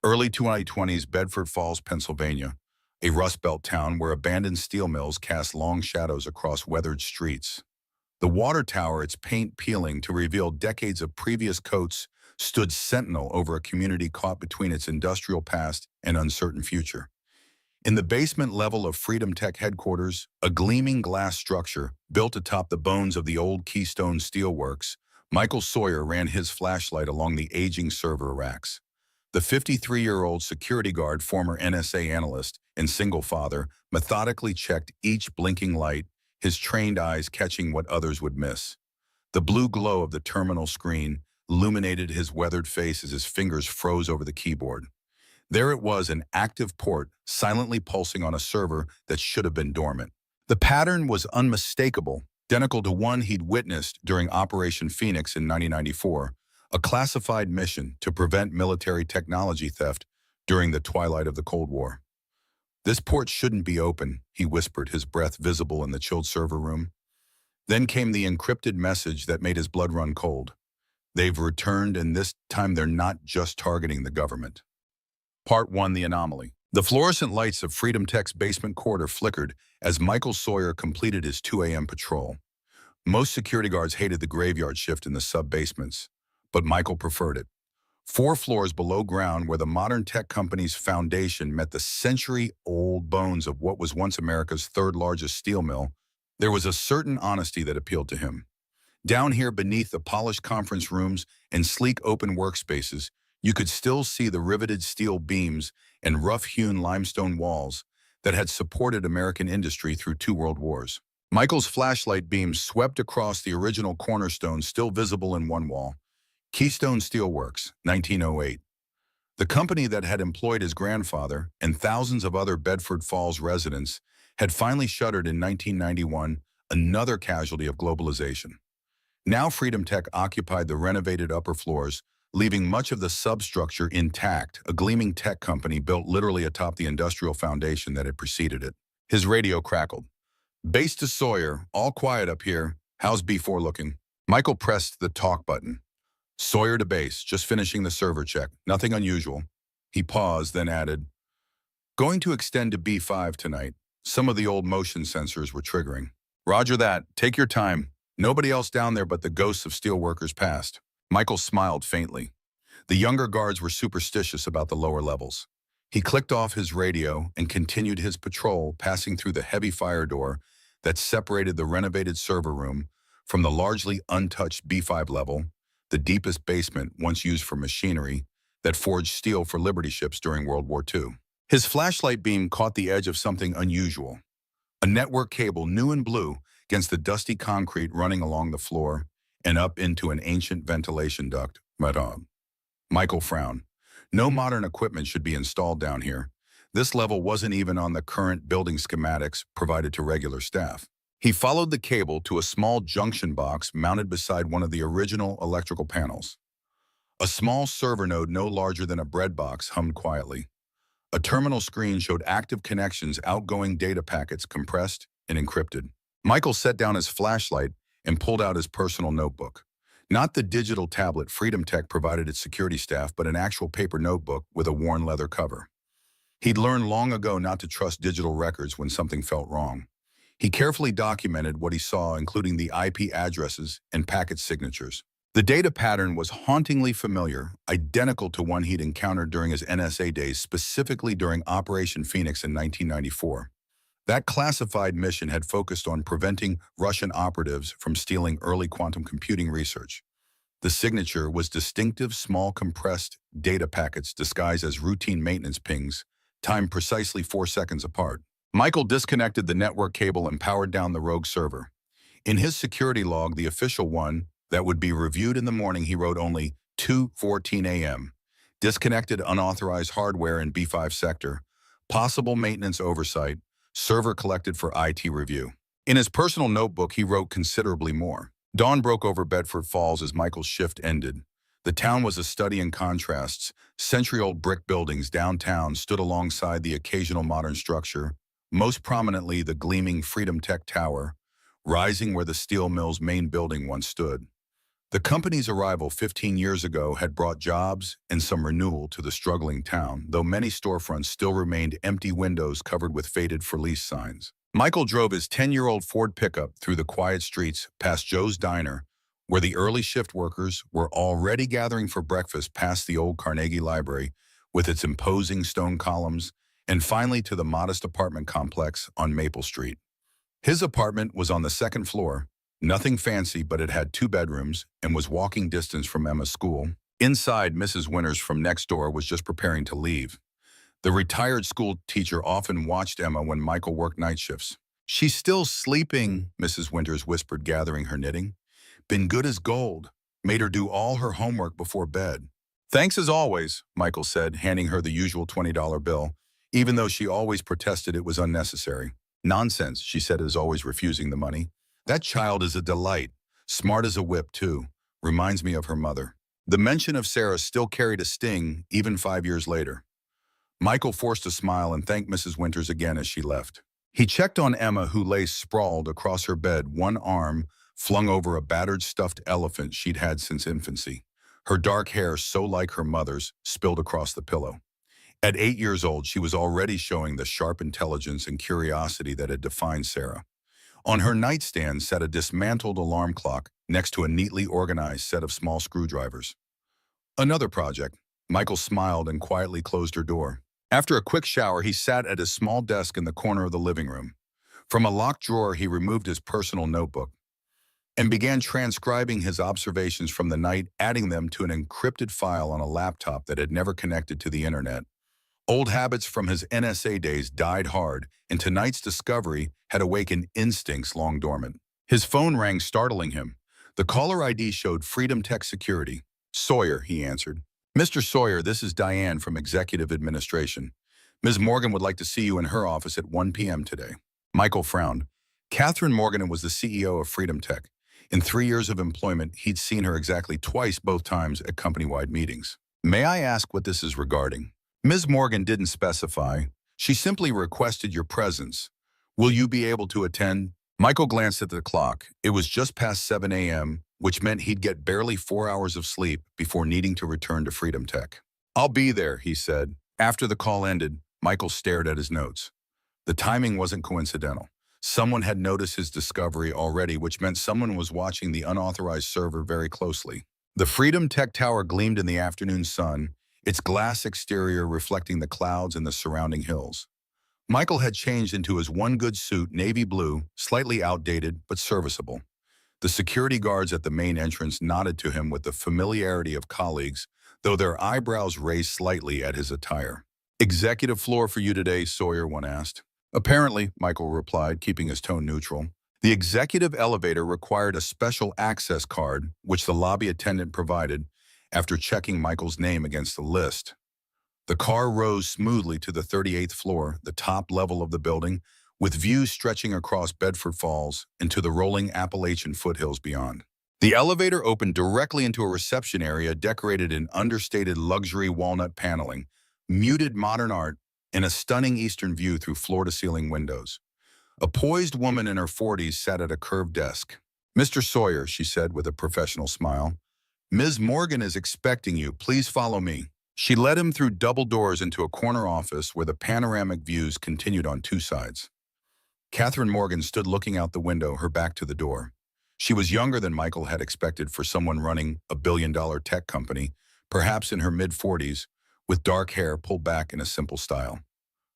Early 2020s, Bedford Falls, Pennsylvania, a Rust Belt town where abandoned steel mills cast long shadows across weathered streets. The water tower, its paint peeling to reveal decades of previous coats, stood sentinel over a community caught between its industrial past and uncertain future. In the basement level of Freedom Tech headquarters, a gleaming glass structure built atop the bones of the old Keystone Steelworks, Michael Sawyer ran his flashlight along the aging server racks. The 53-year-old security guard, former NSA analyst and single father, methodically checked each blinking light, his trained eyes catching what others would miss. The blue glow of the terminal screen illuminated his weathered face as his fingers froze over the keyboard. There it was, an active port, silently pulsing on a server that should have been dormant. The pattern was unmistakable, identical to one he'd witnessed during Operation Phoenix in 1994, a classified mission to prevent military technology theft during the twilight of the Cold War. "This port shouldn't be open," he whispered, his breath visible in the chilled server room. Then came the encrypted message that made his blood run cold. "They've returned, and this time they're not just targeting the government." Part 1: The Anomaly. The fluorescent lights of Freedom Tech's basement corridor flickered as Michael Sawyer completed his 2 a.m. patrol. Most security guards hated the graveyard shift in the sub-basements, but Michael preferred it. 4 floors below ground, where the modern tech company's foundation met the century-old bones of what was once America's third-largest steel mill, there was a certain honesty that appealed to him. Down here, beneath the polished conference rooms and sleek open workspaces, you could still see the riveted steel beams and rough-hewn limestone walls that had supported American industry through 2 world wars. Michael's flashlight beams swept across the original cornerstone still visible in one wall. Keystone Steelworks, 1908. The company that had employed his grandfather and thousands of other Bedford Falls residents had finally shuttered in 1991, another casualty of globalization. Now Freedom Tech occupied the renovated upper floors, leaving much of the substructure intact, a gleaming tech company built literally atop the industrial foundation that had preceded it. His radio crackled. "Base to Sawyer, all quiet up here. How's B4 looking?" Michael pressed the talk button. "Sawyer to base, just finishing the server check. Nothing unusual." He paused, then added, "Going to extend to B5 tonight. Some of the old motion sensors were triggering." "Roger that. Take your time. Nobody else down there but the ghosts of steelworkers past." Michael smiled faintly. The younger guards were superstitious about the lower levels. He clicked off his radio and continued his patrol, passing through the heavy fire door that separated the renovated server room from the largely untouched B5 level, the deepest basement once used for machinery that forged steel for Liberty ships during World War II. His flashlight beam caught the edge of something unusual. A network cable, new and blue, against the dusty concrete running along the floor and up into an ancient ventilation duct. Michael frowned. No modern equipment should be installed down here. This level wasn't even on the current building schematics provided to regular staff. He followed the cable to a small junction box mounted beside one of the original electrical panels. A small server node no larger than a bread box hummed quietly. A terminal screen showed active connections, outgoing data packets compressed and encrypted. Michael set down his flashlight and pulled out his personal notebook. Not the digital tablet Freedom Tech provided its security staff, but an actual paper notebook with a worn leather cover. He'd learned long ago not to trust digital records when something felt wrong. He carefully documented what he saw, including the IP addresses and packet signatures. The data pattern was hauntingly familiar, identical to one he'd encountered during his NSA days, specifically during Operation Phoenix in 1994. That classified mission had focused on preventing Russian operatives from stealing early quantum computing research. The signature was distinctive, small compressed data packets disguised as routine maintenance pings, timed precisely 4 seconds apart. Michael disconnected the network cable and powered down the rogue server. In his security log, the official one that would be reviewed in the morning, he wrote only 2:14 a.m. Disconnected unauthorized hardware in B5 sector. Possible maintenance oversight. Server collected for IT review. In his personal notebook, he wrote considerably more. Dawn broke over Bedford Falls as Michael's shift ended. The town was a study in contrasts. Century-old brick buildings downtown stood alongside the occasional modern structure, most prominently the gleaming Freedom Tech Tower, rising where the steel mill's main building once stood. The company's arrival 15 years ago had brought jobs and some renewal to the struggling town, though many storefronts still remained empty windows covered with faded for lease signs. Michael drove his 10-year-old Ford pickup through the quiet streets past Joe's Diner, where the early shift workers were already gathering for breakfast, past the old Carnegie Library with its imposing stone columns, and finally to the modest apartment complex on Maple Street. His apartment was on the second floor, nothing fancy, but it had 2 bedrooms and was walking distance from Emma's school. Inside, Mrs. Winters from next door was just preparing to leave. The retired school teacher often watched Emma when Michael worked night shifts. "She's still sleeping," Mrs. Winters whispered, gathering her knitting. "Been good as gold. Made her do all her homework before bed." "Thanks as always," Michael said, handing her the usual $20 bill, even though she always protested it was unnecessary. "Nonsense," she said, as always refusing the money. "That child is a delight. Smart as a whip, too. Reminds me of her mother." The mention of Sarah still carried a sting, even 5 years later. Michael forced a smile and thanked Mrs. Winters again as she left. He checked on Emma, who lay sprawled across her bed, one arm flung over a battered stuffed elephant she'd had since infancy. Her dark hair, so like her mother's, spilled across the pillow. At 8 years old, she was already showing the sharp intelligence and curiosity that had defined Sarah. On her nightstand sat a dismantled alarm clock next to a neatly organized set of small screwdrivers. Another project. Michael smiled and quietly closed her door. After a quick shower, he sat at his small desk in the corner of the living room. From a locked drawer, he removed his personal notebook and began transcribing his observations from the night, adding them to an encrypted file on a laptop that had never connected to the internet. Old habits from his NSA days died hard, and tonight's discovery had awakened instincts long dormant. His phone rang, startling him. The caller ID showed Freedom Tech Security. "Sawyer," he answered. "Mr. Sawyer, this is Diane from Executive Administration. Ms. Morgan would like to see you in her office at 1 p.m. today." Michael frowned. Catherine Morgan was the CEO of Freedom Tech. In 3 years of employment, he'd seen her exactly twice, both times at company-wide meetings. "May I ask what this is regarding?" Ms. Morgan didn't specify. She simply requested your presence. "Will you be able to attend?" Michael glanced at the clock. It was just past 7 a.m., which meant he'd get barely 4 hours of sleep before needing to return to Freedom Tech. "I'll be there," he said. After the call ended, Michael stared at his notes. The timing wasn't coincidental. Someone had noticed his discovery already, which meant someone was watching the unauthorized server very closely. The Freedom Tech Tower gleamed in the afternoon sun, its glass exterior reflecting the clouds and the surrounding hills. Michael had changed into his one good suit, navy blue, slightly outdated but serviceable. The security guards at the main entrance nodded to him with the familiarity of colleagues, though their eyebrows raised slightly at his attire. "Executive floor for you today," Sawyer, one asked. "Apparently," Michael replied, keeping his tone neutral. The executive elevator required a special access card, which the lobby attendant provided, after checking Michael's name against the list. The car rose smoothly to the 38th floor, the top level of the building, with views stretching across Bedford Falls and to the rolling Appalachian foothills beyond. The elevator opened directly into a reception area decorated in understated luxury walnut paneling, muted modern art, and a stunning eastern view through floor-to-ceiling windows. A poised woman in her 40s sat at a curved desk. "Mr. Sawyer," she said with a professional smile, "Ms. Morgan is expecting you. Please follow me." She led him through double doors into a corner office where the panoramic views continued on 2 sides. Catherine Morgan stood looking out the window, her back to the door. She was younger than Michael had expected for someone running a billion-dollar tech company, perhaps in her mid-40s, with dark hair pulled back in a simple style.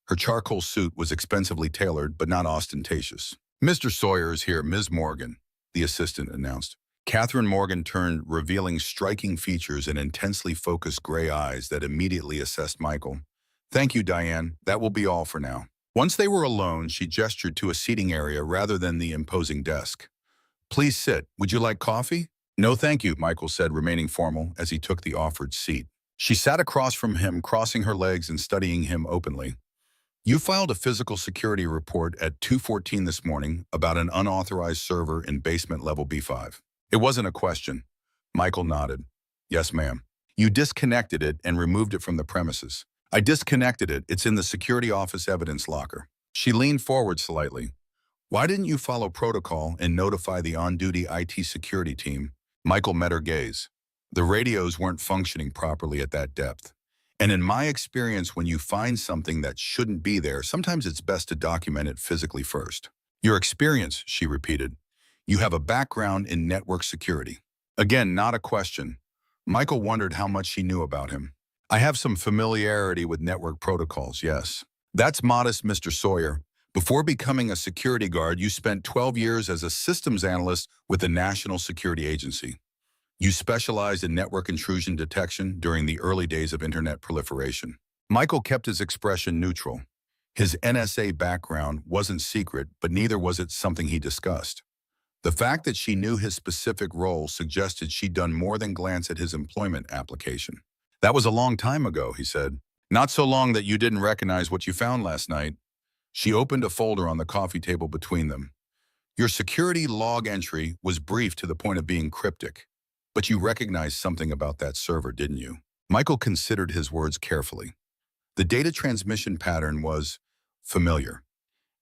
Her charcoal suit was expensively tailored, but not ostentatious. "Mr. Sawyer is here, Ms. Morgan," the assistant announced. Catherine Morgan turned, revealing striking features and intensely focused gray eyes that immediately assessed Michael. "Thank you, Diane. That will be all for now." Once they were alone, she gestured to a seating area rather than the imposing desk. "Please sit. Would you like coffee?" "No, thank you," Michael said, remaining formal as he took the offered seat. She sat across from him, crossing her legs and studying him openly. "You filed a physical security report at 2:14 this morning about an unauthorized server in basement level B5. It wasn't a question." Michael nodded. "Yes, ma'am. You disconnected it and removed it from the premises." "I disconnected it. It's in the security office evidence locker." She leaned forward slightly. "Why didn't you follow protocol and notify the on-duty IT security team? Michael met her gaze. The radios weren't functioning properly at that depth. And in my experience, when you find something that shouldn't be there, sometimes it's best to document it physically first. Your experience, she repeated. You have a background in network security. Again, not a question. Michael wondered how much she knew about him. I have some familiarity with network protocols, yes. That's modest, Mr. Sawyer. Before becoming a security guard, you spent 12 years as a systems analyst with the National Security Agency. You specialized in network intrusion detection during the early days of internet proliferation. Michael kept his expression neutral. His NSA background wasn't secret, but neither was it something he discussed. The fact that she knew his specific role suggested she'd done more than glance at his employment application. That was a long time ago, he said. Not so long that you didn't recognize what you found last night. She opened a folder on the coffee table between them. Your security log entry was brief to the point of being cryptic. But you recognized something about that server, didn't you? Michael considered his words carefully. The data transmission pattern was familiar.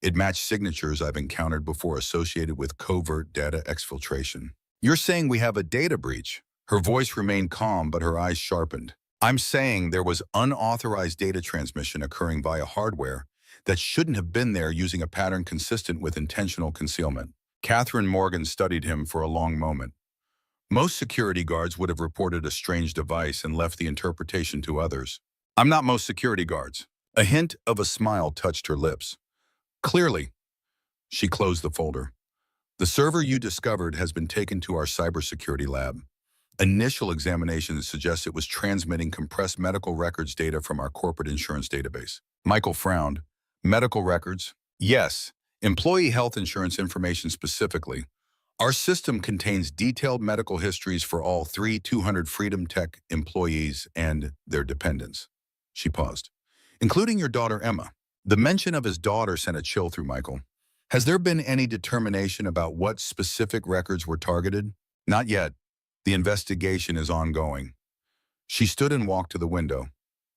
It matched signatures I've encountered before associated with covert data exfiltration. You're saying we have a data breach? Her voice remained calm, but her eyes sharpened. I'm saying there was unauthorized data transmission occurring via hardware that shouldn't have been there using a pattern consistent with intentional concealment. Catherine Morgan studied him for a long moment. Most security guards would have reported a strange device and left the interpretation to others. I'm not most security guards. A hint of a smile touched her lips. Clearly, she closed the folder. The server you discovered has been taken to our cybersecurity lab. Initial examinations suggest it was transmitting compressed medical records data from our corporate insurance database. Michael frowned. Medical records? Yes. Employee health insurance information specifically. Our system contains detailed medical histories for all 200 Freedom Tech employees and their dependents. She paused. Including your daughter, Emma. The mention of his daughter sent a chill through Michael. Has there been any determination about what specific records were targeted? Not yet. The investigation is ongoing. She stood and walked to the window.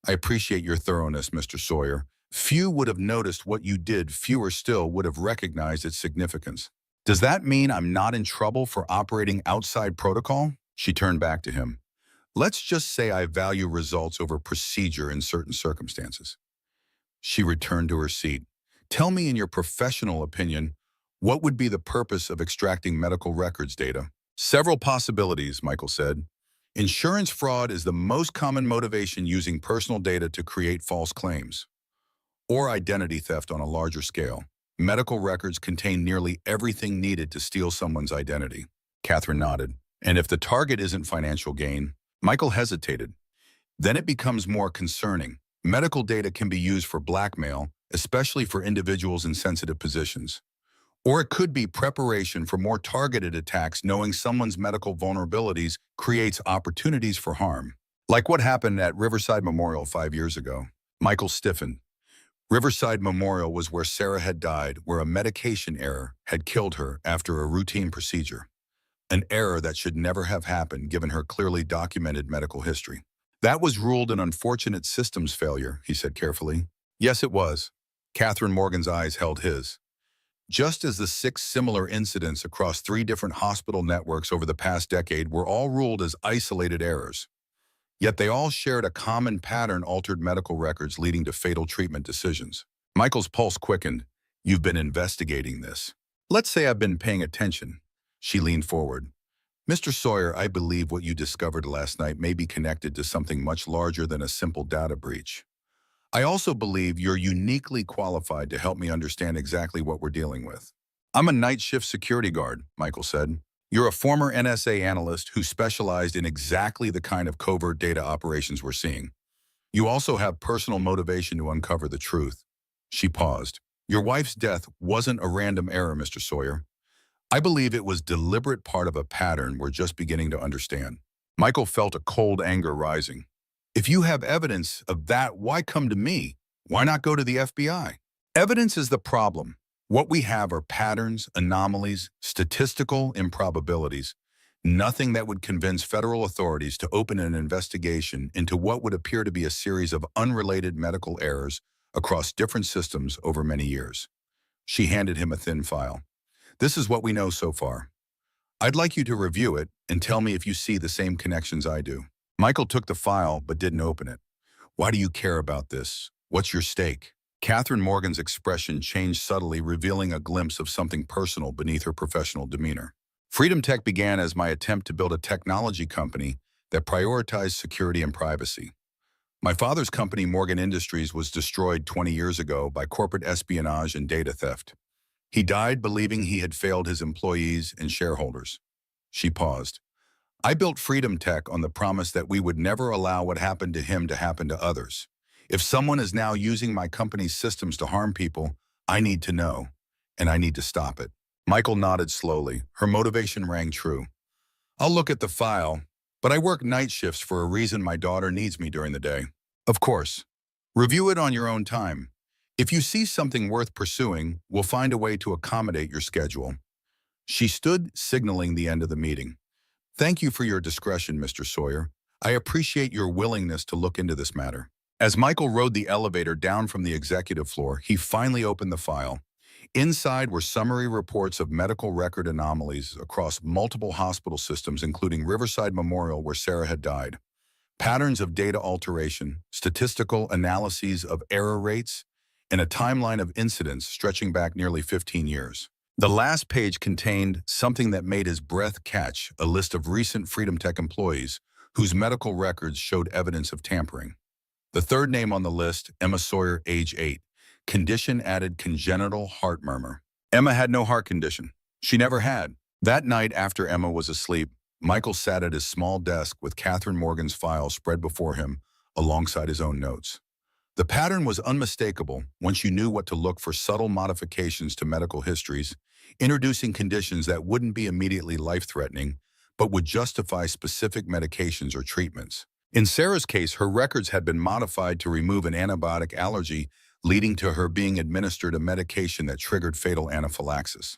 I appreciate your thoroughness, Mr. Sawyer. Few would have noticed what you did, fewer still would have recognized its significance. Does that mean I'm not in trouble for operating outside protocol? She turned back to him. Let's just say I value results over procedure in certain circumstances. She returned to her seat. Tell me, in your professional opinion, what would be the purpose of extracting medical records data? Several possibilities, Michael said. Insurance fraud is the most common motivation using personal data to create false claims. Or identity theft on a larger scale. Medical records contain nearly everything needed to steal someone's identity. Catherine nodded. And if the target isn't financial gain? Michael hesitated. Then it becomes more concerning. Medical data can be used for blackmail, especially for individuals in sensitive positions. Or it could be preparation for more targeted attacks, knowing someone's medical vulnerabilities creates opportunities for harm. Like what happened at Riverside Memorial 5 years ago. Michael stiffened. Riverside Memorial was where Sarah had died, where a medication error had killed her after a routine procedure. An error that should never have happened given her clearly documented medical history. That was ruled an unfortunate systems failure, he said carefully. Yes, it was. Catherine Morgan's eyes held his. Just as the 6 similar incidents across 3 different hospital networks over the past decade were all ruled as isolated errors. Yet they all shared a common pattern: altered medical records leading to fatal treatment decisions. Michael's pulse quickened. You've been investigating this. Let's say I've been paying attention. She leaned forward. Mr. Sawyer, I believe what you discovered last night may be connected to something much larger than a simple data breach. I also believe you're uniquely qualified to help me understand exactly what we're dealing with. I'm a night shift security guard, Michael said. You're a former NSA analyst who specialized in exactly the kind of covert data operations we're seeing. You also have personal motivation to uncover the truth. She paused. Your wife's death wasn't a random error, Mr. Sawyer. I believe it was deliberate part of a pattern we're just beginning to understand. Michael felt a cold anger rising. If you have evidence of that, why come to me? Why not go to the FBI? Evidence is the problem. What we have are patterns, anomalies, statistical improbabilities, nothing that would convince federal authorities to open an investigation into what would appear to be a series of unrelated medical errors across different systems over many years. She handed him a thin file. This is what we know so far. I'd like you to review it and tell me if you see the same connections I do. Michael took the file but didn't open it. Why do you care about this? What's your stake? Catherine Morgan's expression changed subtly, revealing a glimpse of something personal beneath her professional demeanor. Freedom Tech began as my attempt to build a technology company that prioritized security and privacy. My father's company, Morgan Industries, was destroyed 20 years ago by corporate espionage and data theft. He died believing he had failed his employees and shareholders. She paused. I built Freedom Tech on the promise that we would never allow what happened to him to happen to others. If someone is now using my company's systems to harm people, I need to know, and I need to stop it. Michael nodded slowly. Her motivation rang true. I'll look at the file, but I work night shifts for a reason. My daughter needs me during the day. Of course. Review it on your own time. If you see something worth pursuing, we'll find a way to accommodate your schedule. She stood, signaling the end of the meeting. Thank you for your discretion, Mr. Sawyer. I appreciate your willingness to look into this matter. As Michael rode the elevator down from the executive floor, he finally opened the file. Inside were summary reports of medical record anomalies across multiple hospital systems, including Riverside Memorial, where Sarah had died. Patterns of data alteration, statistical analyses of error rates, and a timeline of incidents stretching back nearly 15 years. The last page contained something that made his breath catch: a list of recent Freedom Tech employees whose medical records showed evidence of tampering. The third name on the list, Emma Sawyer, age 8. Condition added: congenital heart murmur. Emma had no heart condition. She never had. That night after Emma was asleep, Michael sat at his small desk with Catherine Morgan's file spread before him alongside his own notes. The pattern was unmistakable once you knew what to look for: subtle modifications to medical histories, introducing conditions that wouldn't be immediately life-threatening, but would justify specific medications or treatments. In Sarah's case, her records had been modified to remove an antibiotic allergy, leading to her being administered a medication that triggered fatal anaphylaxis.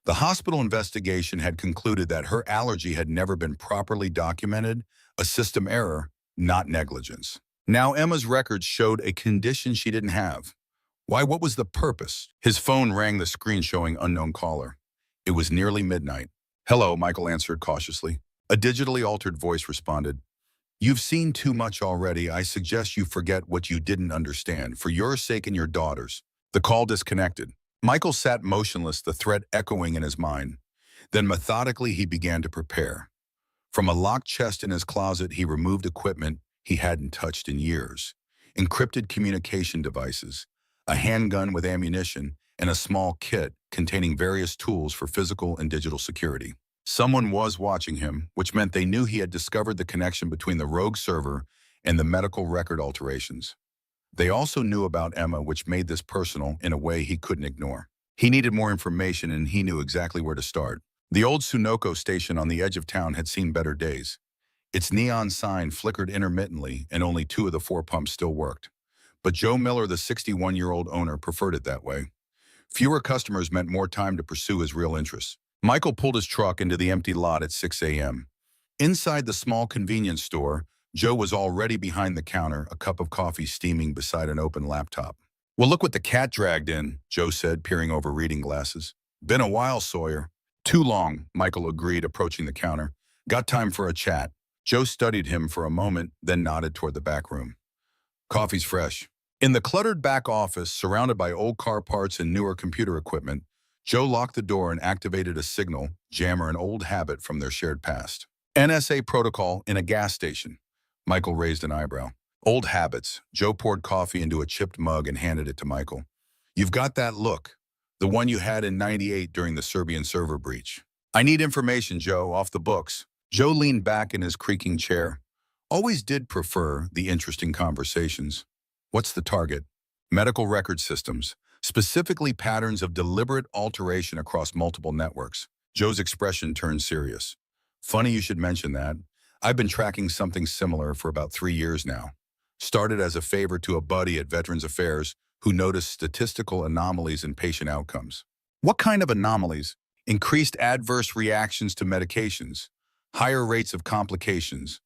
The hospital investigation had concluded that her allergy had never been properly documented, a system error, not negligence. Now Emma's records showed a condition she didn't have. Why? What was the purpose? His phone rang, the screen showing unknown caller. It was nearly midnight. Hello, Michael answered cautiously. A digitally altered voice responded. You've seen too much already. I suggest you forget what you didn't understand, for your sake and your daughter's. The call disconnected. Michael sat motionless, the threat echoing in his mind. Then methodically he began to prepare. From a locked chest in his closet, he removed equipment he hadn't touched in years: encrypted communication devices, a handgun with ammunition, and a small kit containing various tools for physical and digital security. Someone was watching him, which meant they knew he had discovered the connection between the rogue server and the medical record alterations. They also knew about Emma, which made this personal in a way he couldn't ignore. He needed more information, and he knew exactly where to start. The old Sunoco station on the edge of town had seen better days. Its neon sign flickered intermittently, and only 2 of the 4 pumps still worked. But Joe Miller, the 61-year-old owner, preferred it that way. Fewer customers meant more time to pursue his real interests. Michael pulled his truck into the empty lot at 6 a.m. Inside the small convenience store, Joe was already behind the counter, a cup of coffee steaming beside an open laptop. Well, look what the cat dragged in, Joe said, peering over reading glasses. Been a while, Sawyer. Too long, Michael agreed, approaching the counter. Got time for a chat. Joe studied him for a moment, then nodded toward the back room. Coffee's fresh. In the cluttered back office, surrounded by old car parts and newer computer equipment, Joe locked the door and activated a signal jammer, an old habit from their shared past. NSA protocol in a gas station. Michael raised an eyebrow. Old habits. Joe poured coffee into a chipped mug and handed it to Michael. You've got that look, the one you had in '98 during the Serbian server breach. I need information, Joe, off the books. Joe leaned back in his creaking chair. Always did prefer the interesting conversations. What's the target? Medical record systems, specifically patterns of deliberate alteration across multiple networks. Joe's expression turned serious. Funny you should mention that. I've been tracking something similar for about 3 years now. Started as a favor to a buddy at Veterans Affairs who noticed statistical anomalies in patient outcomes. What kind of anomalies? Increased adverse reactions to medications, higher rates of complications,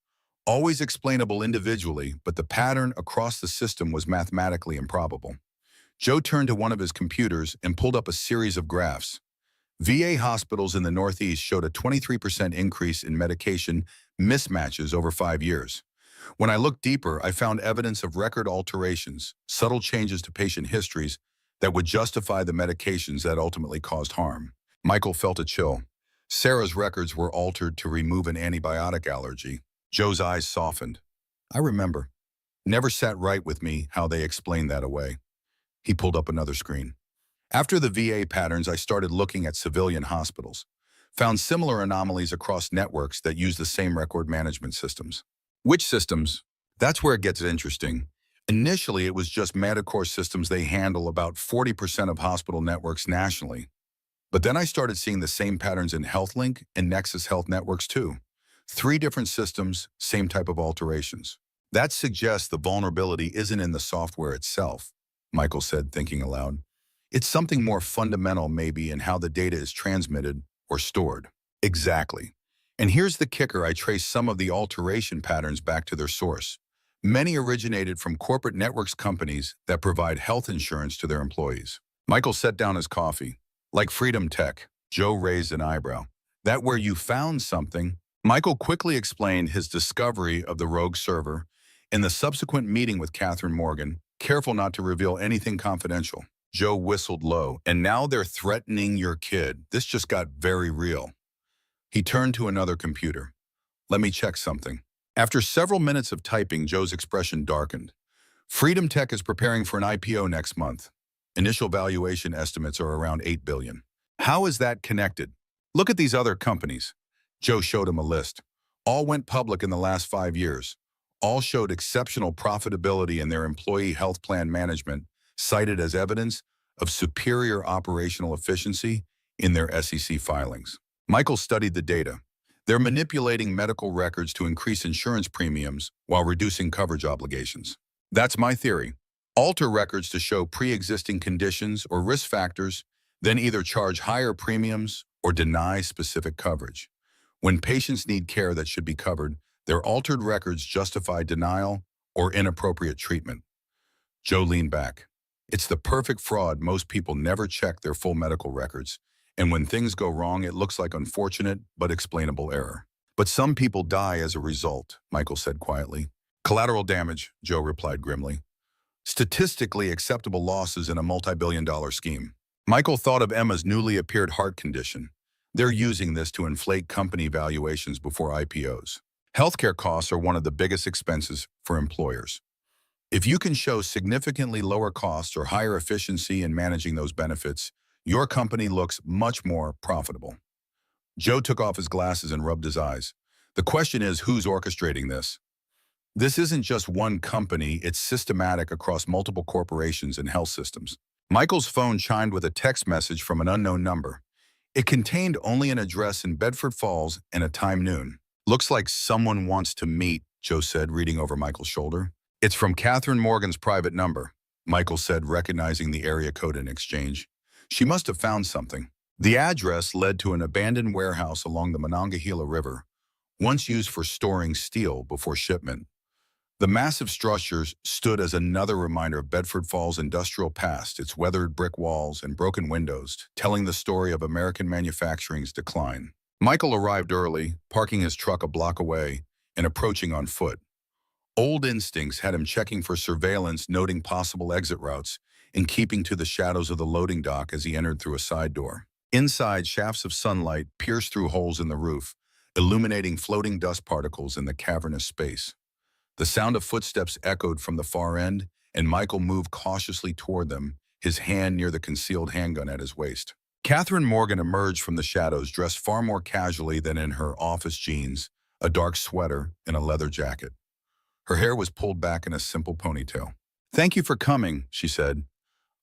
always explainable individually, but the pattern across the system was mathematically improbable. Joe turned to one of his computers and pulled up a series of graphs. VA hospitals in the Northeast showed a 23% increase in medication mismatches over 5 years. When I looked deeper, I found evidence of record alterations, subtle changes to patient histories that would justify the medications that ultimately caused harm. Michael felt a chill. Sarah's records were altered to remove an antibiotic allergy. Joe's eyes softened. I remember. Never sat right with me how they explained that away. He pulled up another screen. After the VA patterns, I started looking at civilian hospitals. Found similar anomalies across networks that use the same record management systems. Which systems? That's where it gets interesting. Initially, it was just Medicare systems. They handle about 40% of hospital networks nationally. But then I started seeing the same patterns in HealthLink and Nexus Health networks too. 3 different systems, same type of alterations. That suggests the vulnerability isn't in the software itself, Michael said, thinking aloud. It's something more fundamental maybe in how the data is transmitted or stored. Exactly. And here's the kicker: I traced some of the alteration patterns back to their source. Many originated from corporate networks companies that provide health insurance to their employees. Michael set down his coffee. Like Freedom Tech, Joe raised an eyebrow. That where you found something? Michael quickly explained his discovery of the rogue server in the subsequent meeting with Catherine Morgan, careful not to reveal anything confidential. Joe whistled low. And now they're threatening your kid. This just got very real. He turned to another computer. Let me check something. After several minutes of typing, Joe's expression darkened. Freedom Tech is preparing for an IPO next month. Initial valuation estimates are around $8 billion. How is that connected? Look at these other companies. Joe showed him a list. All went public in the last 5 years. All showed exceptional profitability in their employee health plan management, cited as evidence of superior operational efficiency in their SEC filings. Michael studied the data. They're manipulating medical records to increase insurance premiums while reducing coverage obligations. That's my theory. Alter records to show pre-existing conditions or risk factors, then either charge higher premiums or deny specific coverage. When patients need care that should be covered, their altered records justify denial or inappropriate treatment. Joe leaned back. It's the perfect fraud. Most people never check their full medical records, and when things go wrong, it looks like unfortunate but explainable error. But some people die as a result, Michael said quietly. Collateral damage, Joe replied grimly. Statistically acceptable losses in a multi-billion-dollar scheme. Michael thought of Emma's newly appeared heart condition. They're using this to inflate company valuations before IPOs. Healthcare costs are one of the biggest expenses for employers. If you can show significantly lower costs or higher efficiency in managing those benefits, your company looks much more profitable. Joe took off his glasses and rubbed his eyes. The question is, who's orchestrating this? This isn't just one company, it's systematic across multiple corporations and health systems. Michael's phone chimed with a text message from an unknown number. It contained only an address in Bedford Falls and a time noon. Looks like someone wants to meet, Joe said, reading over Michael's shoulder. It's from Catherine Morgan's private number, Michael said, recognizing the area code in exchange. She must have found something. The address led to an abandoned warehouse along the Monongahela River, once used for storing steel before shipment. The massive structures stood as another reminder of Bedford Falls' industrial past, its weathered brick walls and broken windows, telling the story of American manufacturing's decline. Michael arrived early, parking his truck a block away and approaching on foot. Old instincts had him checking for surveillance, noting possible exit routes, and keeping to the shadows of the loading dock as he entered through a side door. Inside, shafts of sunlight pierced through holes in the roof, illuminating floating dust particles in the cavernous space. The sound of footsteps echoed from the far end, and Michael moved cautiously toward them, his hand near the concealed handgun at his waist. Catherine Morgan emerged from the shadows, dressed far more casually than in her office jeans, a dark sweater, and a leather jacket. Her hair was pulled back in a simple ponytail. "Thank you for coming," she said.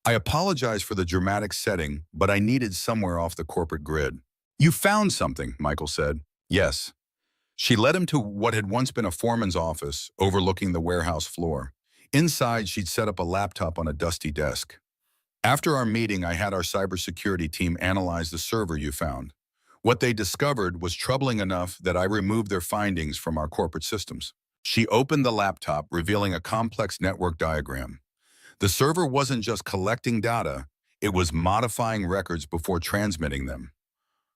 "I apologize for the dramatic setting, but I needed somewhere off the corporate grid." "You found something," Michael said. "Yes." She led him to what had once been a foreman's office, overlooking the warehouse floor. Inside, she'd set up a laptop on a dusty desk. "After our meeting, I had our cybersecurity team analyze the server you found. What they discovered was troubling enough that I removed their findings from our corporate systems." She opened the laptop, revealing a complex network diagram. The server wasn't just collecting data, it was modifying records before transmitting them.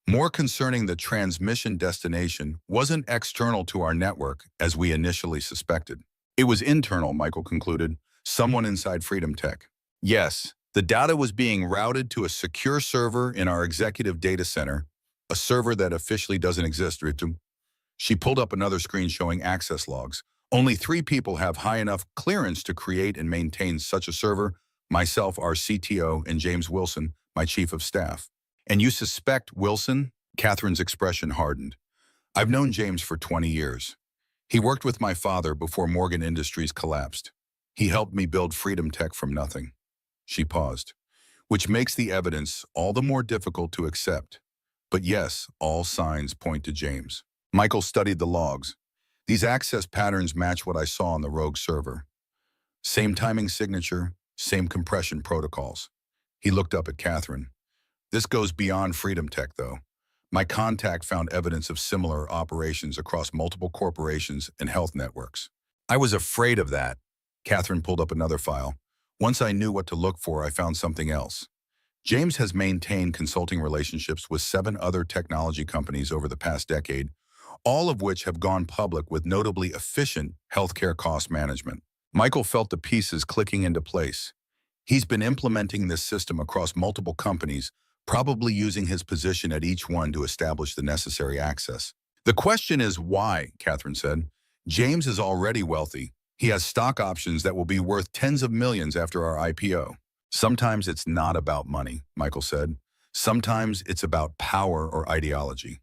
More concerning, the transmission destination wasn't external to our network as we initially suspected. It was internal, Michael concluded. Someone inside Freedom Tech. Yes, the data was being routed to a secure server in our executive data center, a server that officially doesn't exist, Ritu. She pulled up another screen showing access logs. Only 3 people have high enough clearance to create and maintain such a server: myself, our CTO, and James Wilson, my chief of staff. And you suspect Wilson? Catherine's expression hardened. I've known James for 20 years. He worked with my father before Morgan Industries collapsed. He helped me build Freedom Tech from nothing. She paused, which makes the evidence all the more difficult to accept. But yes, all signs point to James. Michael studied the logs. These access patterns match what I saw on the rogue server. Same timing signature, same compression protocols. He looked up at Catherine. This goes beyond Freedom Tech, though. My contact found evidence of similar operations across multiple corporations and health networks. I was afraid of that. Catherine pulled up another file. Once I knew what to look for, I found something else. James has maintained consulting relationships with 7 other technology companies over the past decade, all of which have gone public with notably efficient healthcare cost management. Michael felt the pieces clicking into place. He's been implementing this system across multiple companies, probably using his position at each one to establish the necessary access. The question is why, Catherine said. James is already wealthy. He has stock options that will be worth tens of millions after our IPO. Sometimes it's not about money, Michael said. Sometimes it's about power or ideology.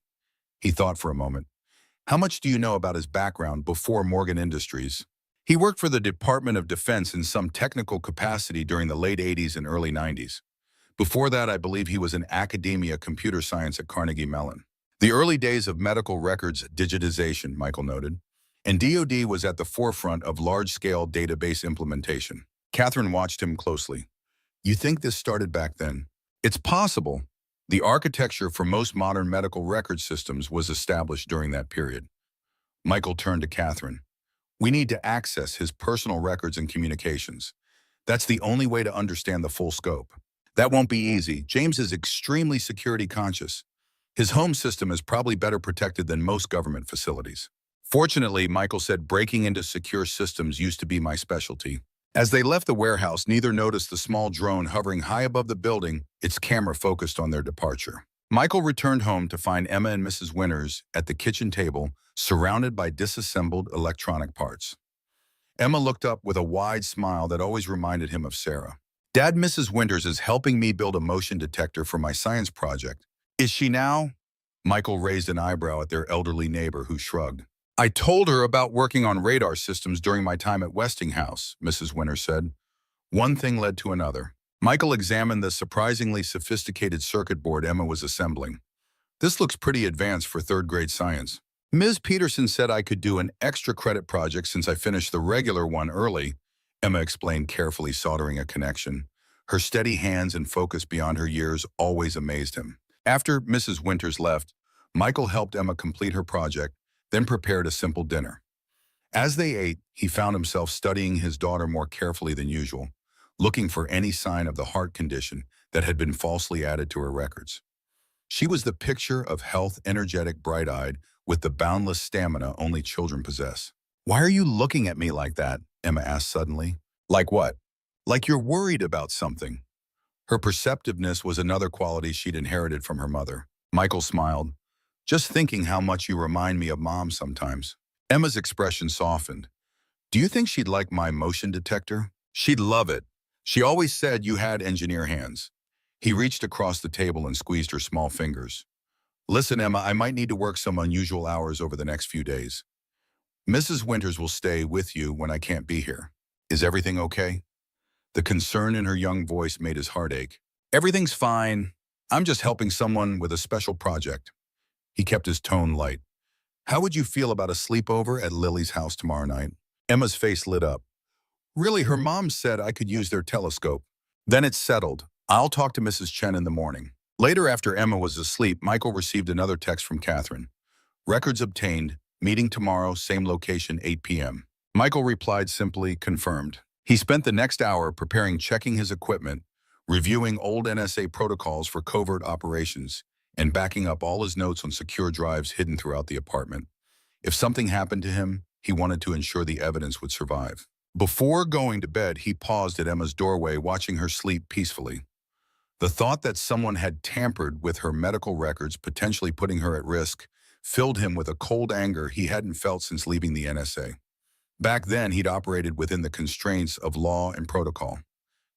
He thought for a moment. How much do you know about his background before Morgan Industries? He worked for the Department of Defense in some technical capacity during the late 80s and early 90s. Before that, I believe he was in academia computer science at Carnegie Mellon. The early days of medical records digitization, Michael noted, and DoD was at the forefront of large-scale database implementation. Catherine watched him closely. You think this started back then? It's possible. The architecture for most modern medical record systems was established during that period. Michael turned to Catherine. We need to access his personal records and communications. That's the only way to understand the full scope. That won't be easy. James is extremely security conscious. His home system is probably better protected than most government facilities. Fortunately, Michael said, breaking into secure systems used to be my specialty. As they left the warehouse, neither noticed the small drone hovering high above the building, its camera focused on their departure. Michael returned home to find Emma and Mrs. Winters at the kitchen table, surrounded by disassembled electronic parts. Emma looked up with a wide smile that always reminded him of Sarah. Dad, Mrs. Winters is helping me build a motion detector for my science project. Is she now? Michael raised an eyebrow at their elderly neighbor, who shrugged. I told her about working on radar systems during my time at Westinghouse, Mrs. Winters said. One thing led to another. Michael examined the surprisingly sophisticated circuit board Emma was assembling. This looks pretty advanced for third-grade science. Ms. Peterson said I could do an extra credit project since I finished the regular one early, Emma explained, carefully soldering a connection. Her steady hands and focus beyond her years always amazed him. After Mrs. Winters left, Michael helped Emma complete her project, then prepared a simple dinner. As they ate, he found himself studying his daughter more carefully than usual, looking for any sign of the heart condition that had been falsely added to her records. She was the picture of health, energetic, bright-eyed, with the boundless stamina only children possess. Why are you looking at me like that? Emma asked suddenly. Like what? Like you're worried about something. Her perceptiveness was another quality she'd inherited from her mother. Michael smiled. Just thinking how much you remind me of Mom sometimes. Emma's expression softened. Do you think she'd like my motion detector? She'd love it. She always said you had engineer hands. He reached across the table and squeezed her small fingers. Listen, Emma, I might need to work some unusual hours over the next few days. Mrs. Winters will stay with you when I can't be here. Is everything okay? The concern in her young voice made his heart ache. Everything's fine. I'm just helping someone with a special project. He kept his tone light. How would you feel about a sleepover at Lily's house tomorrow night? Emma's face lit up. Really, her mom said I could use their telescope. Then it's settled. I'll talk to Mrs. Chen in the morning. Later, after Emma was asleep, Michael received another text from Catherine. Records obtained. Meeting tomorrow, same location, 8 p.m. Michael replied simply, confirmed. He spent the next hour checking his equipment, reviewing old NSA protocols for covert operations, and backing up all his notes on secure drives hidden throughout the apartment. If something happened to him, he wanted to ensure the evidence would survive. Before going to bed, he paused at Emma's doorway, watching her sleep peacefully. The thought that someone had tampered with her medical records, potentially putting her at risk, filled him with a cold anger he hadn't felt since leaving the NSA. Back then, he'd operated within the constraints of law and protocol.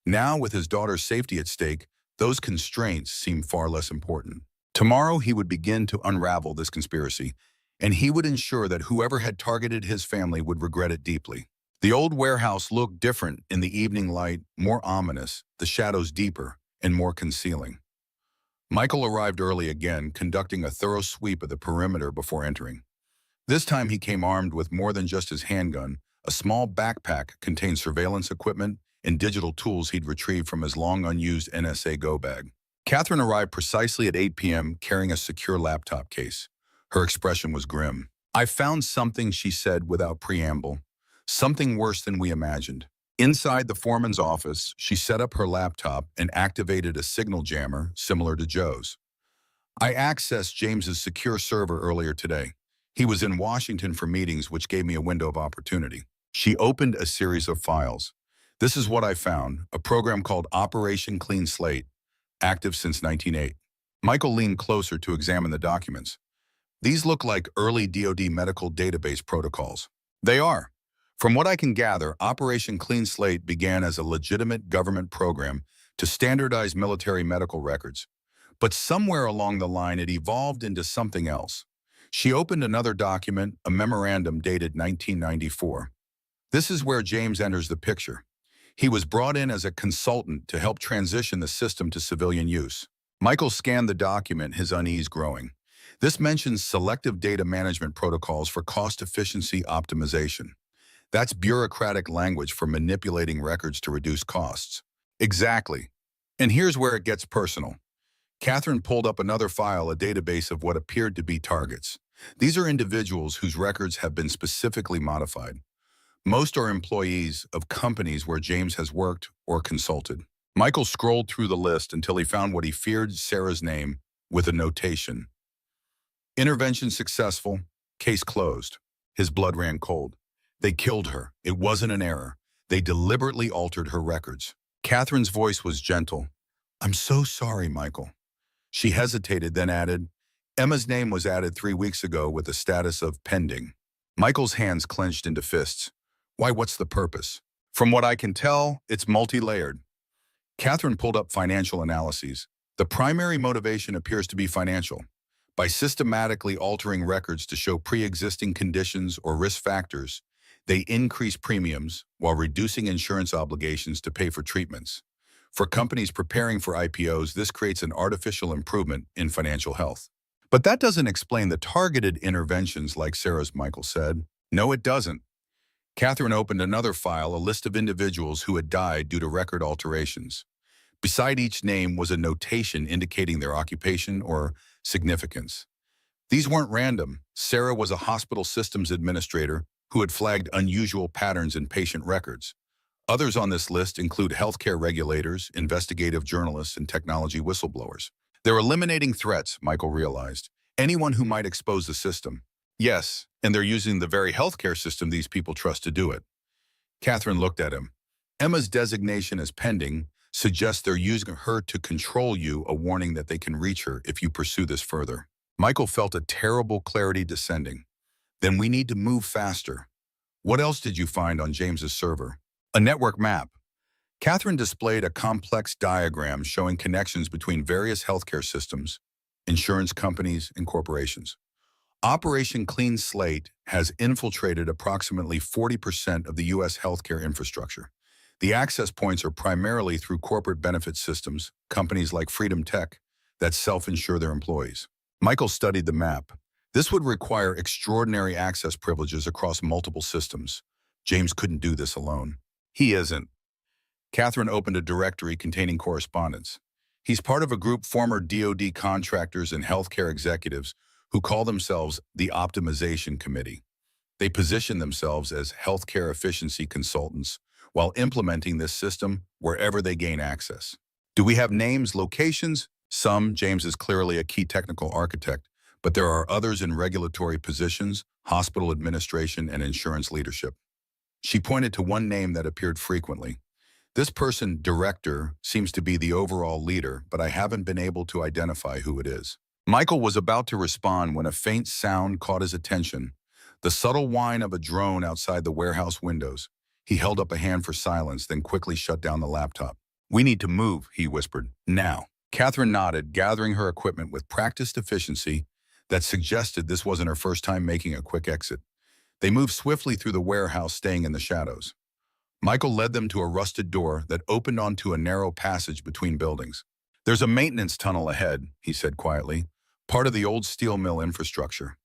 Now, with his daughter's safety at stake, those constraints seemed far less important. Tomorrow, he would begin to unravel this conspiracy, and he would ensure that whoever had targeted his family would regret it deeply. The old warehouse looked different in the evening light, more ominous, the shadows deeper and more concealing. Michael arrived early again, conducting a thorough sweep of the perimeter before entering. This time he came armed with more than just his handgun. A small backpack contained surveillance equipment and digital tools he'd retrieved from his long-unused NSA go bag. Catherine arrived precisely at 8 p.m. carrying a secure laptop case. Her expression was grim. "I found something," she said without preamble. "Something worse than we imagined." Inside the foreman's office, she set up her laptop and activated a signal jammer similar to Joe's. "I accessed James's secure server earlier today. He was in Washington for meetings, which gave me a window of opportunity." She opened a series of files. "This is what I found, a program called Operation Clean Slate, active since 1908. Michael leaned closer to examine the documents. "These look like early DoD medical database protocols." "They are. From what I can gather, Operation Clean Slate began as a legitimate government program to standardize military medical records. But somewhere along the line, it evolved into something else." She opened another document, a memorandum dated 1994. This is where James enters the picture. He was brought in as a consultant to help transition the system to civilian use. Michael scanned the document, his unease growing. This mentions selective data management protocols for cost efficiency optimization. That's bureaucratic language for manipulating records to reduce costs. Exactly. And here's where it gets personal. Catherine pulled up another file, a database of what appeared to be targets. These are individuals whose records have been specifically modified. Most are employees of companies where James has worked or consulted. Michael scrolled through the list until he found what he feared: Sarah's name, with a notation. "Intervention successful, case closed." His blood ran cold. They killed her. It wasn't an error. They deliberately altered her records. Catherine's voice was gentle. "I'm so sorry, Michael." She hesitated, then added, "Emma's name was added 3 weeks ago with a status of pending." Michael's hands clenched into fists. "Why, what's the purpose?" "From what I can tell, it's multi-layered." Catherine pulled up financial analyses. The primary motivation appears to be financial. By systematically altering records to show pre-existing conditions or risk factors, they increase premiums while reducing insurance obligations to pay for treatments. For companies preparing for IPOs, this creates an artificial improvement in financial health. But that doesn't explain the targeted interventions like Sarah's, Michael said. No, it doesn't. Catherine opened another file, a list of individuals who had died due to record alterations. Beside each name was a notation indicating their occupation or significance. These weren't random. Sarah was a hospital systems administrator who had flagged unusual patterns in patient records. Others on this list include healthcare regulators, investigative journalists, and technology whistleblowers. They're eliminating threats, Michael realized. Anyone who might expose the system. Yes, and they're using the very healthcare system these people trust to do it. Catherine looked at him. Emma's designation as pending suggests they're using her to control you, a warning that they can reach her if you pursue this further. Michael felt a terrible clarity descending. Then we need to move faster. What else did you find on James's server? A network map. Catherine displayed a complex diagram showing connections between various healthcare systems, insurance companies, and corporations. Operation Clean Slate has infiltrated approximately 40% of the U.S. healthcare infrastructure. The access points are primarily through corporate benefit systems, companies like Freedom Tech, that self-insure their employees. Michael studied the map. This would require extraordinary access privileges across multiple systems. James couldn't do this alone. He isn't. Catherine opened a directory containing correspondence. He's part of a group former DoD contractors and healthcare executives who call themselves the Optimization Committee. They position themselves as healthcare efficiency consultants while implementing this system wherever they gain access. Do we have names, locations? James is clearly a key technical architect, but there are others in regulatory positions, hospital administration, and insurance leadership. She pointed to one name that appeared frequently. This person, director, seems to be the overall leader, but I haven't been able to identify who it is. Michael was about to respond when a faint sound caught his attention, the subtle whine of a drone outside the warehouse windows. He held up a hand for silence, then quickly shut down the laptop. "We need to move," he whispered. "Now." Catherine nodded, gathering her equipment with practiced efficiency that suggested this wasn't her first time making a quick exit. They moved swiftly through the warehouse, staying in the shadows. Michael led them to a rusted door that opened onto a narrow passage between buildings. "There's a maintenance tunnel ahead," he said quietly, "part of the old steel mill infrastructure.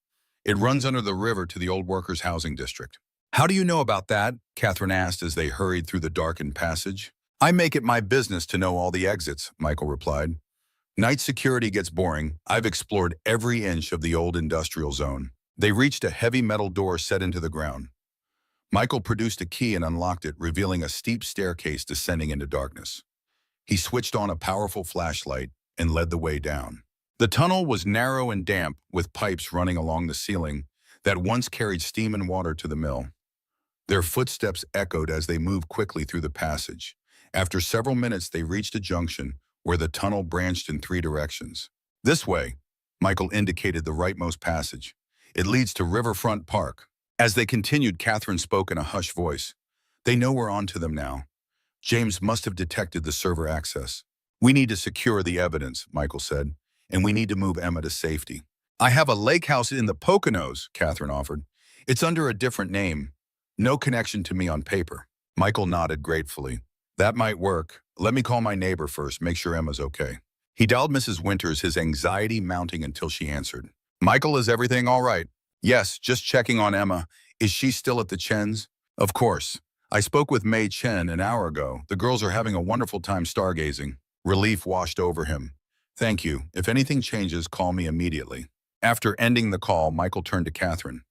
It runs under the river to the old workers' housing district." "How do you know about that?" Catherine asked as they hurried through the darkened passage. "I make it my business to know all the exits," Michael replied. "Night security gets boring. I've explored every inch of the old industrial zone." They reached a heavy metal door set into the ground. Michael produced a key and unlocked it, revealing a steep staircase descending into darkness. He switched on a powerful flashlight and led the way down. The tunnel was narrow and damp, with pipes running along the ceiling that once carried steam and water to the mill. Their footsteps echoed as they moved quickly through the passage. After several minutes, they reached a junction where the tunnel branched in 3 directions. "This way," Michael indicated the rightmost passage. "It leads to Riverfront Park." As they continued, Catherine spoke in a hushed voice. "They know we're on to them now. James must have detected the server access. We need to secure the evidence," Michael said, "and we need to move Emma to safety." "I have a lake house in the Poconos," Catherine offered. "It's under a different name. No connection to me on paper." Michael nodded gratefully. "That might work. Let me call my neighbor first, make sure Emma's okay." He dialed Mrs. Winters, his anxiety mounting until she answered. "Michael, is everything all right?" "Yes, just checking on Emma. Is she still at the Chen's?" "Of course. I spoke with Mei Chen an hour ago. The girls are having a wonderful time stargazing." Relief washed over him. "Thank you. If anything changes, call me immediately." After ending the call, Michael turned to Catherine.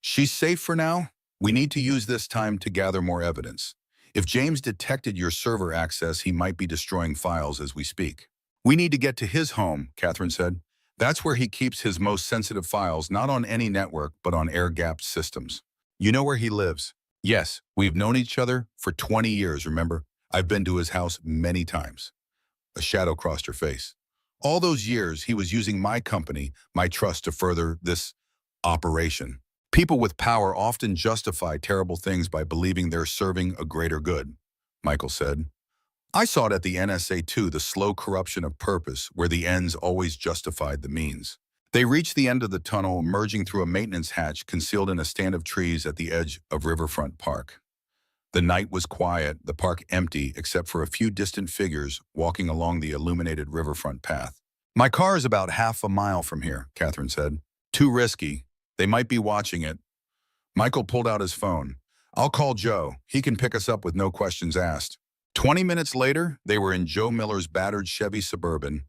"She's safe for now? We need to use this time to gather more evidence. If James detected your server access, he might be destroying files as we speak." "We need to get to his home," Catherine said. "That's where he keeps his most sensitive files, not on any network, but on air-gapped systems." "You know where he lives?" "Yes, we've known each other for 20 years, remember? I've been to his house many times." A shadow crossed her face. "All those years, he was using my company, my trust, to further this operation. People with power often justify terrible things by believing they're serving a greater good," Michael said. "I saw it at the NSA too, the slow corruption of purpose, where the ends always justified the means." They reached the end of the tunnel, emerging through a maintenance hatch concealed in a stand of trees at the edge of Riverfront Park. The night was quiet, the park empty except for a few distant figures walking along the illuminated riverfront path. "My car is about half a mile from here," Catherine said. "Too risky. They might be watching it." Michael pulled out his phone. "I'll call Joe. He can pick us up with no questions asked." 20 minutes later, they were in Joe Miller's battered Chevy Suburban,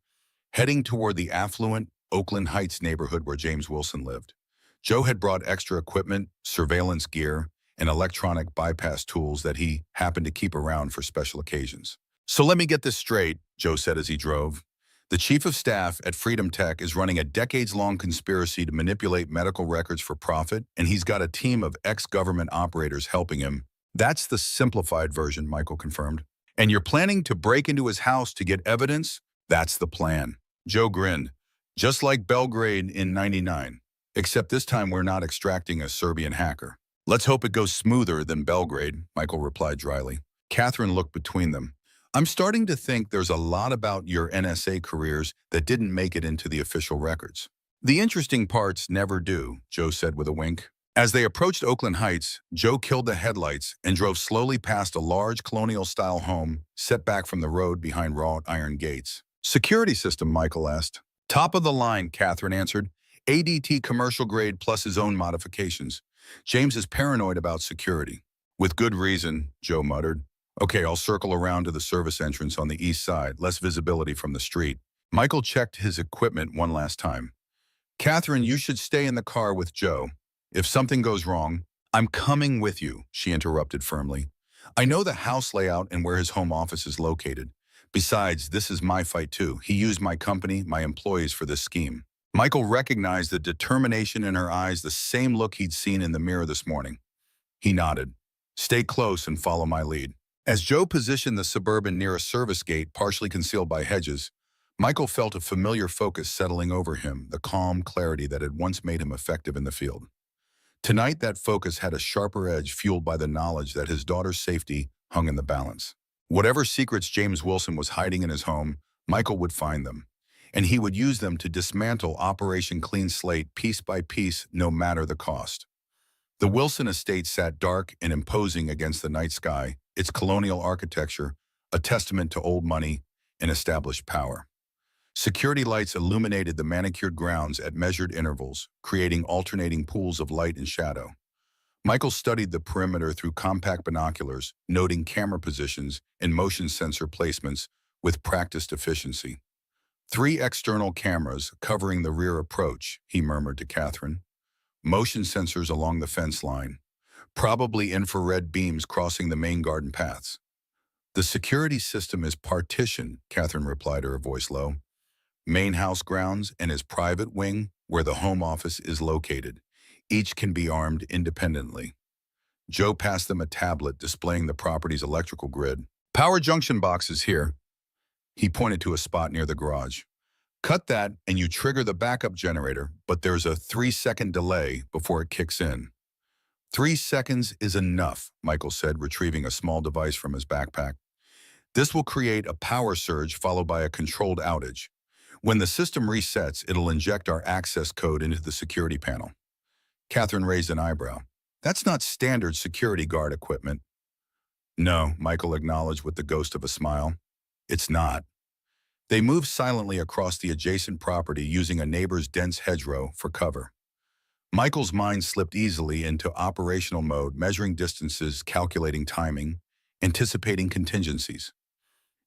heading toward the affluent Oakland Heights neighborhood where James Wilson lived. Joe had brought extra equipment, surveillance gear, and electronic bypass tools that he happened to keep around for special occasions. "So let me get this straight," Joe said as he drove. "The chief of staff at Freedom Tech is running a decades-long conspiracy to manipulate medical records for profit, and he's got a team of ex-government operators helping him." "That's the simplified version," Michael confirmed. "And you're planning to break into his house to get evidence?" "That's the plan." Joe grinned. "Just like Belgrade in '99. Except this time we're not extracting a Serbian hacker." "Let's hope it goes smoother than Belgrade," Michael replied dryly. Catherine looked between them. "I'm starting to think there's a lot about your NSA careers that didn't make it into the official records." "The interesting parts never do," Joe said with a wink. As they approached Oakland Heights, Joe killed the headlights and drove slowly past a large colonial-style home set back from the road behind wrought iron gates. "Security system?" Michael asked. "Top of the line," Catherine answered. "ADT commercial grade plus his own modifications. James is paranoid about security." "With good reason," Joe muttered. "Okay, I'll circle around to the service entrance on the east side, less visibility from the street." Michael checked his equipment one last time. "Catherine, you should stay in the car with Joe. If something goes wrong—" "I'm coming with you," she interrupted firmly. "I know the house layout and where his home office is located. Besides, this is my fight too. He used my company, my employees for this scheme. Michael recognized the determination in her eyes, the same look he'd seen in the mirror this morning. He nodded. Stay close and follow my lead. As Joe positioned the Suburban near a service gate partially concealed by hedges, Michael felt a familiar focus settling over him, the calm clarity that had once made him effective in the field. Tonight, that focus had a sharper edge fueled by the knowledge that his daughter's safety hung in the balance. Whatever secrets James Wilson was hiding in his home, Michael would find them, and he would use them to dismantle Operation Clean Slate piece by piece, no matter the cost. The Wilson estate sat dark and imposing against the night sky, its colonial architecture, a testament to old money and established power. Security lights illuminated the manicured grounds at measured intervals, creating alternating pools of light and shadow. Michael studied the perimeter through compact binoculars, noting camera positions and motion sensor placements with practiced efficiency. 3 external cameras covering the rear approach, he murmured to Catherine. Motion sensors along the fence line, probably infrared beams crossing the main garden paths. The security system is partitioned, Catherine replied, her voice low. Main house grounds and his private wing, where the home office is located. Each can be armed independently. Joe passed them a tablet displaying the property's electrical grid. Power junction box is here. He pointed to a spot near the garage. Cut that and you trigger the backup generator, but there's a 3-second delay before it kicks in. 3 seconds is enough, Michael said, retrieving a small device from his backpack. This will create a power surge followed by a controlled outage. When the system resets, it'll inject our access code into the security panel. Catherine raised an eyebrow. That's not standard security guard equipment. No, Michael acknowledged with the ghost of a smile. It's not. They moved silently across the adjacent property using a neighbor's dense hedgerow for cover. Michael's mind slipped easily into operational mode, measuring distances, calculating timing, anticipating contingencies.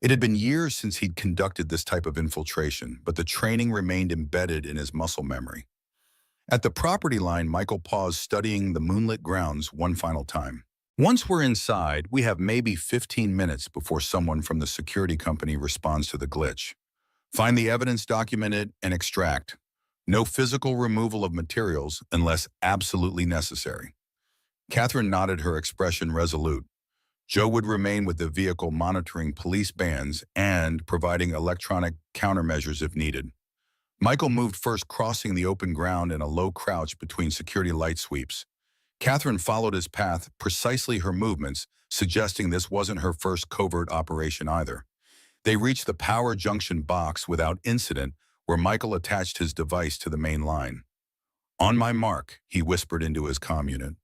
It had been years since he'd conducted this type of infiltration, but the training remained embedded in his muscle memory. At the property line, Michael paused, studying the moonlit grounds one final time. Once we're inside, we have maybe 15 minutes before someone from the security company responds to the glitch. Find the evidence, document it, and extract. No physical removal of materials unless absolutely necessary. Catherine nodded, her expression resolute. Joe would remain with the vehicle, monitoring police bands and providing electronic countermeasures if needed. Michael moved first, crossing the open ground in a low crouch between security light sweeps. Catherine followed his path, precisely her movements, suggesting this wasn't her first covert operation either. They reached the power junction box without incident, where Michael attached his device to the main line. On my mark, he whispered into his comm unit.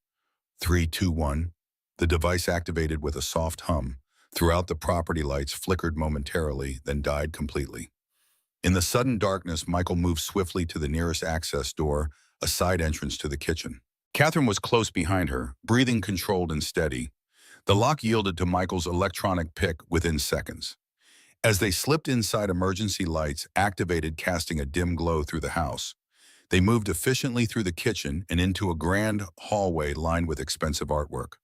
3, 2, 1. The device activated with a soft hum. Throughout the property, lights flickered momentarily, then died completely. In the sudden darkness, Michael moved swiftly to the nearest access door, a side entrance to the kitchen. Catherine was close behind her, breathing controlled and steady. The lock yielded to Michael's electronic pick within seconds. As they slipped inside, emergency lights activated, casting a dim glow through the house. They moved efficiently through the kitchen and into a grand hallway lined with expensive artwork.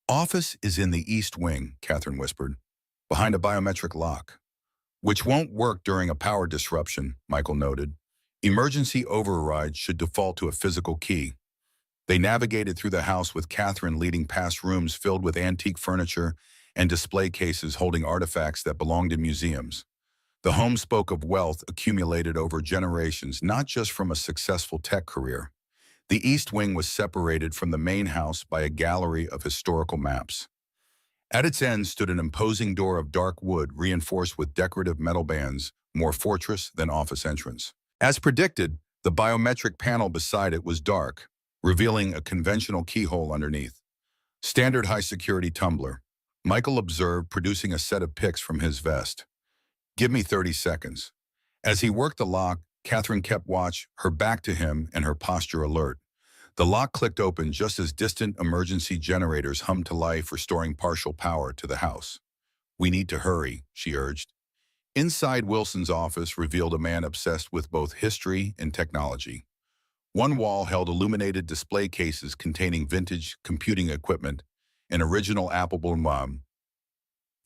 Office is in the east wing, Catherine whispered, behind a biometric lock. Which won't work during a power disruption, Michael noted. Emergency override should default to a physical key. They navigated through the house with Catherine leading past rooms filled with antique furniture and display cases holding artifacts that belonged in museums. The home spoke of wealth accumulated over generations, not just from a successful tech career. The East Wing was separated from the main house by a gallery of historical maps. At its end stood an imposing door of dark wood reinforced with decorative metal bands, more fortress than office entrance. As predicted, the biometric panel beside it was dark, revealing a conventional keyhole underneath. Standard high-security tumbler, Michael observed, producing a set of pics from his vest. Give me 30 seconds. As he worked the lock, Catherine kept watch, her back to him and her posture alert. The lock clicked open just as distant emergency generators hummed to life, restoring partial power to the house. We need to hurry, she urged. Inside, Wilson's office revealed a man obsessed with both history and technology. One wall held illuminated display cases containing vintage computing equipment, an original Apple II,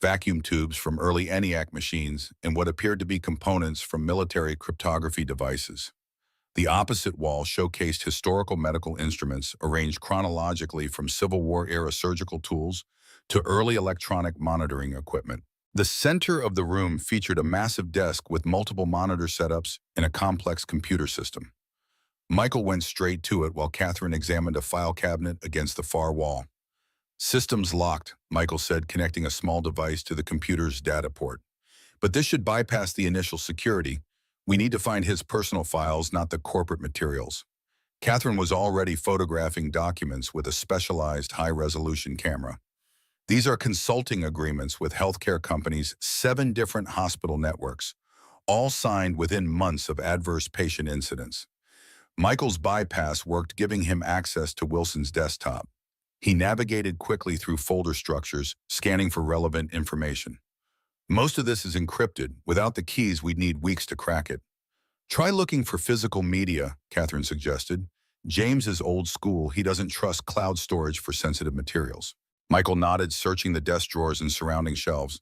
vacuum tubes from early ENIAC machines, and what appeared to be components from military cryptography devices. The opposite wall showcased historical medical instruments arranged chronologically from Civil War-era surgical tools to early electronic monitoring equipment. The center of the room featured a massive desk with multiple monitor setups and a complex computer system. Michael went straight to it while Catherine examined a file cabinet against the far wall. "Systems locked," Michael said, connecting a small device to the computer's data port. "But this should bypass the initial security. We need to find his personal files, not the corporate materials." Catherine was already photographing documents with a specialized high-resolution camera. "These are consulting agreements with healthcare companies, 7 different hospital networks, all signed within months of adverse patient incidents." Michael's bypass worked, giving him access to Wilson's desktop. He navigated quickly through folder structures, scanning for relevant information. "Most of this is encrypted. Without the keys, we'd need weeks to crack it." "Try looking for physical media," Catherine suggested. "James is old school. He doesn't trust cloud storage for sensitive materials." Michael nodded, searching the desk drawers and surrounding shelves.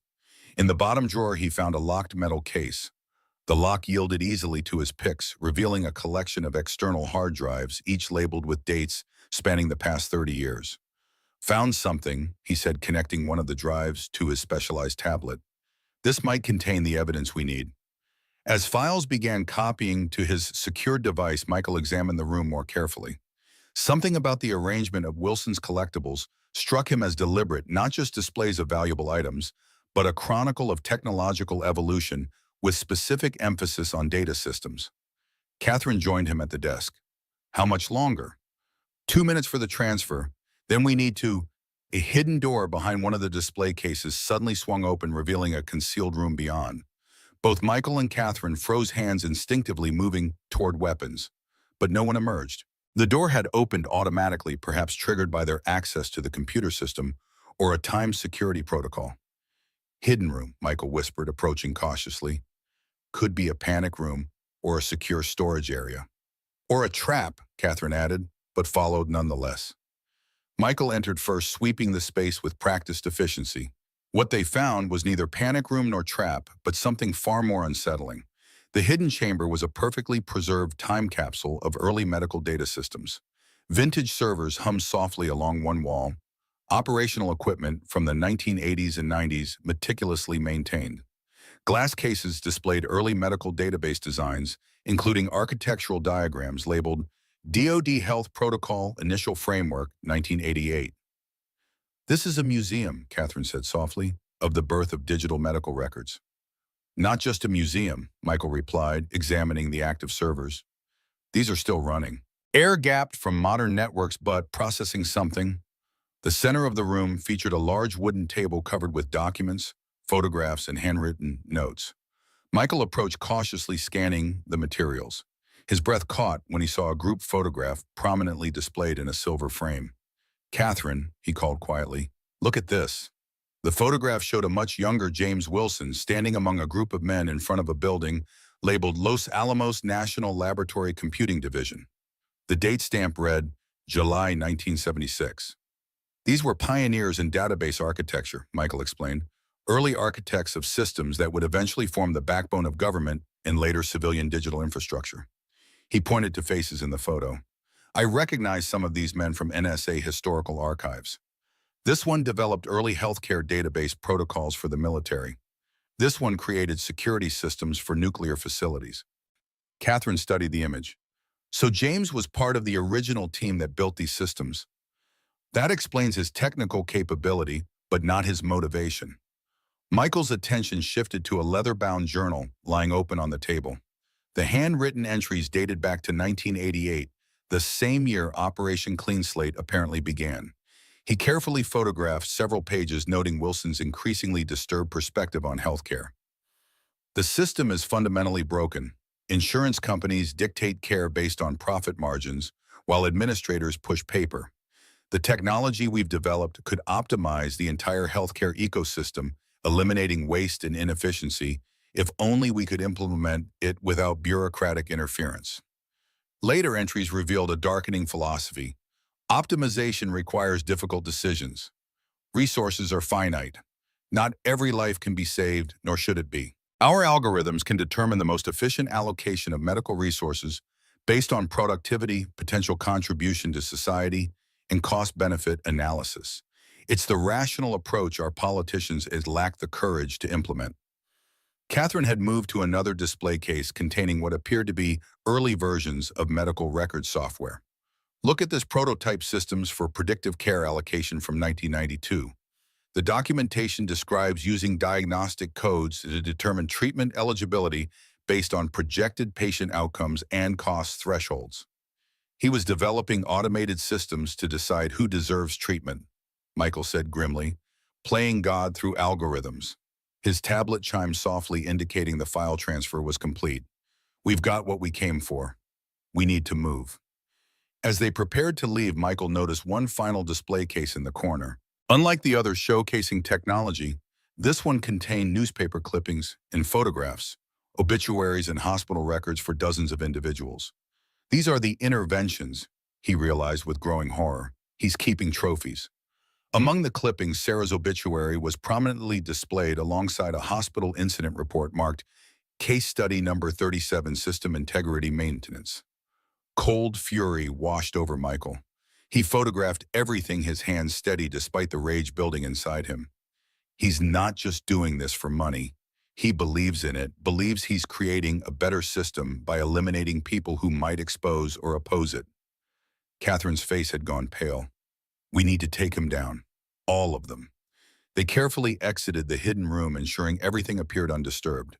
In the bottom drawer, he found a locked metal case. The lock yielded easily to his picks, revealing a collection of external hard drives, each labeled with dates spanning the past 30 years. "Found something," he said, connecting one of the drives to his specialized tablet. "This might contain the evidence we need." As files began copying to his secured device, Michael examined the room more carefully. Something about the arrangement of Wilson's collectibles struck him as deliberate, not just displays of valuable items, but a chronicle of technological evolution with specific emphasis on data systems. Catherine joined him at the desk. "How much longer?" "2 minutes for the transfer. Then we need to—" A hidden door behind one of the display cases suddenly swung open, revealing a concealed room beyond. Both Michael and Catherine froze, hands instinctively moving toward weapons, but no one emerged. The door had opened automatically, perhaps triggered by their access to the computer system or a timed security protocol. "Hidden room," Michael whispered, approaching cautiously. "Could be a panic room or a secure storage area." "Or a trap," Catherine added, but followed nonetheless. Michael entered first, sweeping the space with practiced efficiency. What they found was neither panic room nor trap, but something far more unsettling. The hidden chamber was a perfectly preserved time capsule of early medical data systems. Vintage servers hummed softly along one wall, operational equipment from the 1980s and 90s meticulously maintained. Glass cases displayed early medical database designs, including architectural diagrams labeled DoD Health Protocol Initial Framework, 1988. "This is a museum," Catherine said softly, "of the birth of digital medical records." "Not just a museum," Michael replied, examining the active servers. "These are still running. Air-gapped from modern networks, but processing something." The center of the room featured a large wooden table covered with documents, photographs, and handwritten notes. Michael approached cautiously, scanning the materials. His breath caught when he saw a group photograph prominently displayed in a silver frame. "Catherine," he called quietly, "look at this." The photograph showed a much younger James Wilson standing among a group of men in front of a building labeled Los Alamos National Laboratory Computing Division. The date stamp read July 1976. "These were pioneers in database architecture," Michael explained, "early architects of systems that would eventually form the backbone of government and later civilian digital infrastructure." He pointed to faces in the photo. "I recognize some of these men from NSA historical archives. This one developed early healthcare database protocols for the military. This one created security systems for nuclear facilities." Catherine studied the image. "So James was part of the original team that built these systems. That explains his technical capability, but not his motivation." Michael's attention shifted to a leather-bound journal lying open on the table. The handwritten entries dated back to 1988, the same year Operation Clean Slate apparently began. He carefully photographed several pages, noting Wilson's increasingly disturbed perspective on healthcare. "The system is fundamentally broken. Insurance companies dictate care based on profit margins, while administrators push paper. The technology we've developed could optimize the entire healthcare ecosystem, eliminating waste and inefficiency, if only we could implement it without bureaucratic interference." Later entries revealed a darkening philosophy. "Optimization requires difficult decisions. Resources are finite. Not every life can be saved, nor should it be. Our algorithms can determine the most efficient allocation of medical resources based on productivity, potential contribution to society, and cost-benefit analysis. It's the rational approach our politicians lack the courage to implement. Catherine had moved to another display case containing what appeared to be early versions of medical record software. Look at this prototype systems for predictive care allocation from 1992. The documentation describes using diagnostic codes to determine treatment eligibility based on projected patient outcomes and cost thresholds. He was developing automated systems to decide who deserves treatment, Michael said grimly, playing God through algorithms. His tablet chimed softly, indicating the file transfer was complete. We've got what we came for. We need to move. As they prepared to leave, Michael noticed one final display case in the corner. Unlike the others showcasing technology, this one contained newspaper clippings and photographs, obituaries and hospital records for dozens of individuals. These are the interventions, he realized with growing horror. He's keeping trophies. Among the clippings, Sarah's obituary was prominently displayed alongside a hospital incident report marked Case Study Number 37, System Integrity Maintenance. Cold fury washed over Michael. He photographed everything, his hands steady despite the rage building inside him. He's not just doing this for money. He believes in it, believes he's creating a better system by eliminating people who might expose or oppose it. Catherine's face had gone pale. We need to take him down. All of them. They carefully exited the hidden room, ensuring everything appeared undisturbed.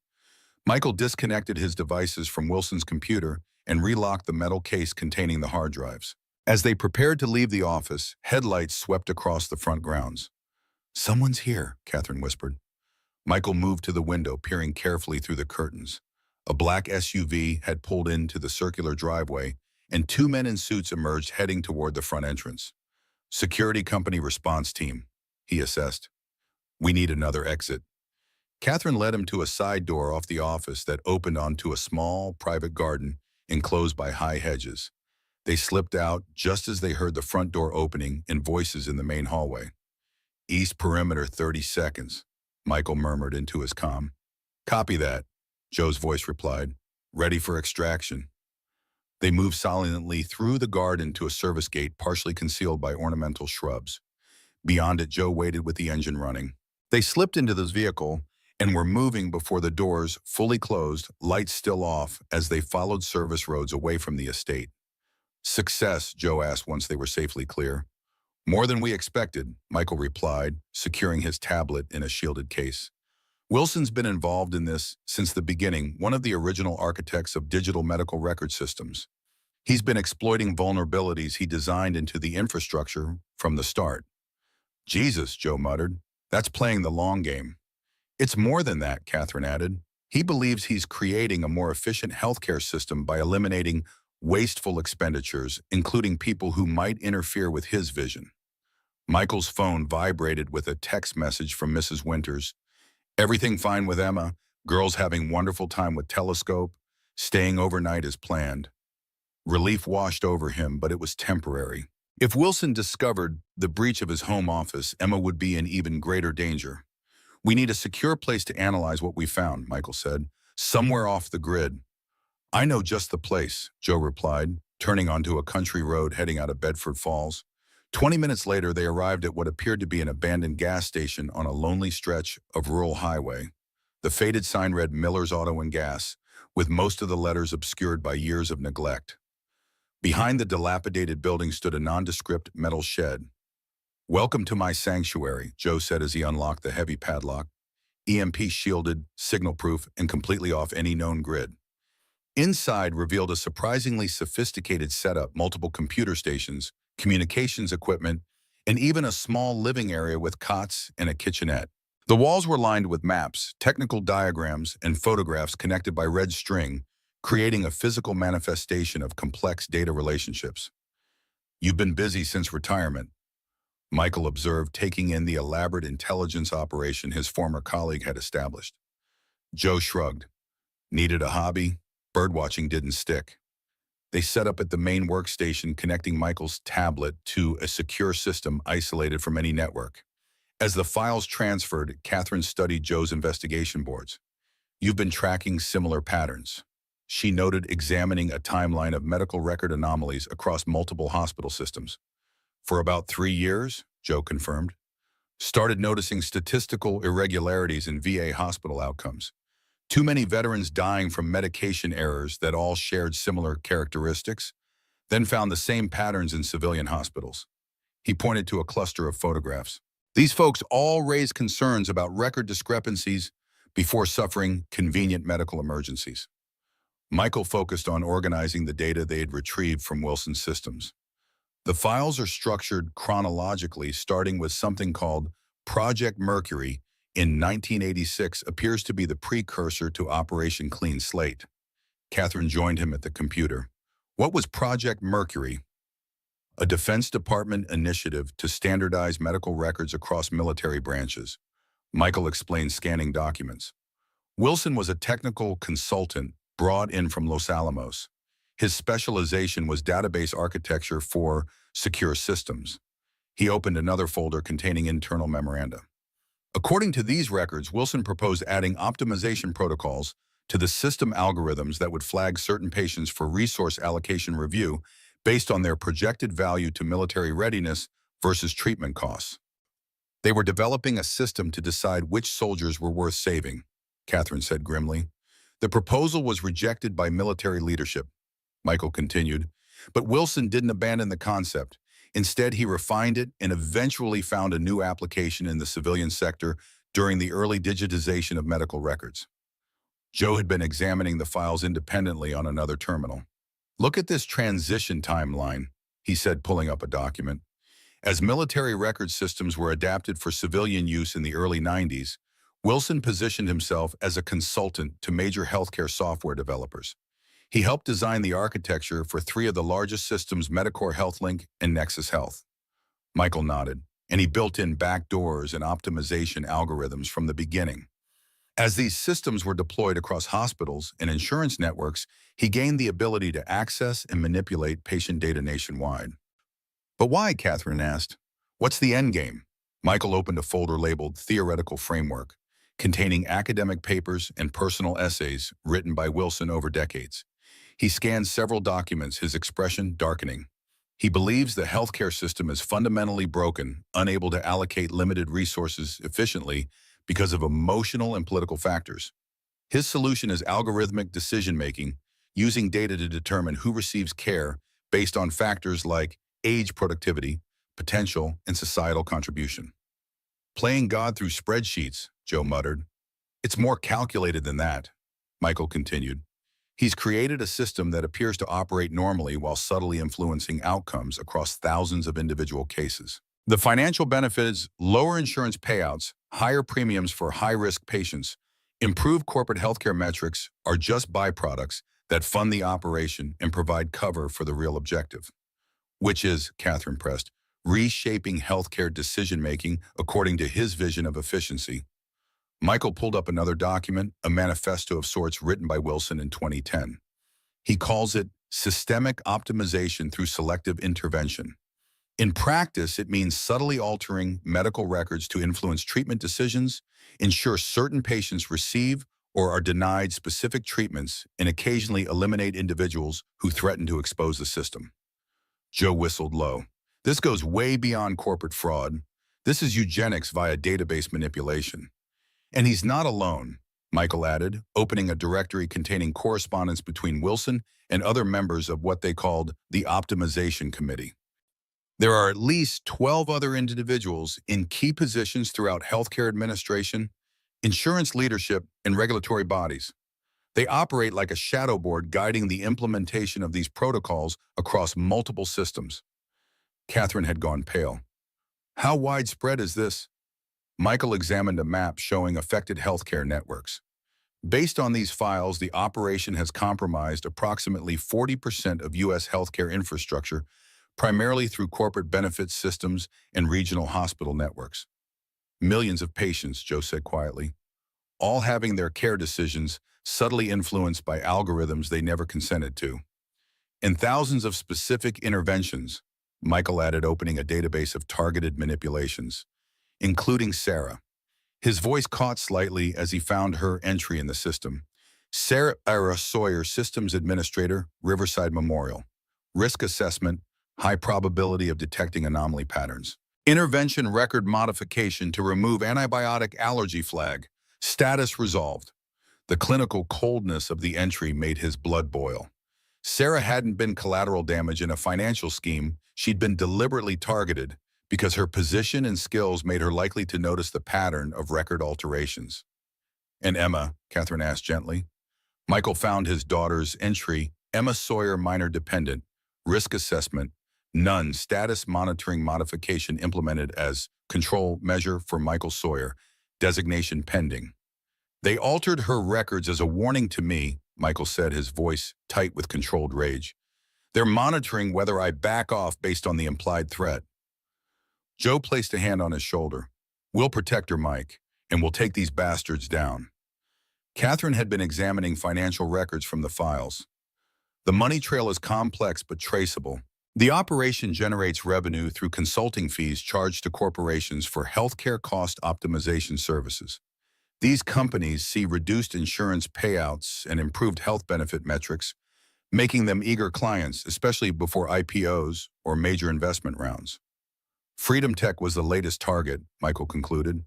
Michael disconnected his devices from Wilson's computer and relocked the metal case containing the hard drives. As they prepared to leave the office, headlights swept across the front grounds. Someone's here, Catherine whispered. Michael moved to the window, peering carefully through the curtains. A black SUV had pulled into the circular driveway, and two men in suits emerged, heading toward the front entrance. Security company response team, he assessed. We need another exit. Catherine led him to a side door off the office that opened onto a small, private garden enclosed by high hedges. They slipped out just as they heard the front door opening and voices in the main hallway. East perimeter 30 seconds, Michael murmured into his comm. Copy that, Joe's voice replied. Ready for extraction. They moved silently through the garden to a service gate partially concealed by ornamental shrubs. Beyond it, Joe waited with the engine running. They slipped into this vehicle and were moving before the doors fully closed, lights still off, as they followed service roads away from the estate. Success, Joe asked once they were safely clear. More than we expected, Michael replied, securing his tablet in a shielded case. Wilson's been involved in this since the beginning, one of the original architects of digital medical record systems. He's been exploiting vulnerabilities he designed into the infrastructure from the start. Jesus, Joe muttered, that's playing the long game. It's more than that, Catherine added. He believes he's creating a more efficient healthcare system by eliminating wasteful expenditures, including people who might interfere with his vision. Michael's phone vibrated with a text message from Mrs. Winters. Everything fine with Emma, girls having wonderful time with Telescope, staying overnight as planned. Relief washed over him, but it was temporary. If Wilson discovered the breach of his home office, Emma would be in even greater danger. We need a secure place to analyze what we found, Michael said. Somewhere off the grid. I know just the place, Joe replied, turning onto a country road heading out of Bedford Falls. 20 minutes later, they arrived at what appeared to be an abandoned gas station on a lonely stretch of rural highway. The faded sign read Miller's Auto and Gas, with most of the letters obscured by years of neglect. Behind the dilapidated building stood a nondescript metal shed. Welcome to my sanctuary, Joe said as he unlocked the heavy padlock. EMP shielded, signal-proof, and completely off any known grid. Inside revealed a surprisingly sophisticated setup, multiple computer stations, communications equipment, and even a small living area with cots and a kitchenette. The walls were lined with maps, technical diagrams, and photographs connected by red string, creating a physical manifestation of complex data relationships. You've been busy since retirement, Michael observed, taking in the elaborate intelligence operation his former colleague had established. Joe shrugged. Needed a hobby? Birdwatching didn't stick. They set up at the main workstation, connecting Michael's tablet to a secure system isolated from any network. As the files transferred, Catherine studied Joe's investigation boards. "You've been tracking similar patterns," she noted, examining a timeline of medical record anomalies across multiple hospital systems. "For about 3 years," Joe confirmed. "Started noticing statistical irregularities in VA hospital outcomes. Too many veterans dying from medication errors that all shared similar characteristics, then found the same patterns in civilian hospitals." He pointed to a cluster of photographs. "These folks all raised concerns about record discrepancies before suffering convenient medical emergencies." Michael focused on organizing the data they had retrieved from Wilson's systems. The files are structured chronologically, starting with something called Project Mercury in 1986 appears to be the precursor to Operation Clean Slate. Catherine joined him at the computer. "What was Project Mercury?" "A Defense Department initiative to standardize medical records across military branches," Michael explained, scanning documents. Wilson was a technical consultant brought in from Los Alamos. His specialization was database architecture for secure systems. He opened another folder containing internal memoranda. According to these records, Wilson proposed adding optimization protocols to the system algorithms that would flag certain patients for resource allocation review based on their projected value to military readiness versus treatment costs. "They were developing a system to decide which soldiers were worth saving," Catherine said grimly. "The proposal was rejected by military leadership," Michael continued. "But Wilson didn't abandon the concept. Instead, he refined it and eventually found a new application in the civilian sector during the early digitization of medical records." Joe had been examining the files independently on another terminal. "Look at this transition timeline," he said, pulling up a document. As military record systems were adapted for civilian use in the early 90s, Wilson positioned himself as a consultant to major healthcare software developers. He helped design the architecture for 3 of the largest systems, Medicor HealthLink and Nexus Health. Michael nodded, and he built in backdoors and optimization algorithms from the beginning. As these systems were deployed across hospitals and insurance networks, he gained the ability to access and manipulate patient data nationwide. "But why?" Catherine asked. "What's the end game?" Michael opened a folder labeled Theoretical Framework, containing academic papers and personal essays written by Wilson over decades. He scanned several documents, his expression darkening. He believes the healthcare system is fundamentally broken, unable to allocate limited resources efficiently because of emotional and political factors. His solution is algorithmic decision-making, using data to determine who receives care based on factors like age, productivity, potential, and societal contribution. "Playing God through spreadsheets," Joe muttered. "It's more calculated than that," Michael continued. "He's created a system that appears to operate normally while subtly influencing outcomes across thousands of individual cases. The financial benefits: lower insurance payouts, higher premiums for high-risk patients, improved corporate healthcare metrics are just byproducts that fund the operation and provide cover for the real objective." "Which is," Catherine pressed, "reshaping healthcare decision-making according to his vision of efficiency." Michael pulled up another document, a manifesto of sorts written by Wilson in 2010. He calls it Systemic Optimization Through Selective Intervention. In practice, it means subtly altering medical records to influence treatment decisions, ensure certain patients receive or are denied specific treatments, and occasionally eliminate individuals who threaten to expose the system. Joe whistled low. "This goes way beyond corporate fraud. This is eugenics via database manipulation." "And he's not alone," Michael added, opening a directory containing correspondence between Wilson and other members of what they called the Optimization Committee. "There are at least 12 other individuals in key positions throughout healthcare administration, insurance leadership, and regulatory bodies. They operate like a shadow board guiding the implementation of these protocols across multiple systems." Catherine had gone pale. "How widespread is this?" Michael examined a map showing affected healthcare networks. "Based on these files, the operation has compromised approximately 40% of U.S. healthcare infrastructure, primarily through corporate benefits systems and regional hospital networks. Millions of patients," Joe said quietly, "all having their care decisions subtly influenced by algorithms they never consented to. And thousands of specific interventions," Michael added, opening a database of targeted manipulations, including Sarah. His voice caught slightly as he found her entry in the system. Sarah Sawyer, Systems Administrator, Riverside Memorial. Risk assessment, high probability of detecting anomaly patterns. Intervention record modification to remove antibiotic allergy flag. Status resolved. The clinical coldness of the entry made his blood boil. Sarah hadn't been collateral damage in a financial scheme. She'd been deliberately targeted because her position and skills made her likely to notice the pattern of record alterations. And Emma, Catherine asked gently. Michael found his daughter's entry, Emma Sawyer, minor dependent, risk assessment, none, status monitoring modification implemented as control measure for Michael Sawyer, designation pending. They altered her records as a warning to me, Michael said, his voice tight with controlled rage. They're monitoring whether I back off based on the implied threat. Joe placed a hand on his shoulder. We'll protect her, Mike, and we'll take these bastards down. Catherine had been examining financial records from the files. The money trail is complex but traceable. The operation generates revenue through consulting fees charged to corporations for healthcare cost optimization services. These companies see reduced insurance payouts and improved health benefit metrics, making them eager clients, especially before IPOs or major investment rounds. Freedom Tech was the latest target, Michael concluded.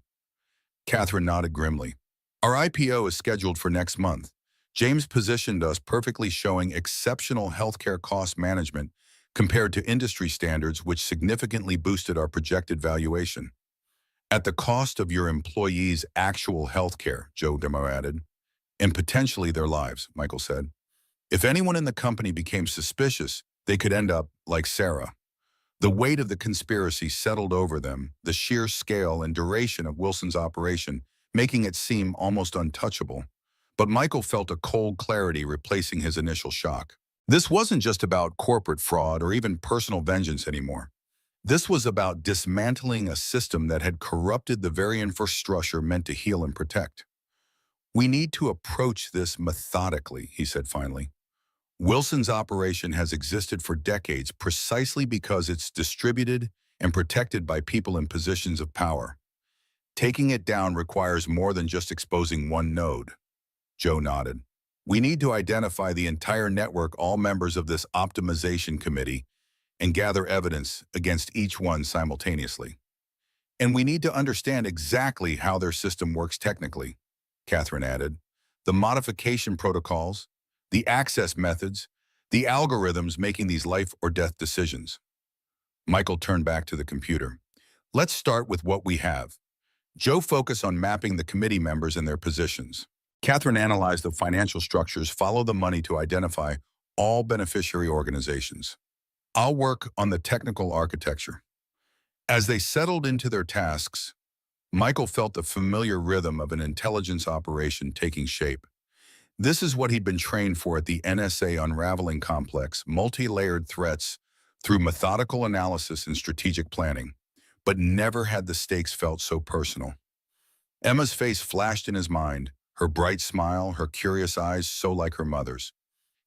Catherine nodded grimly. Our IPO is scheduled for next month. James positioned us perfectly, showing exceptional healthcare cost management compared to industry standards, which significantly boosted our projected valuation. At the cost of your employees' actual healthcare, Joe Demo added, and potentially their lives, Michael said. If anyone in the company became suspicious, they could end up like Sarah. The weight of the conspiracy settled over them, the sheer scale and duration of Wilson's operation, making it seem almost untouchable. But Michael felt a cold clarity replacing his initial shock. This wasn't just about corporate fraud or even personal vengeance anymore. This was about dismantling a system that had corrupted the very infrastructure meant to heal and protect. We need to approach this methodically, he said finally. Wilson's operation has existed for decades precisely because it's distributed and protected by people in positions of power. Taking it down requires more than just exposing one node. Joe nodded. We need to identify the entire network, all members of this optimization committee, and gather evidence against each one simultaneously. And we need to understand exactly how their system works technically, Catherine added. The modification protocols, the access methods, the algorithms making these life or death decisions. Michael turned back to the computer. Let's start with what we have. Joe focused on mapping the committee members and their positions. Catherine analyzed the financial structures, follow the money to identify all beneficiary organizations. I'll work on the technical architecture. As they settled into their tasks, Michael felt the familiar rhythm of an intelligence operation taking shape. This is what he'd been trained for at the NSA unraveling complex, multi-layered threats through methodical analysis and strategic planning, but never had the stakes felt so personal. Emma's face flashed in his mind, her bright smile, her curious eyes so like her mother's.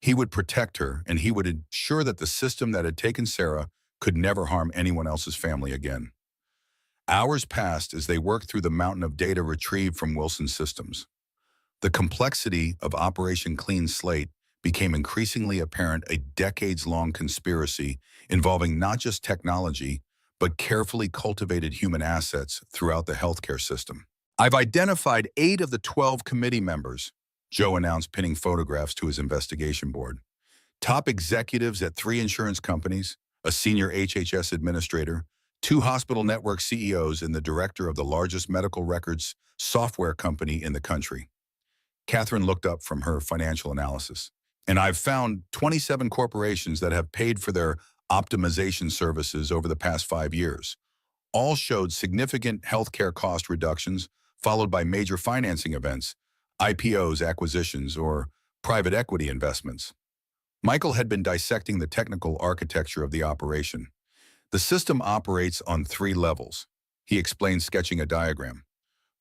He would protect her, and he would ensure that the system that had taken Sarah could never harm anyone else's family again. Hours passed as they worked through the mountain of data retrieved from Wilson's systems. The complexity of Operation Clean Slate became increasingly apparent, a decades-long conspiracy involving not just technology, but carefully cultivated human assets throughout the healthcare system. I've identified 8 of the 12 committee members, Joe announced, pinning photographs to his investigation board. Top executives at 3 insurance companies, a senior HHS administrator, 2 hospital network CEOs, and the director of the largest medical records software company in the country. Catherine looked up from her financial analysis. And I've found 27 corporations that have paid for their optimization services over the past 5 years. All showed significant healthcare cost reductions, followed by major financing events, IPOs, acquisitions, or private equity investments. Michael had been dissecting the technical architecture of the operation. The system operates on 3 levels, he explained, sketching a diagram.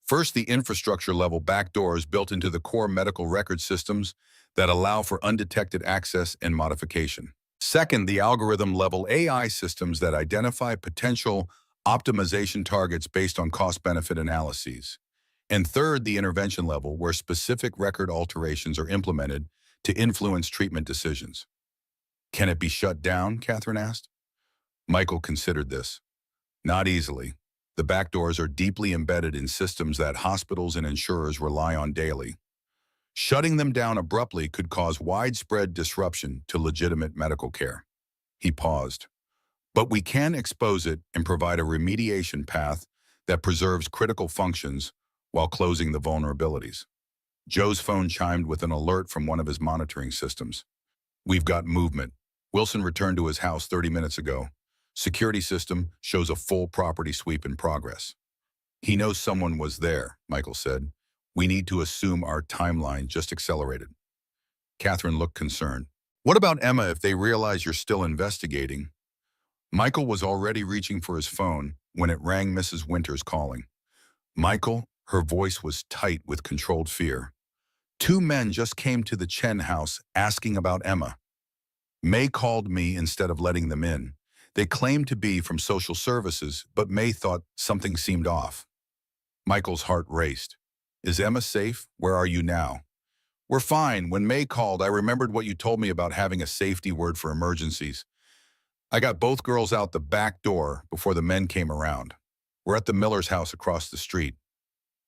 First, the infrastructure level backdoors built into the core medical record systems that allow for undetected access and modification. Second, the algorithm level AI systems that identify potential optimization targets based on cost-benefit analyses. And third, the intervention level, where specific record alterations are implemented to influence treatment decisions. Can it be shut down? Catherine asked. Michael considered this. Not easily. The back doors are deeply embedded in systems that hospitals and insurers rely on daily. Shutting them down abruptly could cause widespread disruption to legitimate medical care. He paused. But we can expose it and provide a remediation path that preserves critical functions while closing the vulnerabilities. Joe's phone chimed with an alert from one of his monitoring systems. We've got movement. Wilson returned to his house 30 minutes ago. Security system shows a full property sweep in progress. He knows someone was there, Michael said. We need to assume our timeline just accelerated. Catherine looked concerned. What about Emma if they realize you're still investigating? Michael was already reaching for his phone when it rang. Mrs. Winters calling. Michael, her voice was tight with controlled fear. Two men just came to the Chen house asking about Emma. May called me instead of letting them in. They claimed to be from social services, but May thought something seemed off. Michael's heart raced. Is Emma safe? Where are you now? We're fine. When May called, I remembered what you told me about having a safety word for emergencies. I got both girls out the back door before the men came around. We're at the Miller's house across the street.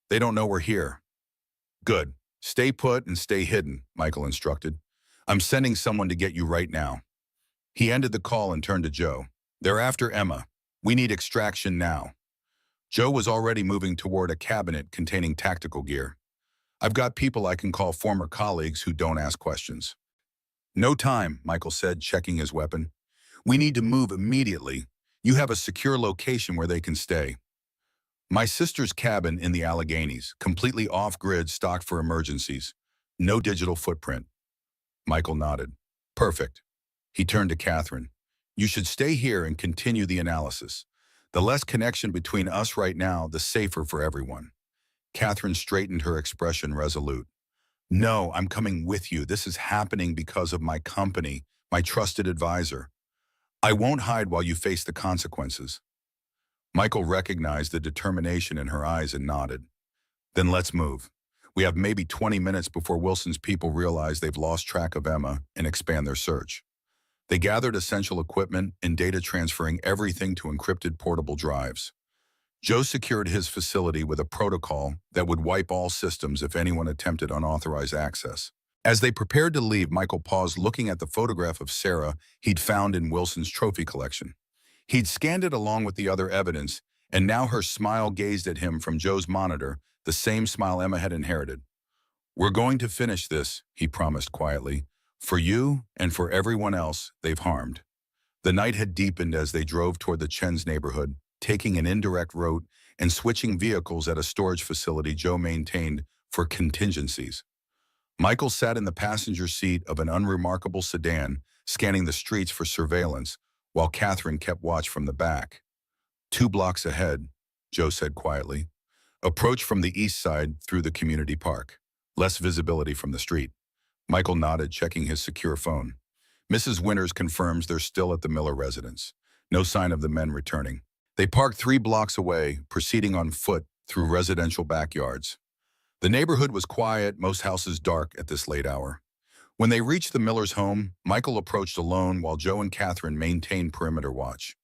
They don't know we're here. Good. Stay put and stay hidden, Michael instructed. I'm sending someone to get you right now. He ended the call and turned to Joe. They're after Emma. We need extraction now. Joe was already moving toward a cabinet containing tactical gear. I've got people I can call, former colleagues who don't ask questions. No time, Michael said, checking his weapon. We need to move immediately. You have a secure location where they can stay. My sister's cabin in the Alleghenies, completely off-grid, stocked for emergencies. No digital footprint. Michael nodded. Perfect. He turned to Catherine. You should stay here and continue the analysis. The less connection between us right now, the safer for everyone. Catherine straightened her expression resolute. No, I'm coming with you. This is happening because of my company, my trusted advisor. I won't hide while you face the consequences. Michael recognized the determination in her eyes and nodded. Then let's move. We have maybe 20 minutes before Wilson's people realize they've lost track of Emma and expand their search. They gathered essential equipment and data, transferring everything to encrypted portable drives. Joe secured his facility with a protocol that would wipe all systems if anyone attempted unauthorized access. As they prepared to leave, Michael paused, looking at the photograph of Sarah he'd found in Wilson's trophy collection. He'd scanned it along with the other evidence, and now her smile gazed at him from Joe's monitor, the same smile Emma had inherited. We're going to finish this, he promised quietly, for you and for everyone else they've harmed. The night had deepened as they drove toward the Chen's neighborhood, taking an indirect route and switching vehicles at a storage facility Joe maintained for contingencies. Michael sat in the passenger seat of an unremarkable sedan, scanning the streets for surveillance, while Catherine kept watch from the back. 2 blocks ahead, Joe said quietly. Approach from the east side through the community park. Less visibility from the street. Michael nodded, checking his secure phone. Mrs. Winters confirms they're still at the Miller residence. No sign of the men returning. They parked 3 blocks away, proceeding on foot through residential backyards. The neighborhood was quiet, most houses dark at this late hour. When they reached the Miller's home, Michael approached alone while Joe and Catherine maintained perimeter watch.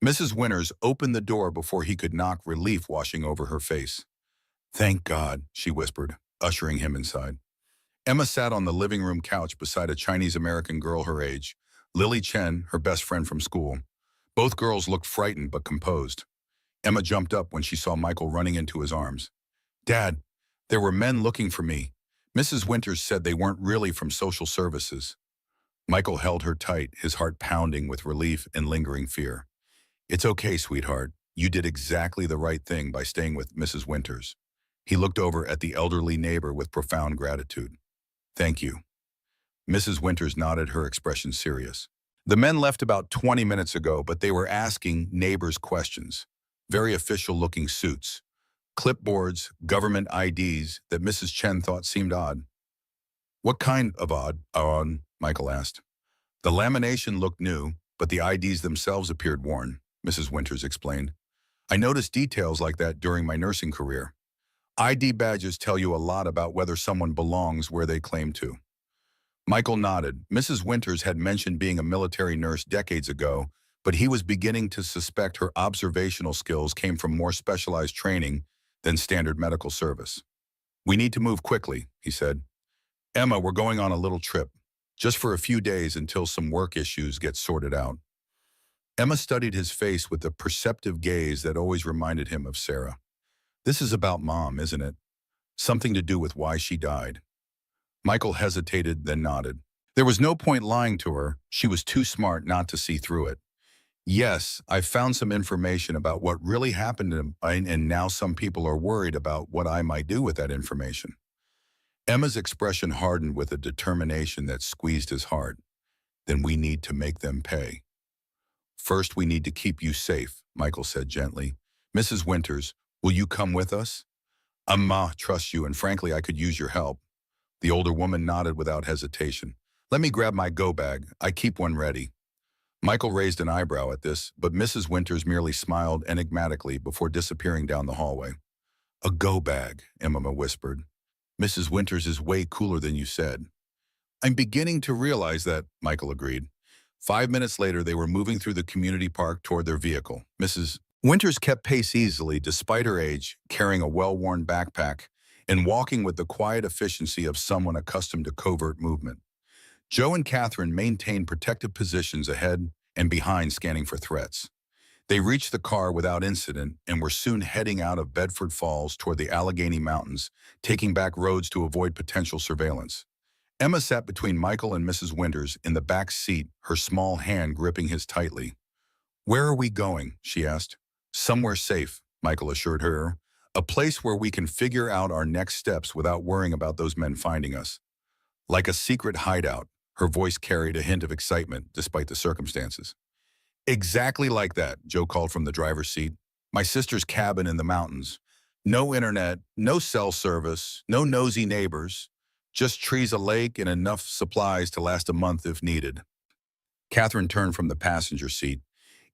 Mrs. Winters opened the door before he could knock, relief washing over her face. Thank God, she whispered, ushering him inside. Emma sat on the living room couch beside a Chinese-American girl her age, Lily Chen, her best friend from school. Both girls looked frightened but composed. Emma jumped up when she saw Michael running into his arms. Dad, there were men looking for me. Mrs. Winters said they weren't really from social services. Michael held her tight, his heart pounding with relief and lingering fear. It's okay, sweetheart. You did exactly the right thing by staying with Mrs. Winters. He looked over at the elderly neighbor with profound gratitude. Thank you. Mrs. Winters nodded, her expression serious. The men left about 20 minutes ago, but they were asking neighbors questions. Very official-looking suits. Clipboards, government IDs that Mrs. Chen thought seemed odd. What kind of odd, Michael asked. The lamination looked new, but the IDs themselves appeared worn, Mrs. Winters explained. I noticed details like that during my nursing career. ID badges tell you a lot about whether someone belongs where they claim to. Michael nodded. Mrs. Winters had mentioned being a military nurse decades ago, but he was beginning to suspect her observational skills came from more specialized training than standard medical service. We need to move quickly, he said. Emma, we're going on a little trip, just for a few days until some work issues get sorted out. Emma studied his face with the perceptive gaze that always reminded him of Sarah. This is about Mom, isn't it? Something to do with why she died. Michael hesitated, then nodded. There was no point lying to her. She was too smart not to see through it. Yes, I found some information about what really happened to him, and now some people are worried about what I might do with that information. Emma's expression hardened with a determination that squeezed his heart. Then we need to make them pay. First, we need to keep you safe, Michael said gently. Mrs. Winters, will you come with us? Ma trusts you, and frankly, I could use your help. The older woman nodded without hesitation. Let me grab my go bag. I keep one ready. Michael raised an eyebrow at this, but Mrs. Winters merely smiled enigmatically before disappearing down the hallway. A go bag, Emma whispered. Mrs. Winters is way cooler than you said. I'm beginning to realize that, Michael agreed. 5 minutes later, they were moving through the community park toward their vehicle. Mrs. Winters kept pace easily despite her age, carrying a well-worn backpack and walking with the quiet efficiency of someone accustomed to covert movement. Joe and Catherine maintained protective positions ahead and behind, scanning for threats. They reached the car without incident and were soon heading out of Bedford Falls toward the Allegheny Mountains, taking back roads to avoid potential surveillance. Emma sat between Michael and Mrs. Winters in the back seat, her small hand gripping his tightly. Where are we going? She asked. Somewhere safe, Michael assured her. A place where we can figure out our next steps without worrying about those men finding us. Like a secret hideout, her voice carried a hint of excitement despite the circumstances. Exactly like that, Joe called from the driver's seat. My sister's cabin in the mountains. No internet, no cell service, no nosy neighbors. Just trees, a lake, and enough supplies to last a month if needed. Catherine turned from the passenger seat.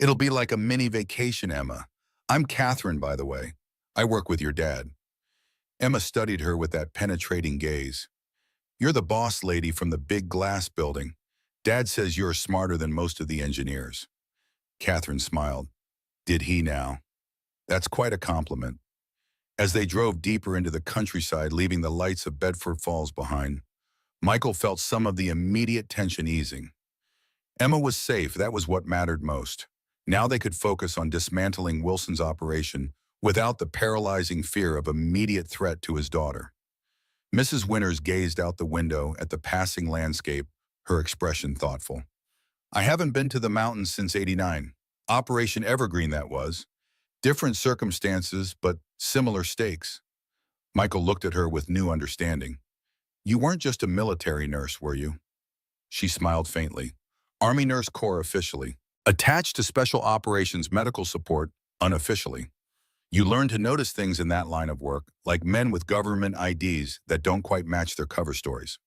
It'll be like a mini vacation, Emma. I'm Catherine, by the way. I work with your dad. Emma studied her with that penetrating gaze. You're the boss lady from the big glass building. Dad says you're smarter than most of the engineers. Catherine smiled. Did he now? That's quite a compliment. As they drove deeper into the countryside, leaving the lights of Bedford Falls behind, Michael felt some of the immediate tension easing. Emma was safe, that was what mattered most. Now they could focus on dismantling Wilson's operation without the paralyzing fear of immediate threat to his daughter. Mrs. Winters gazed out the window at the passing landscape, her expression thoughtful. I haven't been to the mountains since '89. Operation Evergreen, that was. Different circumstances, but similar stakes. Michael looked at her with new understanding. You weren't just a military nurse, were you? She smiled faintly. Army Nurse Corps officially. Attached to Special Operations Medical Support unofficially. You learn to notice things in that line of work, like men with government IDs that don't quite match their cover stories.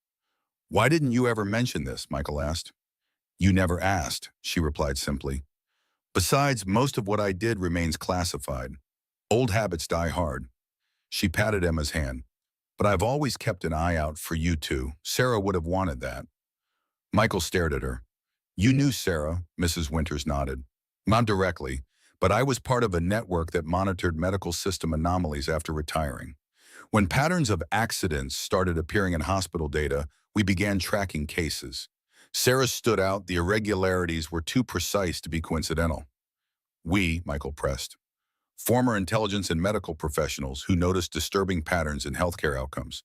Why didn't you ever mention this? Michael asked. You never asked, she replied simply. Besides, most of what I did remains classified. Old habits die hard. She patted Emma's hand. But I've always kept an eye out for you two. Sarah would have wanted that. Michael stared at her. You knew Sarah, Mrs. Winters nodded. Not directly, but I was part of a network that monitored medical system anomalies after retiring. When patterns of accidents started appearing in hospital data, we began tracking cases. Sarah stood out. The irregularities were too precise to be coincidental. We, Michael pressed, former intelligence and medical professionals who noticed disturbing patterns in healthcare outcomes.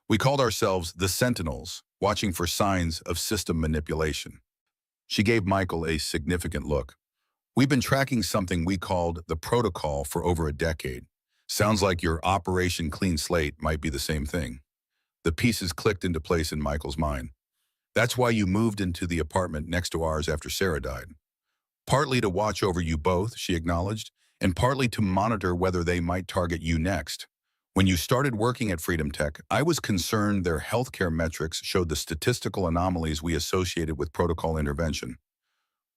We called ourselves the Sentinels, watching for signs of system manipulation. She gave Michael a significant look. We've been tracking something we called the protocol for over a decade. Sounds like your Operation Clean Slate might be the same thing. The pieces clicked into place in Michael's mind. That's why you moved into the apartment next to ours after Sarah died. Partly to watch over you both, she acknowledged, and partly to monitor whether they might target you next. When you started working at Freedom Tech, I was concerned their healthcare metrics showed the statistical anomalies we associated with protocol intervention.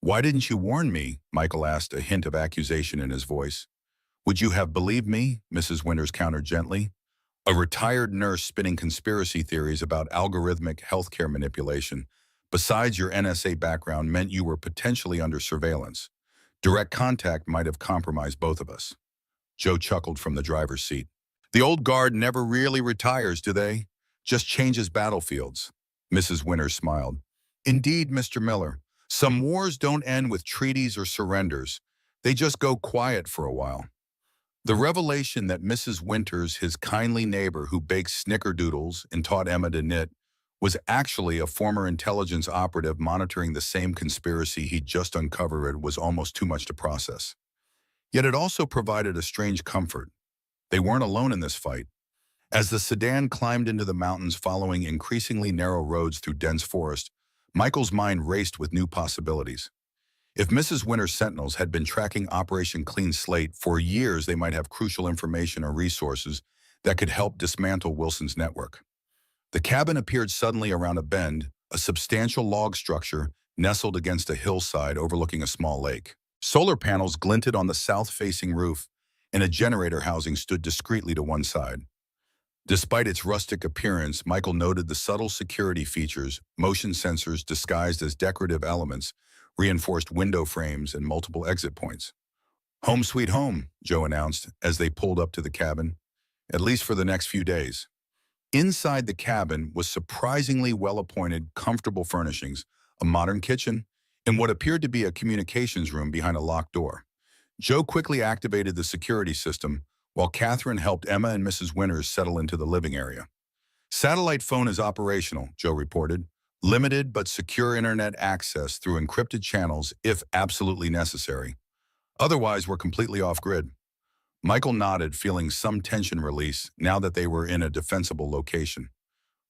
Why didn't you warn me? Michael asked, a hint of accusation in his voice. Would you have believed me? Mrs. Winters countered gently. A retired nurse spinning conspiracy theories about algorithmic healthcare manipulation, besides your NSA background, meant you were potentially under surveillance. Direct contact might have compromised both of us. Joe chuckled from the driver's seat. The old guard never really retires, do they? Just changes battlefields. Mrs. Winters smiled. Indeed, Mr. Miller. Some wars don't end with treaties or surrenders. They just go quiet for a while. The revelation that Mrs. Winters, his kindly neighbor who baked snickerdoodles and taught Emma to knit, was actually a former intelligence operative monitoring the same conspiracy he'd just uncovered was almost too much to process. Yet it also provided a strange comfort. They weren't alone in this fight. As the sedan climbed into the mountains following increasingly narrow roads through dense forest, Michael's mind raced with new possibilities. If Mrs. Winters' sentinels had been tracking Operation Clean Slate for years, they might have crucial information or resources that could help dismantle Wilson's network. The cabin appeared suddenly around a bend, a substantial log structure nestled against a hillside overlooking a small lake. Solar panels glinted on the south-facing roof, and a generator housing stood discreetly to one side. Despite its rustic appearance, Michael noted the subtle security features, motion sensors disguised as decorative elements, reinforced window frames, and multiple exit points. Home sweet home, Joe announced as they pulled up to the cabin, at least for the next few days. Inside the cabin was surprisingly well-appointed, comfortable furnishings, a modern kitchen, and what appeared to be a communications room behind a locked door. Joe quickly activated the security system, while Catherine helped Emma and Mrs. Winters settle into the living area. Satellite phone is operational, Joe reported. Limited but secure internet access through encrypted channels if absolutely necessary. Otherwise, we're completely off-grid. Michael nodded, feeling some tension release now that they were in a defensible location.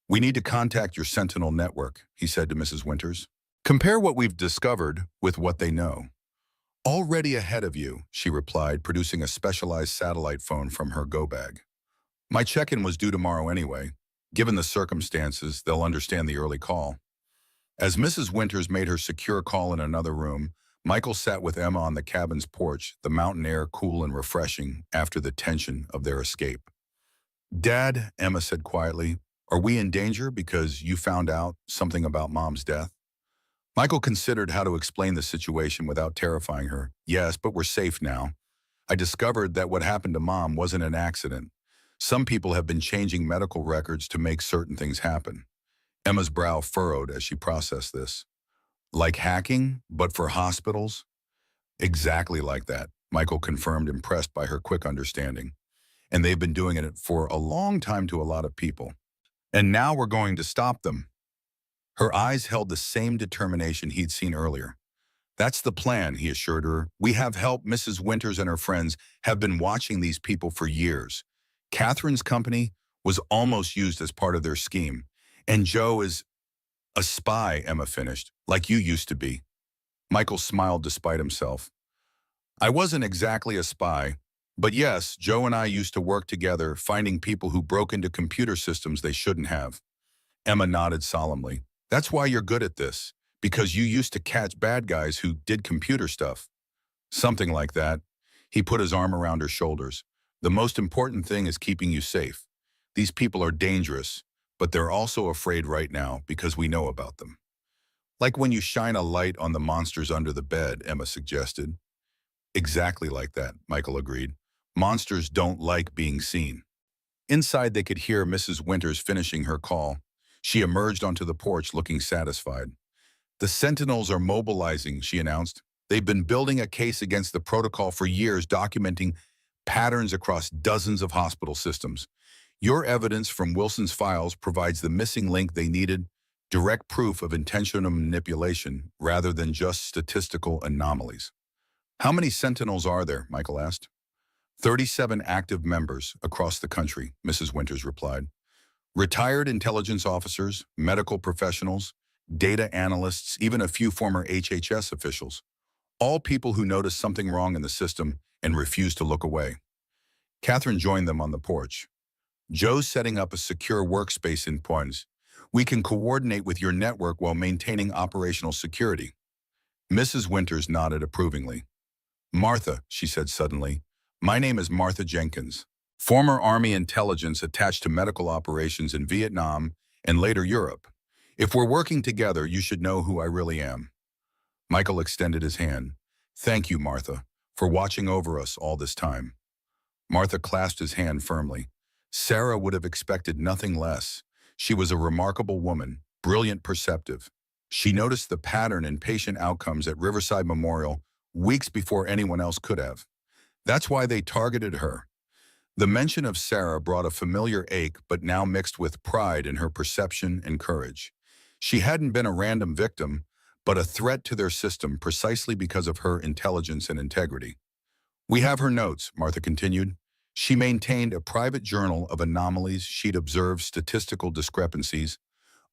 We need to contact your Sentinel network, he said to Mrs. Winters. Compare what we've discovered with what they know. Already ahead of you, she replied, producing a specialized satellite phone from her go-bag. My check-in was due tomorrow anyway. Given the circumstances, they'll understand the early call. As Mrs. Winters made her secure call in another room, Michael sat with Emma on the cabin's porch, the mountain air cool and refreshing after the tension of their escape. Dad, Emma said quietly, are we in danger because you found out something about Mom's death? Michael considered how to explain the situation without terrifying her. Yes, but we're safe now. I discovered that what happened to Mom wasn't an accident. Some people have been changing medical records to make certain things happen. Emma's brow furrowed as she processed this. Like hacking, but for hospitals? Exactly like that, Michael confirmed, impressed by her quick understanding. And they've been doing it for a long time to a lot of people. And now we're going to stop them. Her eyes held the same determination he'd seen earlier. That's the plan, he assured her. We have help. Mrs. Winters and her friends have been watching these people for years. Catherine's company was almost used as part of their scheme. And Joe is a spy, Emma finished, like you used to be. Michael smiled despite himself. I wasn't exactly a spy, but yes, Joe and I used to work together, finding people who broke into computer systems they shouldn't have. Emma nodded solemnly. That's why you're good at this, because you used to catch bad guys who did computer stuff. Something like that. He put his arm around her shoulders. The most important thing is keeping you safe. These people are dangerous, but they're also afraid right now because we know about them. Like when you shine a light on the monsters under the bed, Emma suggested. Exactly like that, Michael agreed. Monsters don't like being seen. Inside, they could hear Mrs. Winters finishing her call. She emerged onto the porch looking satisfied. The Sentinels are mobilizing, she announced. They've been building a case against the protocol for years, documenting patterns across dozens of hospital systems. Your evidence from Wilson's files provides the missing link they needed, direct proof of intentional manipulation rather than just statistical anomalies. How many Sentinels are there? Michael asked. 37 active members across the country, Mrs. Winters replied. Retired intelligence officers, medical professionals, data analysts, even a few former HHS officials. All people who noticed something wrong in the system and refused to look away. Catherine joined them on the porch. Joe's setting up a secure workspace in Poins. We can coordinate with your network while maintaining operational security. Mrs. Winters nodded approvingly. Martha, she said suddenly, My name is Martha Jenkins, former Army intelligence attached to medical operations in Vietnam and later Europe. If we're working together, you should know who I really am." Michael extended his hand. "Thank you, Martha, for watching over us all this time." Martha clasped his hand firmly. Sarah would have expected nothing less. She was a remarkable woman, brilliant, perceptive. She noticed the pattern in patient outcomes at Riverside Memorial weeks before anyone else could have. That's why they targeted her. The mention of Sarah brought a familiar ache, but now mixed with pride in her perception and courage. She hadn't been a random victim, but a threat to their system precisely because of her intelligence and integrity. "We have her notes," Martha continued. "She maintained a private journal of anomalies she'd observed, statistical discrepancies,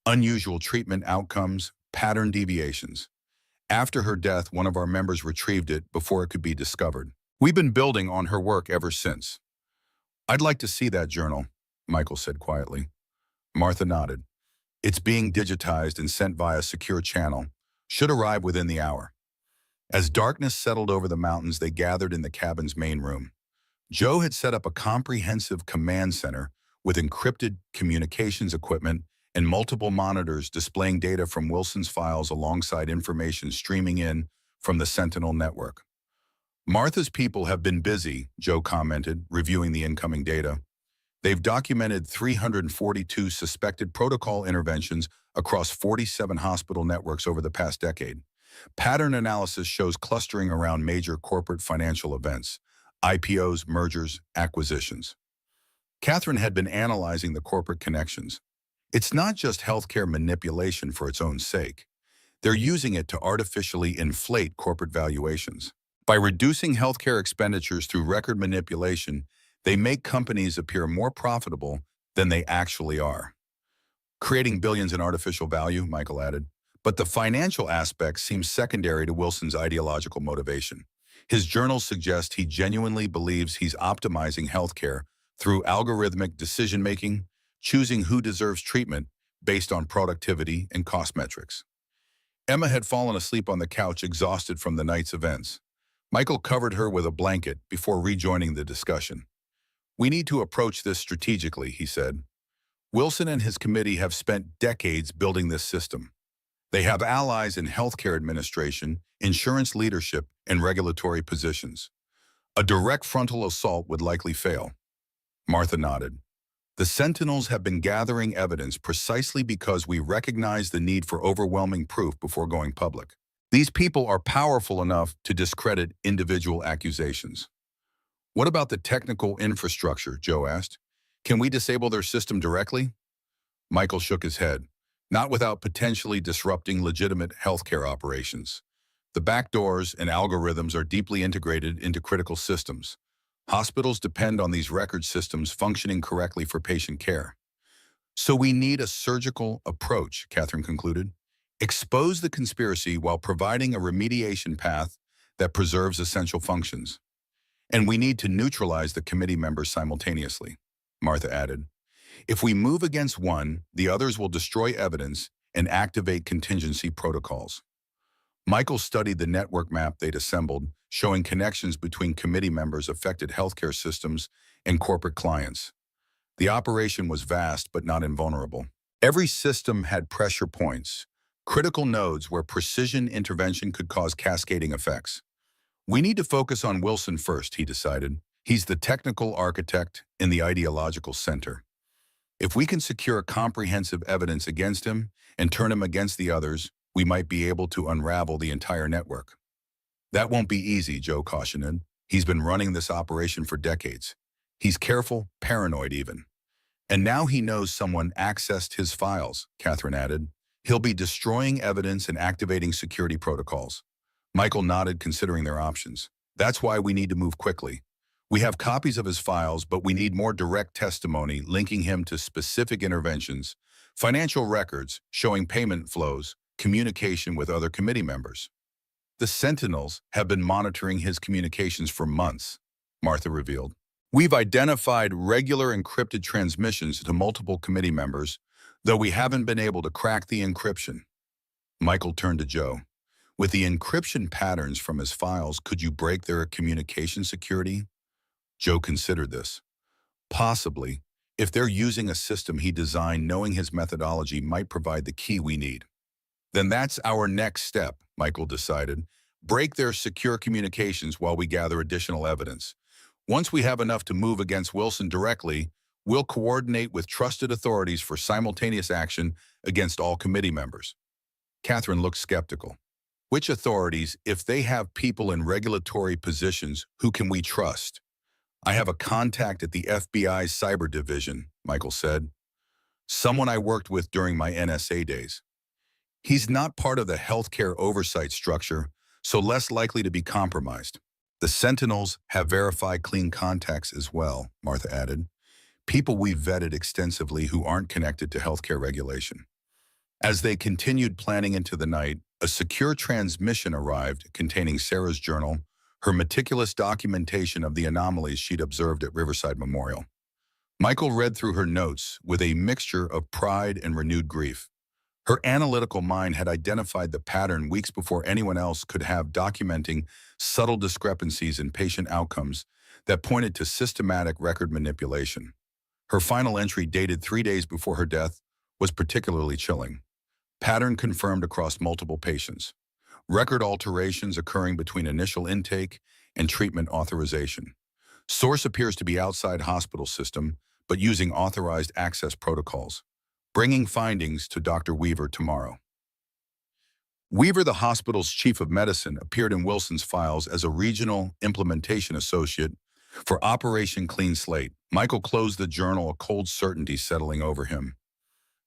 unusual treatment outcomes, pattern deviations. After her death, one of our members retrieved it before it could be discovered. We've been building on her work ever since." "I'd like to see that journal," Michael said quietly. Martha nodded. "It's being digitized and sent via secure channel. Should arrive within the hour." As darkness settled over the mountains, they gathered in the cabin's main room. Joe had set up a comprehensive command center with encrypted communications equipment and multiple monitors displaying data from Wilson's files alongside information streaming in from the Sentinel network. "Martha's people have been busy," Joe commented, reviewing the incoming data. "They've documented 342 suspected protocol interventions across 47 hospital networks over the past decade. Pattern analysis shows clustering around major corporate financial events, IPOs, mergers, acquisitions." Catherine had been analyzing the corporate connections. It's not just healthcare manipulation for its own sake. They're using it to artificially inflate corporate valuations. By reducing healthcare expenditures through record manipulation, they make companies appear more profitable than they actually are. "Creating billions in artificial value," Michael added. But the financial aspect seems secondary to Wilson's ideological motivation. His journals suggest he genuinely believes he's optimizing healthcare through algorithmic decision-making, choosing who deserves treatment based on productivity and cost metrics. Emma had fallen asleep on the couch, exhausted from the night's events. Michael covered her with a blanket before rejoining the discussion. "We need to approach this strategically," he said. "Wilson and his committee have spent decades building this system. They have allies in healthcare administration, insurance leadership, and regulatory positions. A direct frontal assault would likely fail." Martha nodded. "The Sentinels have been gathering evidence precisely because we recognize the need for overwhelming proof before going public. These people are powerful enough to discredit individual accusations." "What about the technical infrastructure?" Joe asked. "Can we disable their system directly?" Michael shook his head. "Not without potentially disrupting legitimate healthcare operations. The backdoors and algorithms are deeply integrated into critical systems. Hospitals depend on these record systems functioning correctly for patient care. So we need a surgical approach," Catherine concluded. "Expose the conspiracy while providing a remediation path that preserves essential functions. And we need to neutralize the committee members simultaneously," Martha added. "If we move against one, the others will destroy evidence and activate contingency protocols." Michael studied the network map they'd assembled, showing connections between committee members, affected healthcare systems, and corporate clients. The operation was vast but not invulnerable. Every system had pressure points, critical nodes where precision intervention could cause cascading effects. "We need to focus on Wilson first," he decided. "He's the technical architect and the ideological center. If we can secure comprehensive evidence against him and turn him against the others, we might be able to unravel the entire network." "That won't be easy," Joe cautioned. "He's been running this operation for decades. He's careful, paranoid even. And now he knows someone accessed his files," Catherine added. "He'll be destroying evidence and activating security protocols." Michael nodded, considering their options. "That's why we need to move quickly. We have copies of his files, but we need more direct testimony linking him to specific interventions, financial records showing payment flows, communication with other committee members." "The Sentinels have been monitoring his communications for months," Martha revealed. "We've identified regular encrypted transmissions to multiple committee members, though we haven't been able to crack the encryption." Michael turned to Joe. "With the encryption patterns from his files, could you break their communication security?" Joe considered this. Possibly, if they're using a system he designed, knowing his methodology might provide the key we need. Then that's our next step, Michael decided. Break their secure communications while we gather additional evidence. Once we have enough to move against Wilson directly, we'll coordinate with trusted authorities for simultaneous action against all committee members. Catherine looked skeptical. Which authorities, if they have people in regulatory positions, who can we trust? I have a contact at the FBI's cyber division, Michael said. Someone I worked with during my NSA days. He's not part of the healthcare oversight structure, so less likely to be compromised. The Sentinels have verified clean contacts as well, Martha added. People we've vetted extensively who aren't connected to healthcare regulation. As they continued planning into the night, a secure transmission arrived containing Sarah's journal, her meticulous documentation of the anomalies she'd observed at Riverside Memorial. Michael read through her notes with a mixture of pride and renewed grief. Her analytical mind had identified the pattern weeks before anyone else could have, documenting subtle discrepancies in patient outcomes that pointed to systematic record manipulation. Her final entry, dated 3 days before her death, was particularly chilling. Pattern confirmed across multiple patients. Record alterations occurring between initial intake and treatment authorization. Source appears to be outside hospital system, but using authorized access protocols. Bringing findings to Dr. Weaver tomorrow. Weaver, the hospital's chief of medicine, appeared in Wilson's files as a regional implementation associate for Operation Clean Slate. Michael closed the journal, a cold certainty settling over him.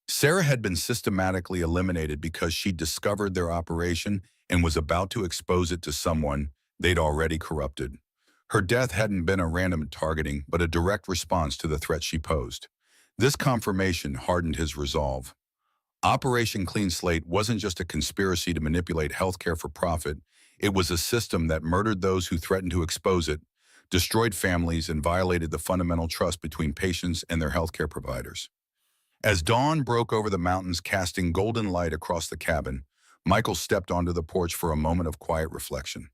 Sarah had been systematically eliminated because she'd discovered their operation and was about to expose it to someone they'd already corrupted. Her death hadn't been a random targeting, but a direct response to the threat she posed. This confirmation hardened his resolve. Operation Clean Slate wasn't just a conspiracy to manipulate healthcare for profit. It was a system that murdered those who threatened to expose it, destroyed families, and violated the fundamental trust between patients and their healthcare providers. As dawn broke over the mountains, casting golden light across the cabin, Michael stepped onto the porch for a moment of quiet reflection.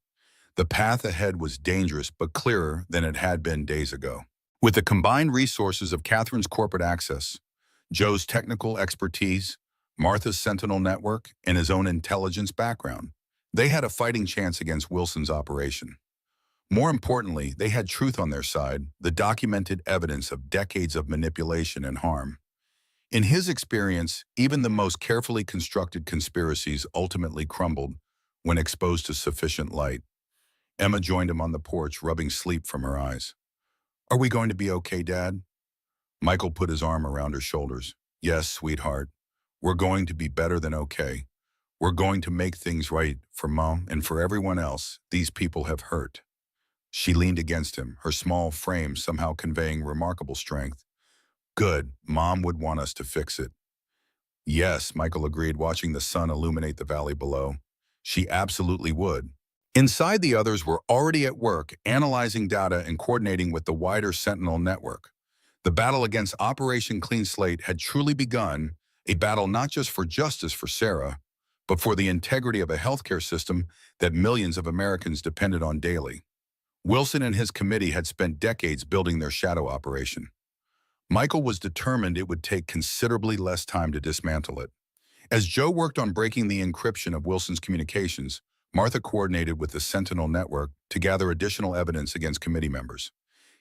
The path ahead was dangerous, but clearer than it had been days ago. With the combined resources of Catherine's corporate access, Joe's technical expertise, Martha's Sentinel network, and his own intelligence background, they had a fighting chance against Wilson's operation. More importantly, they had truth on their side, the documented evidence of decades of manipulation and harm. In his experience, even the most carefully constructed conspiracies ultimately crumbled when exposed to sufficient light. Emma joined him on the porch, rubbing sleep from her eyes. Are we going to be okay, Dad? Michael put his arm around her shoulders. Yes, sweetheart. We're going to be better than okay. We're going to make things right for Mom and for everyone else these people have hurt. She leaned against him, her small frame somehow conveying remarkable strength. Good. Mom would want us to fix it. Yes, Michael agreed, watching the sun illuminate the valley below. She absolutely would. Inside, the others were already at work, analyzing data and coordinating with the wider Sentinel network. The battle against Operation Clean Slate had truly begun, a battle not just for justice for Sarah, but for the integrity of a healthcare system that millions of Americans depended on daily. Wilson and his committee had spent decades building their shadow operation. Michael was determined it would take considerably less time to dismantle it. As Joe worked on breaking the encryption of Wilson's communications, Martha coordinated with the Sentinel network to gather additional evidence against committee members.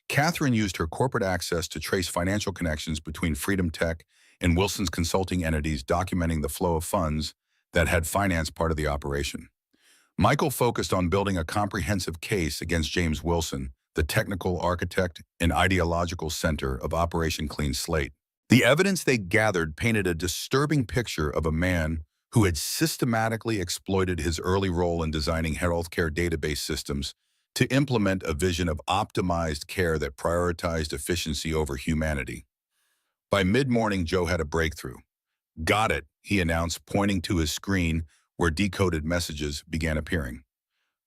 Catherine used her corporate access to trace financial connections between Freedom Tech and Wilson's consulting entities, documenting the flow of funds that had financed part of the operation. Michael focused on building a comprehensive case against James Wilson, the technical architect and ideological center of Operation Clean Slate. The evidence they gathered painted a disturbing picture of a man who had systematically exploited his early role in designing healthcare database systems to implement a vision of optimized care that prioritized efficiency over humanity. By mid-morning, Joe had a breakthrough. Got it, he announced, pointing to his screen where decoded messages began appearing.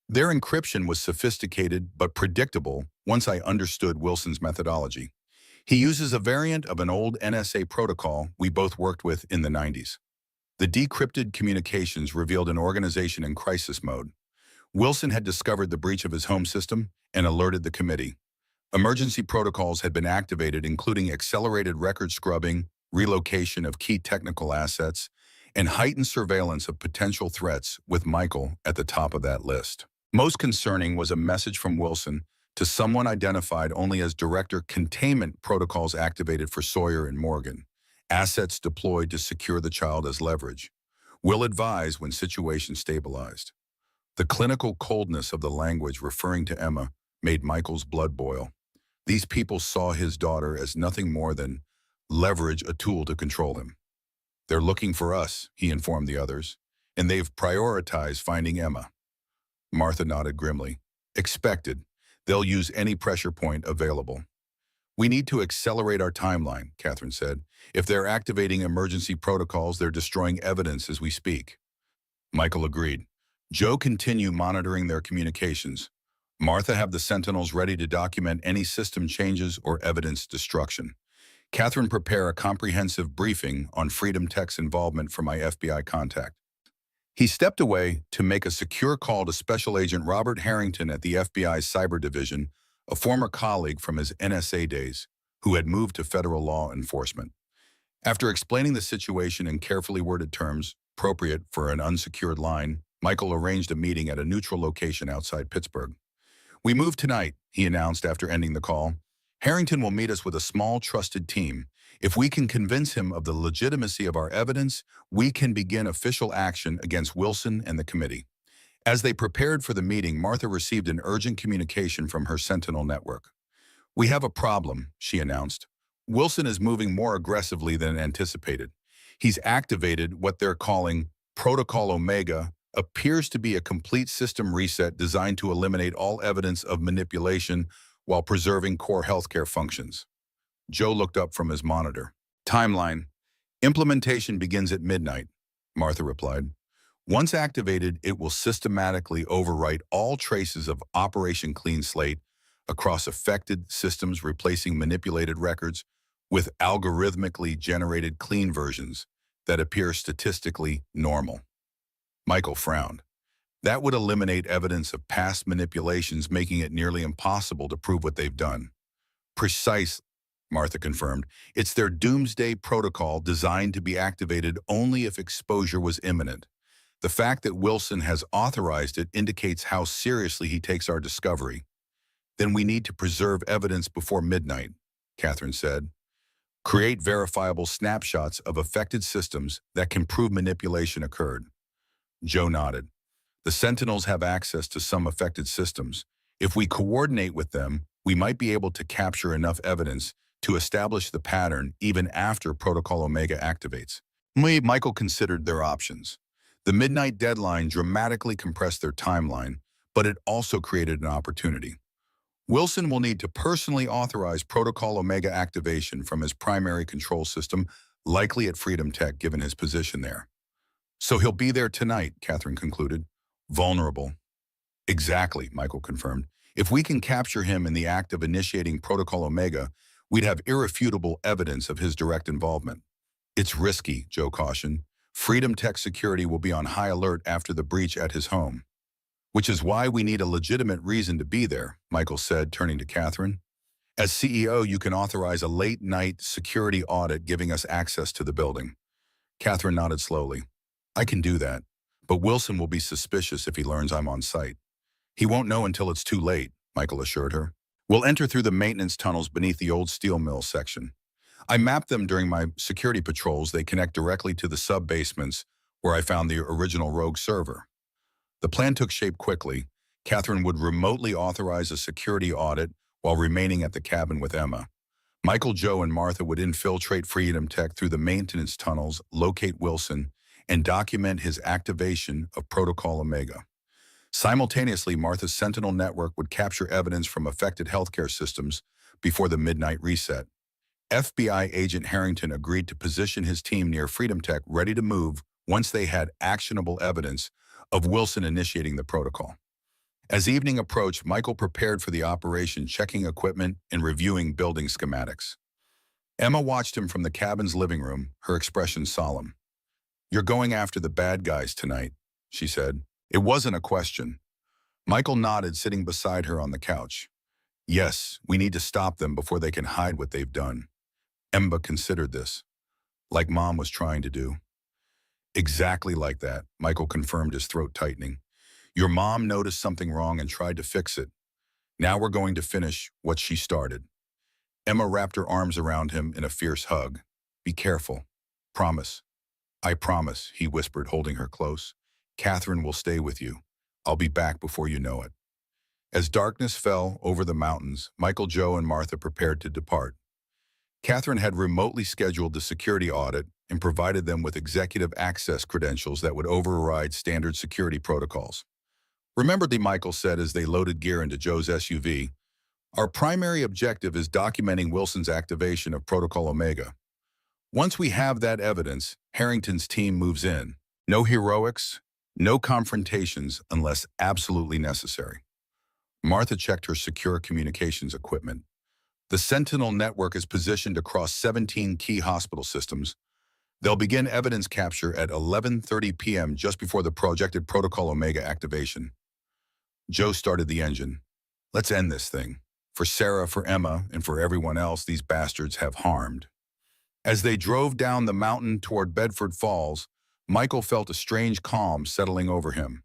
Their encryption was sophisticated but predictable once I understood Wilson's methodology. He uses a variant of an old NSA protocol we both worked with in the 90s. The decrypted communications revealed an organization in crisis mode. Wilson had discovered the breach of his home system and alerted the committee. Emergency protocols had been activated, including accelerated record scrubbing, relocation of key technical assets, and heightened surveillance of potential threats, with Michael at the top of that list. Most concerning was a message from Wilson to someone identified only as Director Containment Protocols activated for Sawyer and Morgan. Assets deployed to secure the child as leverage. Will advise when situation stabilized. The clinical coldness of the language referring to Emma made Michael's blood boil. These people saw his daughter as nothing more than leverage, a tool to control him. They're looking for us, he informed the others, and they've prioritized finding Emma. Martha nodded grimly. Expected. They'll use any pressure point available. We need to accelerate our timeline, Catherine said. If they're activating emergency protocols, they're destroying evidence as we speak. Michael agreed. Joe continue monitoring their communications. Martha have the Sentinels ready to document any system changes or evidence destruction. Catherine prepare a comprehensive briefing on Freedom Tech's involvement for my FBI contact. He stepped away to make a secure call to Special Agent Robert Harrington at the FBI's Cyber Division, a former colleague from his NSA days, who had moved to federal law enforcement. After explaining the situation in carefully worded terms, appropriate for an unsecured line, Michael arranged a meeting at a neutral location outside Pittsburgh. We move tonight, he announced after ending the call. Harrington will meet us with a small, trusted team. If we can convince him of the legitimacy of our evidence, we can begin official action against Wilson and the committee. As they prepared for the meeting, Martha received an urgent communication from her Sentinel network. We have a problem, she announced. Wilson is moving more aggressively than anticipated. He's activated what they're calling Protocol Omega, appears to be a complete system reset designed to eliminate all evidence of manipulation while preserving core healthcare functions. Joe looked up from his monitor. Timeline. Implementation begins at midnight, Martha replied. Once activated, it will systematically overwrite all traces of Operation Clean Slate across affected systems, replacing manipulated records with algorithmically generated clean versions that appear statistically normal. Michael frowned. That would eliminate evidence of past manipulations, making it nearly impossible to prove what they've done. Precise, Martha confirmed. It's their doomsday protocol designed to be activated only if exposure was imminent. The fact that Wilson has authorized it indicates how seriously he takes our discovery. Then we need to preserve evidence before midnight, Catherine said. Create verifiable snapshots of affected systems that can prove manipulation occurred. Joe nodded. The Sentinels have access to some affected systems. If we coordinate with them, we might be able to capture enough evidence to establish the pattern even after Protocol Omega activates. Michael considered their options. The midnight deadline dramatically compressed their timeline, but it also created an opportunity. Wilson will need to personally authorize Protocol Omega activation from his primary control system, likely at Freedom Tech given his position there. So he'll be there tonight, Catherine concluded. Vulnerable. Exactly, Michael confirmed. If we can capture him in the act of initiating Protocol Omega, we'd have irrefutable evidence of his direct involvement. It's risky, Joe cautioned. Freedom Tech security will be on high alert after the breach at his home. Which is why we need a legitimate reason to be there, Michael said, turning to Catherine. As CEO, you can authorize a late-night security audit giving us access to the building. Catherine nodded slowly. I can do that, but Wilson will be suspicious if he learns I'm on site. He won't know until it's too late, Michael assured her. We'll enter through the maintenance tunnels beneath the old steel mill section. I mapped them during my security patrols. They connect directly to the sub-basements where I found the original rogue server. The plan took shape quickly. Catherine would remotely authorize a security audit while remaining at the cabin with Emma. Michael, Joe, and Martha would infiltrate Freedom Tech through the maintenance tunnels, locate Wilson, and document his activation of Protocol Omega. Simultaneously, Martha's Sentinel network would capture evidence from affected healthcare systems before the midnight reset. FBI agent Harrington agreed to position his team near Freedom Tech, ready to move once they had actionable evidence of Wilson initiating the protocol. As evening approached, Michael prepared for the operation, checking equipment and reviewing building schematics. Emma watched him from the cabin's living room, her expression solemn. You're going after the bad guys tonight, she said. It wasn't a question. Michael nodded, sitting beside her on the couch. Yes, we need to stop them before they can hide what they've done. Emma considered this, like Mom was trying to do. Exactly like that, Michael confirmed, his throat tightening. Your mom noticed something wrong and tried to fix it. Now we're going to finish what she started. Emma wrapped her arms around him in a fierce hug. Be careful. Promise. I promise, he whispered, holding her close. Catherine will stay with you. I'll be back before you know it. As darkness fell over the mountains, Michael, Joe, and Martha prepared to depart. Catherine had remotely scheduled the security audit and provided them with executive access credentials that would override standard security protocols. Remember, Michael said as they loaded gear into Joe's SUV, our primary objective is documenting Wilson's activation of Protocol Omega. Once we have that evidence, Harrington's team moves in. No heroics, no confrontations unless absolutely necessary. Martha checked her secure communications equipment. The Sentinel network is positioned across 17 key hospital systems. They'll begin evidence capture at 11:30 p.m. just before the projected Protocol Omega activation. Joe started the engine. Let's end this thing. For Sarah, for Emma, and for everyone else these bastards have harmed. As they drove down the mountain toward Bedford Falls, Michael felt a strange calm settling over him.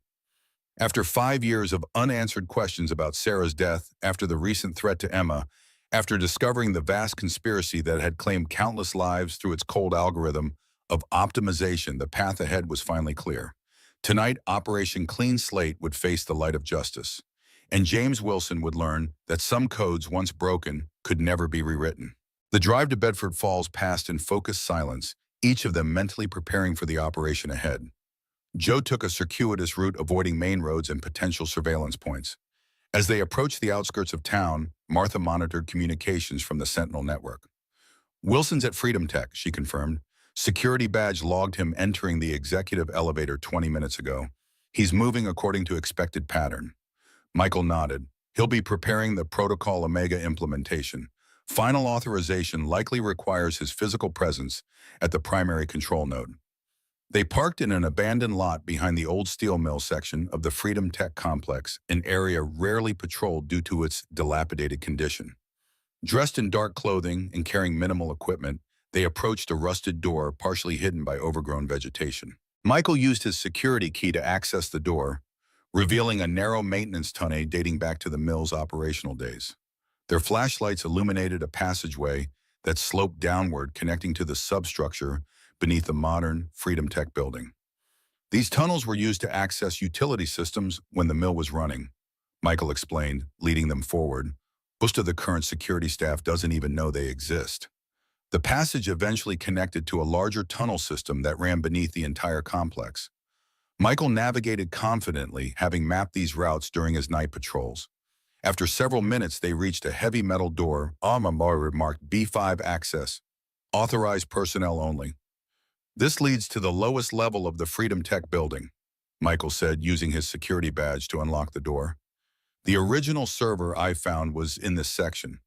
After 5 years of unanswered questions about Sarah's death, after the recent threat to Emma, after discovering the vast conspiracy that had claimed countless lives through its cold algorithm of optimization, the path ahead was finally clear. Tonight, Operation Clean Slate would face the light of justice, and James Wilson would learn that some codes once broken could never be rewritten. The drive to Bedford Falls passed in focused silence, each of them mentally preparing for the operation ahead. Joe took a circuitous route, avoiding main roads and potential surveillance points. As they approached the outskirts of town, Martha monitored communications from the Sentinel network. Wilson's at Freedom Tech, she confirmed. Security badge logged him entering the executive elevator 20 minutes ago. He's moving according to expected pattern. Michael nodded. He'll be preparing the Protocol Omega implementation. Final authorization likely requires his physical presence at the primary control node. They parked in an abandoned lot behind the old steel mill section of the Freedom Tech complex, an area rarely patrolled due to its dilapidated condition. Dressed in dark clothing and carrying minimal equipment, they approached a rusted door partially hidden by overgrown vegetation. Michael used his security key to access the door, revealing a narrow maintenance tunnel dating back to the mill's operational days. Their flashlights illuminated a passageway that sloped downward, connecting to the substructure beneath the modern Freedom Tech building. These tunnels were used to access utility systems when the mill was running, Michael explained, leading them forward. Most of the current security staff doesn't even know they exist. The passage eventually connected to a larger tunnel system that ran beneath the entire complex. Michael navigated confidently, having mapped these routes during his night patrols. After several minutes, they reached a heavy metal door, marked B5 access, authorized personnel only. This leads to the lowest level of the Freedom Tech building, Michael said, using his security badge to unlock the door. The original server I found was in this section.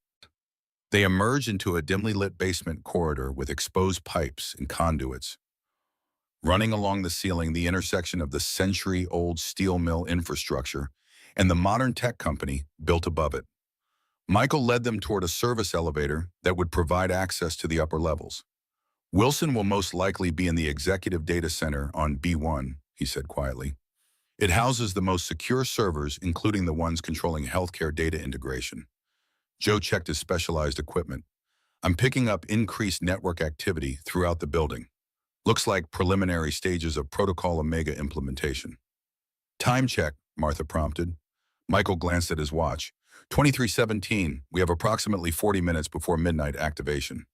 They emerged into a dimly lit basement corridor with exposed pipes and conduits. Running along the ceiling, the intersection of the century-old steel mill infrastructure and the modern tech company built above it. Michael led them toward a service elevator that would provide access to the upper levels. Wilson will most likely be in the executive data center on B1, he said quietly. It houses the most secure servers, including the ones controlling healthcare data integration. Joe checked his specialized equipment. I'm picking up increased network activity throughout the building. Looks like preliminary stages of Protocol Omega implementation. Time check, Martha prompted. Michael glanced at his watch. 23:17. We have approximately 40 minutes before midnight activation.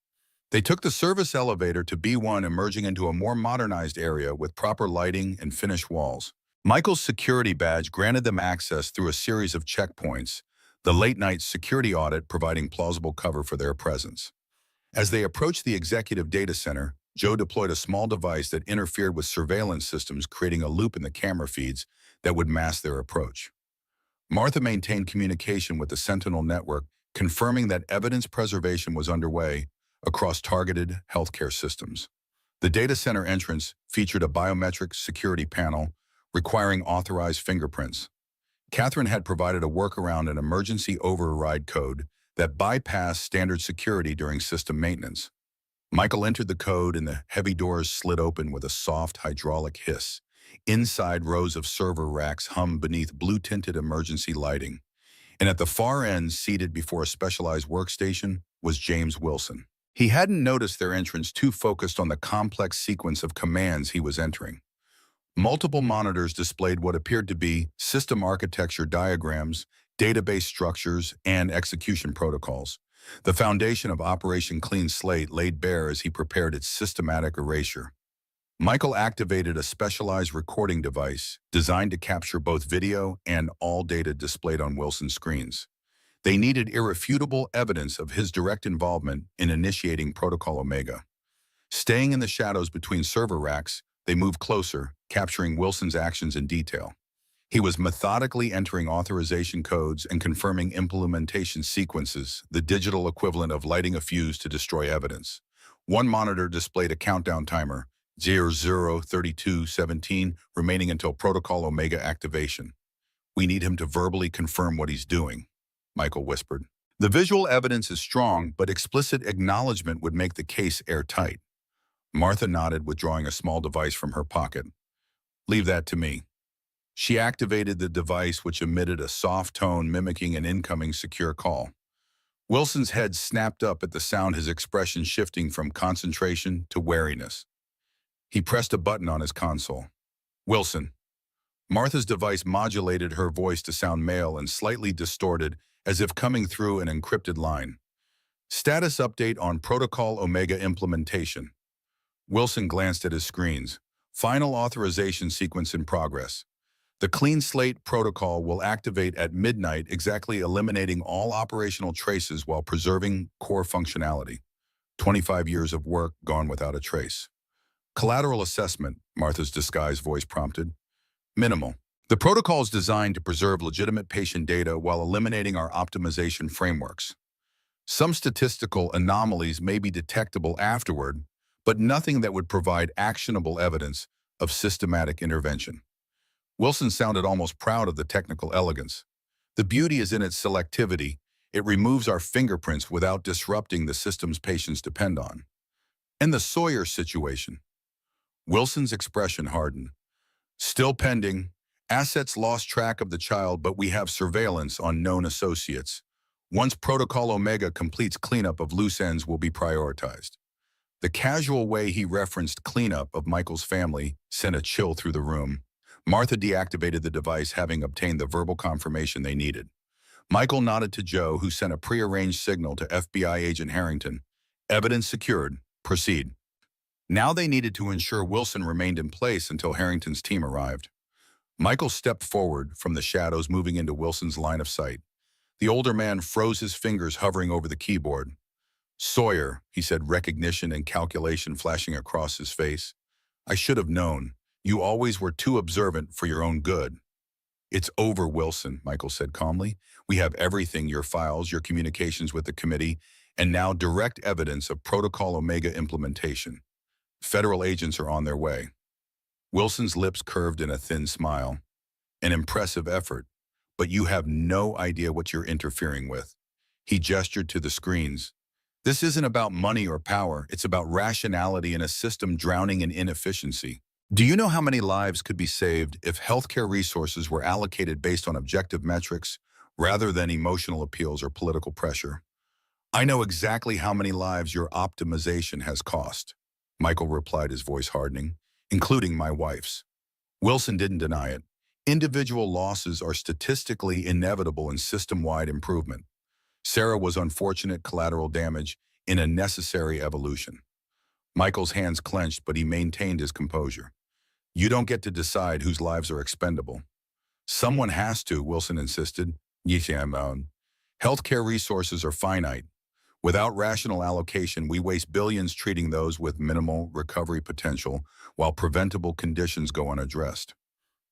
They took the service elevator to B1, emerging into a more modernized area with proper lighting and finished walls. Michael's security badge granted them access through a series of checkpoints, the late-night security audit providing plausible cover for their presence. As they approached the executive data center, Joe deployed a small device that interfered with surveillance systems, creating a loop in the camera feeds that would mask their approach. Martha maintained communication with the Sentinel network, confirming that evidence preservation was underway across targeted healthcare systems. The data center entrance featured a biometric security panel requiring authorized fingerprints. Catherine had provided a workaround, an emergency override code that bypassed standard security during system maintenance. Michael entered the code and the heavy doors slid open with a soft hydraulic hiss. Inside, rows of server racks hummed beneath blue-tinted emergency lighting. And at the far end, seated before a specialized workstation, was James Wilson. He hadn't noticed their entrance, too focused on the complex sequence of commands he was entering. Multiple monitors displayed what appeared to be system architecture diagrams, database structures, and execution protocols. The foundation of Operation Clean Slate laid bare as he prepared its systematic erasure. Michael activated a specialized recording device designed to capture both video and all data displayed on Wilson's screens. They needed irrefutable evidence of his direct involvement in initiating Protocol Omega. Staying in the shadows between server racks, they moved closer, capturing Wilson's actions in detail. He was methodically entering authorization codes and confirming implementation sequences, the digital equivalent of lighting a fuse to destroy evidence. One monitor displayed a countdown timer, 003217, remaining until Protocol Omega activation. "We need him to verbally confirm what he's doing," Michael whispered. "The visual evidence is strong, but explicit acknowledgement would make the case airtight." Martha nodded, withdrawing a small device from her pocket. "Leave that to me." She activated the device, which emitted a soft tone mimicking an incoming secure call. Wilson's head snapped up at the sound, his expression shifting from concentration to wariness. He pressed a button on his console. "Wilson." Martha's device modulated her voice to sound male and slightly distorted, as if coming through an encrypted line. "Status update on Protocol Omega implementation." Wilson glanced at his screens. "Final authorization sequence in progress. The Clean Slate protocol will activate at midnight, exactly, eliminating all operational traces while preserving core functionality. 25 years of work gone without a trace." "Collateral assessment," Martha's disguised voice prompted. "Minimal. The protocol is designed to preserve legitimate patient data while eliminating our optimization frameworks. Some statistical anomalies may be detectable afterward, but nothing that would provide actionable evidence of systematic intervention." Wilson sounded almost proud of the technical elegance. "The beauty is in its selectivity. It removes our fingerprints without disrupting the systems patients depend on." "And the Sawyer situation?" Wilson's expression hardened. "Still pending. Assets lost track of the child, but we have surveillance on known associates. Once Protocol Omega completes cleanup of loose ends will be prioritized." The casual way he referenced cleanup of Michael's family sent a chill through the room. Martha deactivated the device, having obtained the verbal confirmation they needed. Michael nodded to Joe, who sent a prearranged signal to FBI agent Harrington. "Evidence secured. Proceed." Now they needed to ensure Wilson remained in place until Harrington's team arrived. Michael stepped forward from the shadows, moving into Wilson's line of sight. The older man froze, his fingers hovering over the keyboard. "Sawyer," he said, recognition and calculation flashing across his face. "I should have known. You always were too observant for your own good." "It's over, Wilson," Michael said calmly. "We have everything, your files, your communications with the committee, and now direct evidence of Protocol Omega implementation. Federal agents are on their way." Wilson's lips curved in a thin smile. "An impressive effort, but you have no idea what you're interfering with." He gestured to the screens. "This isn't about money or power. It's about rationality in a system drowning in inefficiency. Do you know how many lives could be saved if healthcare resources were allocated based on objective metrics rather than emotional appeals or political pressure?" "I know exactly how many lives your optimization has cost," Michael replied, his voice hardening, "including my wife's." Wilson didn't deny it. Individual losses are statistically inevitable in system-wide improvement. Sarah was unfortunate collateral damage in a necessary evolution. Michael's hands clenched, but he maintained his composure. "You don't get to decide whose lives are expendable." "Someone has to," Wilson insisted. "Healthcare resources are finite. Without rational allocation, we waste billions treating those with minimal recovery potential while preventable conditions go unaddressed."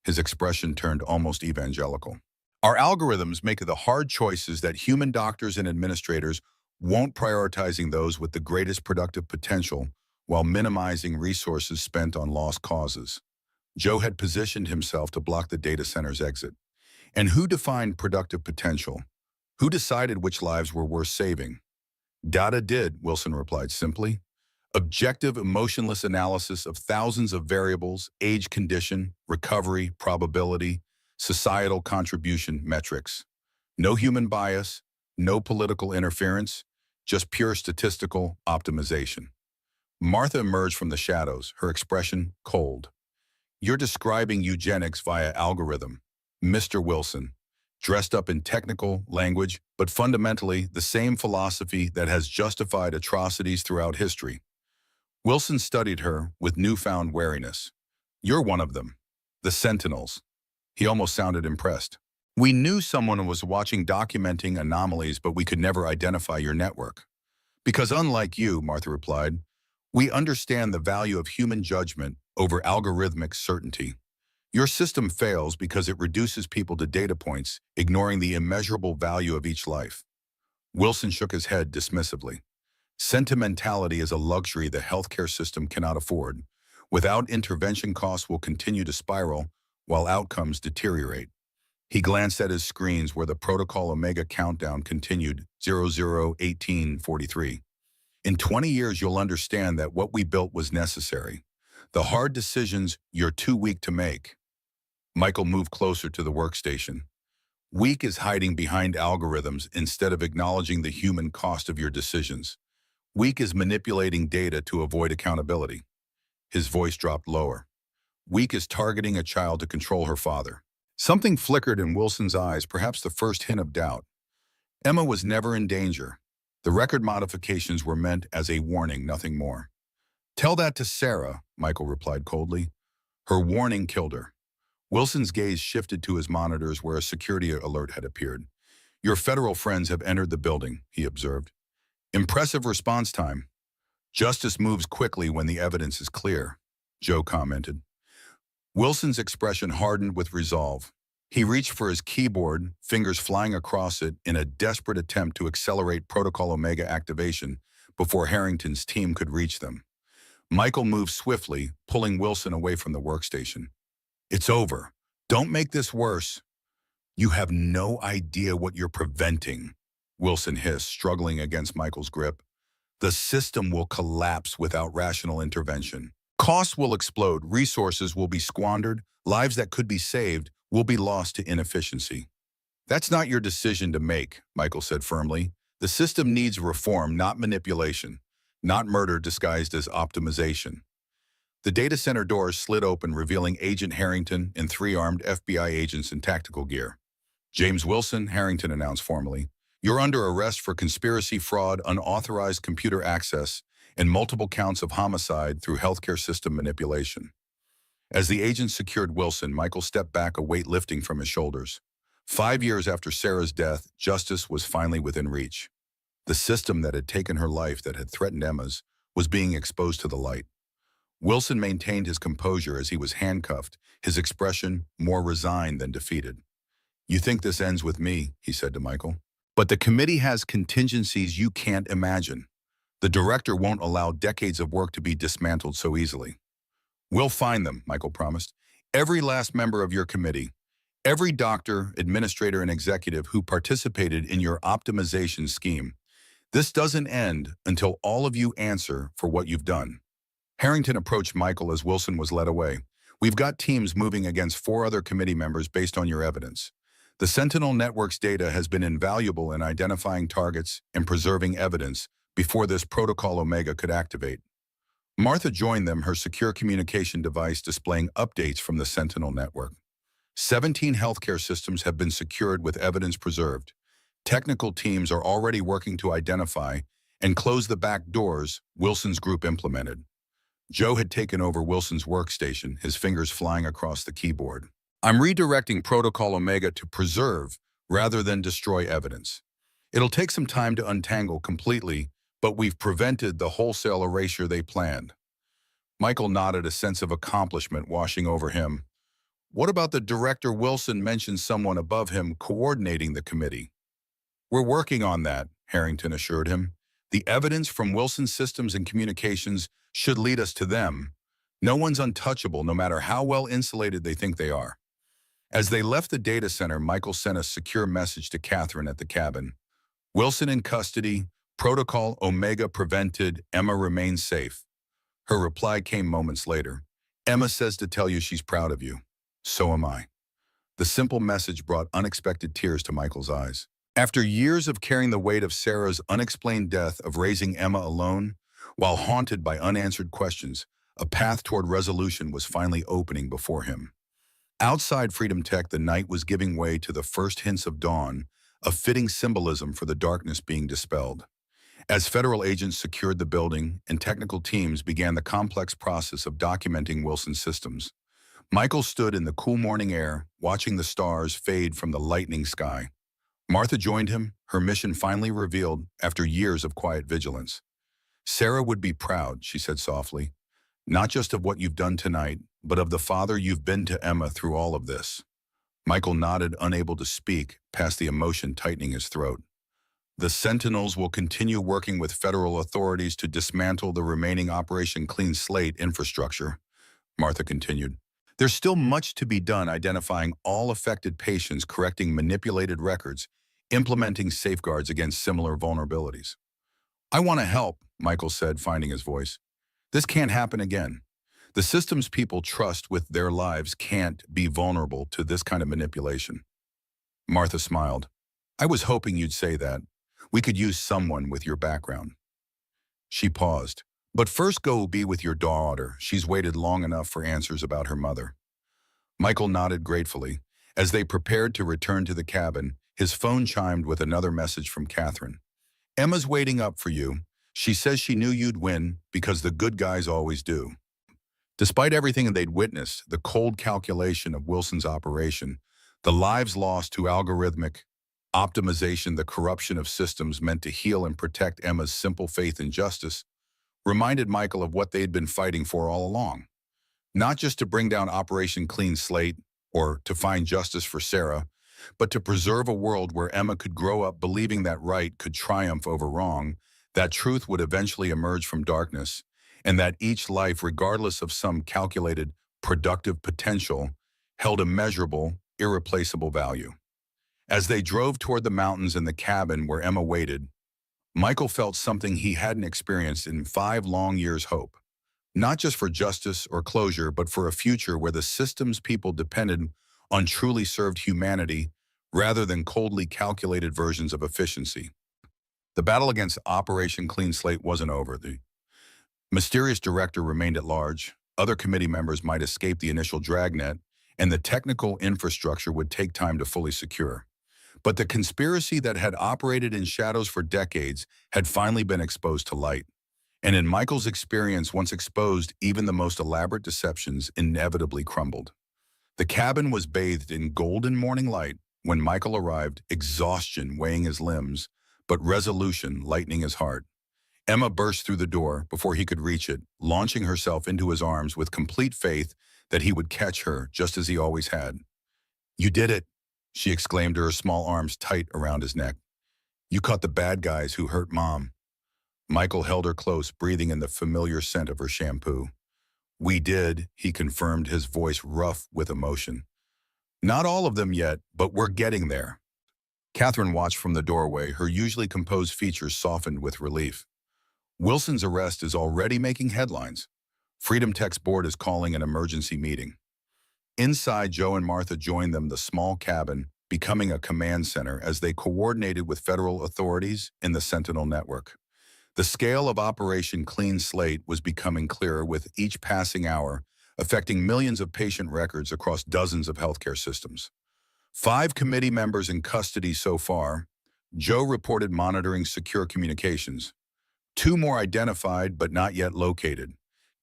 His expression turned almost evangelical. "Our algorithms make the hard choices that human doctors and administrators won't, prioritizing those with the greatest productive potential while minimizing resources spent on lost causes." Joe had positioned himself to block the data center's exit. And who defined productive potential? Who decided which lives were worth saving? Data did, Wilson replied simply. Objective, emotionless analysis of thousands of variables, age condition, recovery, probability, societal contribution metrics. No human bias, no political interference, just pure statistical optimization. Martha emerged from the shadows, her expression cold. You're describing eugenics via algorithm, Mr. Wilson, dressed up in technical language, but fundamentally the same philosophy that has justified atrocities throughout history. Wilson studied her with newfound wariness. You're one of them, the Sentinels. He almost sounded impressed. We knew someone was watching documenting anomalies, but we could never identify your network. Because unlike you, Martha replied, we understand the value of human judgment over algorithmic certainty. Your system fails because it reduces people to data points, ignoring the immeasurable value of each life. Wilson shook his head dismissively. Sentimentality is a luxury the healthcare system cannot afford. Without intervention, costs will continue to spiral while outcomes deteriorate. He glanced at his screens where the Protocol Omega countdown continued 001843. In 20 years, you'll understand that what we built was necessary. The hard decisions you're too weak to make. Michael moved closer to the workstation. Weak is hiding behind algorithms instead of acknowledging the human cost of your decisions. Weak is manipulating data to avoid accountability. His voice dropped lower. Weak is targeting a child to control her father. Something flickered in Wilson's eyes, perhaps the first hint of doubt. Emma was never in danger. The record modifications were meant as a warning, nothing more. Tell that to Sarah, Michael replied coldly. Her warning killed her. Wilson's gaze shifted to his monitors where a security alert had appeared. Your federal friends have entered the building, he observed. Impressive response time. Justice moves quickly when the evidence is clear, Joe commented. Wilson's expression hardened with resolve. He reached for his keyboard, fingers flying across it in a desperate attempt to accelerate Protocol Omega activation before Harrington's team could reach them. Michael moved swiftly, pulling Wilson away from the workstation. It's over. Don't make this worse. You have no idea what you're preventing, Wilson hissed, struggling against Michael's grip. The system will collapse without rational intervention. Costs will explode, resources will be squandered, lives that could be saved will be lost to inefficiency. That's not your decision to make, Michael said firmly. The system needs reform, not manipulation, not murder disguised as optimization. The data center doors slid open, revealing Agent Harrington and 3 armed FBI agents in tactical gear. James Wilson, Harrington announced formally, you're under arrest for conspiracy, fraud, unauthorized computer access, and multiple counts of homicide through healthcare system manipulation. As the agents secured Wilson, Michael stepped back, a weight lifting from his shoulders. 5 years after Sarah's death, justice was finally within reach. The system that had taken her life, that had threatened Emma's, was being exposed to the light. Wilson maintained his composure as he was handcuffed, his expression more resigned than defeated. You think this ends with me, he said to Michael. But the committee has contingencies you can't imagine. The director won't allow decades of work to be dismantled so easily. We'll find them, Michael promised. Every last member of your committee, every doctor, administrator, and executive who participated in your optimization scheme. This doesn't end until all of you answer for what you've done. Harrington approached Michael as Wilson was led away. We've got teams moving against 4 other committee members based on your evidence. The Sentinel Network's data has been invaluable in identifying targets and preserving evidence before this Protocol Omega could activate. Martha joined them, her secure communication device displaying updates from the Sentinel Network. 17 healthcare systems have been secured with evidence preserved. Technical teams are already working to identify and close the back doors Wilson's group implemented. Joe had taken over Wilson's workstation, his fingers flying across the keyboard. I'm redirecting Protocol Omega to preserve rather than destroy evidence. It'll take some time to untangle completely, but we've prevented the wholesale erasure they planned. Michael nodded, a sense of accomplishment washing over him. What about the director? Wilson mentioned someone above him coordinating the committee. We're working on that, Harrington assured him. The evidence from Wilson's systems and communications should lead us to them. No one's untouchable, no matter how well insulated they think they are. As they left the data center, Michael sent a secure message to Catherine at the cabin. Wilson in custody. Protocol Omega prevented. Emma remains safe. Her reply came moments later. Emma says to tell you she's proud of you. So am I. The simple message brought unexpected tears to Michael's eyes. After years of carrying the weight of Sarah's unexplained death, of raising Emma alone, while haunted by unanswered questions, a path toward resolution was finally opening before him. Outside Freedom Tech, the night was giving way to the first hints of dawn, a fitting symbolism for the darkness being dispelled. As federal agents secured the building and technical teams began the complex process of documenting Wilson's systems, Michael stood in the cool morning air, watching the stars fade from the lightning sky. Martha joined him, her mission finally revealed after years of quiet vigilance. Sarah would be proud, she said softly, not just of what you've done tonight, but of the father you've been to Emma through all of this. Michael nodded, unable to speak, past the emotion tightening his throat. The Sentinels will continue working with federal authorities to dismantle the remaining Operation Clean Slate infrastructure, Martha continued. There's still much to be done identifying all affected patients, correcting manipulated records, implementing safeguards against similar vulnerabilities. I want to help, Michael said, finding his voice. This can't happen again. The systems people trust with their lives can't be vulnerable to this kind of manipulation. Martha smiled. I was hoping you'd say that. We could use someone with your background. She paused. But first go be with your daughter. She's waited long enough for answers about her mother. Michael nodded gratefully. As they prepared to return to the cabin, his phone chimed with another message from Catherine. Emma's waiting up for you. She says she knew you'd win because the good guys always do. Despite everything they'd witnessed, the cold calculation of Wilson's operation, the lives lost to algorithmic optimization, the corruption of systems meant to heal and protect Emma's simple faith in justice, reminded Michael of what they'd been fighting for all along. Not just to bring down Operation Clean Slate or to find justice for Sarah, but to preserve a world where Emma could grow up believing that right could triumph over wrong, that truth would eventually emerge from darkness, and that each life, regardless of some calculated, productive potential, held immeasurable, irreplaceable value. As they drove toward the mountains and the cabin where Emma waited, Michael felt something he hadn't experienced in 5 long years' hope. Not just for justice or closure, but for a future where the systems people depended on truly served humanity rather than coldly calculated versions of efficiency. The battle against Operation Clean Slate wasn't over. The mysterious director remained at large, other committee members might escape the initial dragnet, and the technical infrastructure would take time to fully secure. But the conspiracy that had operated in shadows for decades had finally been exposed to light. And in Michael's experience, once exposed, even the most elaborate deceptions inevitably crumbled. The cabin was bathed in golden morning light when Michael arrived, exhaustion weighing his limbs, but resolution lightening his heart. Emma burst through the door before he could reach it, launching herself into his arms with complete faith that he would catch her just as he always had. You did it, she exclaimed, her small arms tight around his neck. You caught the bad guys who hurt Mom. Michael held her close, breathing in the familiar scent of her shampoo. We did, he confirmed, his voice rough with emotion. Not all of them yet, but we're getting there. Catherine watched from the doorway, her usually composed features softened with relief. Wilson's arrest is already making headlines. Freedom Tech's board is calling an emergency meeting. Inside, Joe and Martha joined them, the small cabin becoming a command center as they coordinated with federal authorities in the Sentinel network. The scale of Operation Clean Slate was becoming clearer with each passing hour, affecting millions of patient records across dozens of healthcare systems. 5 committee members in custody so far. Joe reported monitoring secure communications. 2 more identified but not yet located.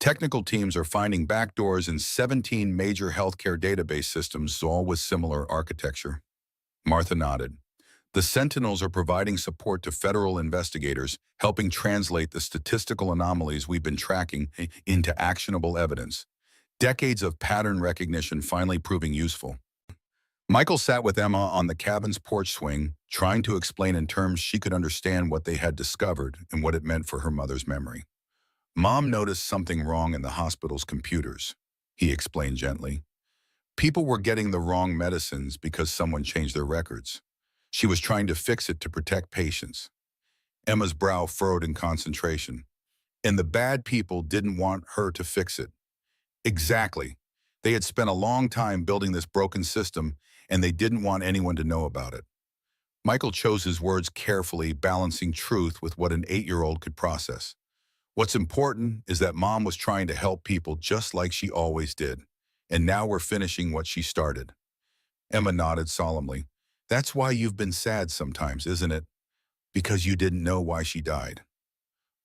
Technical teams are finding backdoors in 17 major healthcare database systems, all with similar architecture. Martha nodded. The Sentinels are providing support to federal investigators, helping translate the statistical anomalies we've been tracking into actionable evidence. Decades of pattern recognition finally proving useful. Michael sat with Emma on the cabin's porch swing, trying to explain in terms she could understand what they had discovered and what it meant for her mother's memory. Mom noticed something wrong in the hospital's computers, he explained gently. People were getting the wrong medicines because someone changed their records. She was trying to fix it to protect patients. Emma's brow furrowed in concentration. And the bad people didn't want her to fix it. Exactly. They had spent a long time building this broken system, and they didn't want anyone to know about it. Michael chose his words carefully, balancing truth with what an 8-year-old could process. What's important is that Mom was trying to help people just like she always did. And now we're finishing what she started. Emma nodded solemnly. That's why you've been sad sometimes, isn't it? Because you didn't know why she died.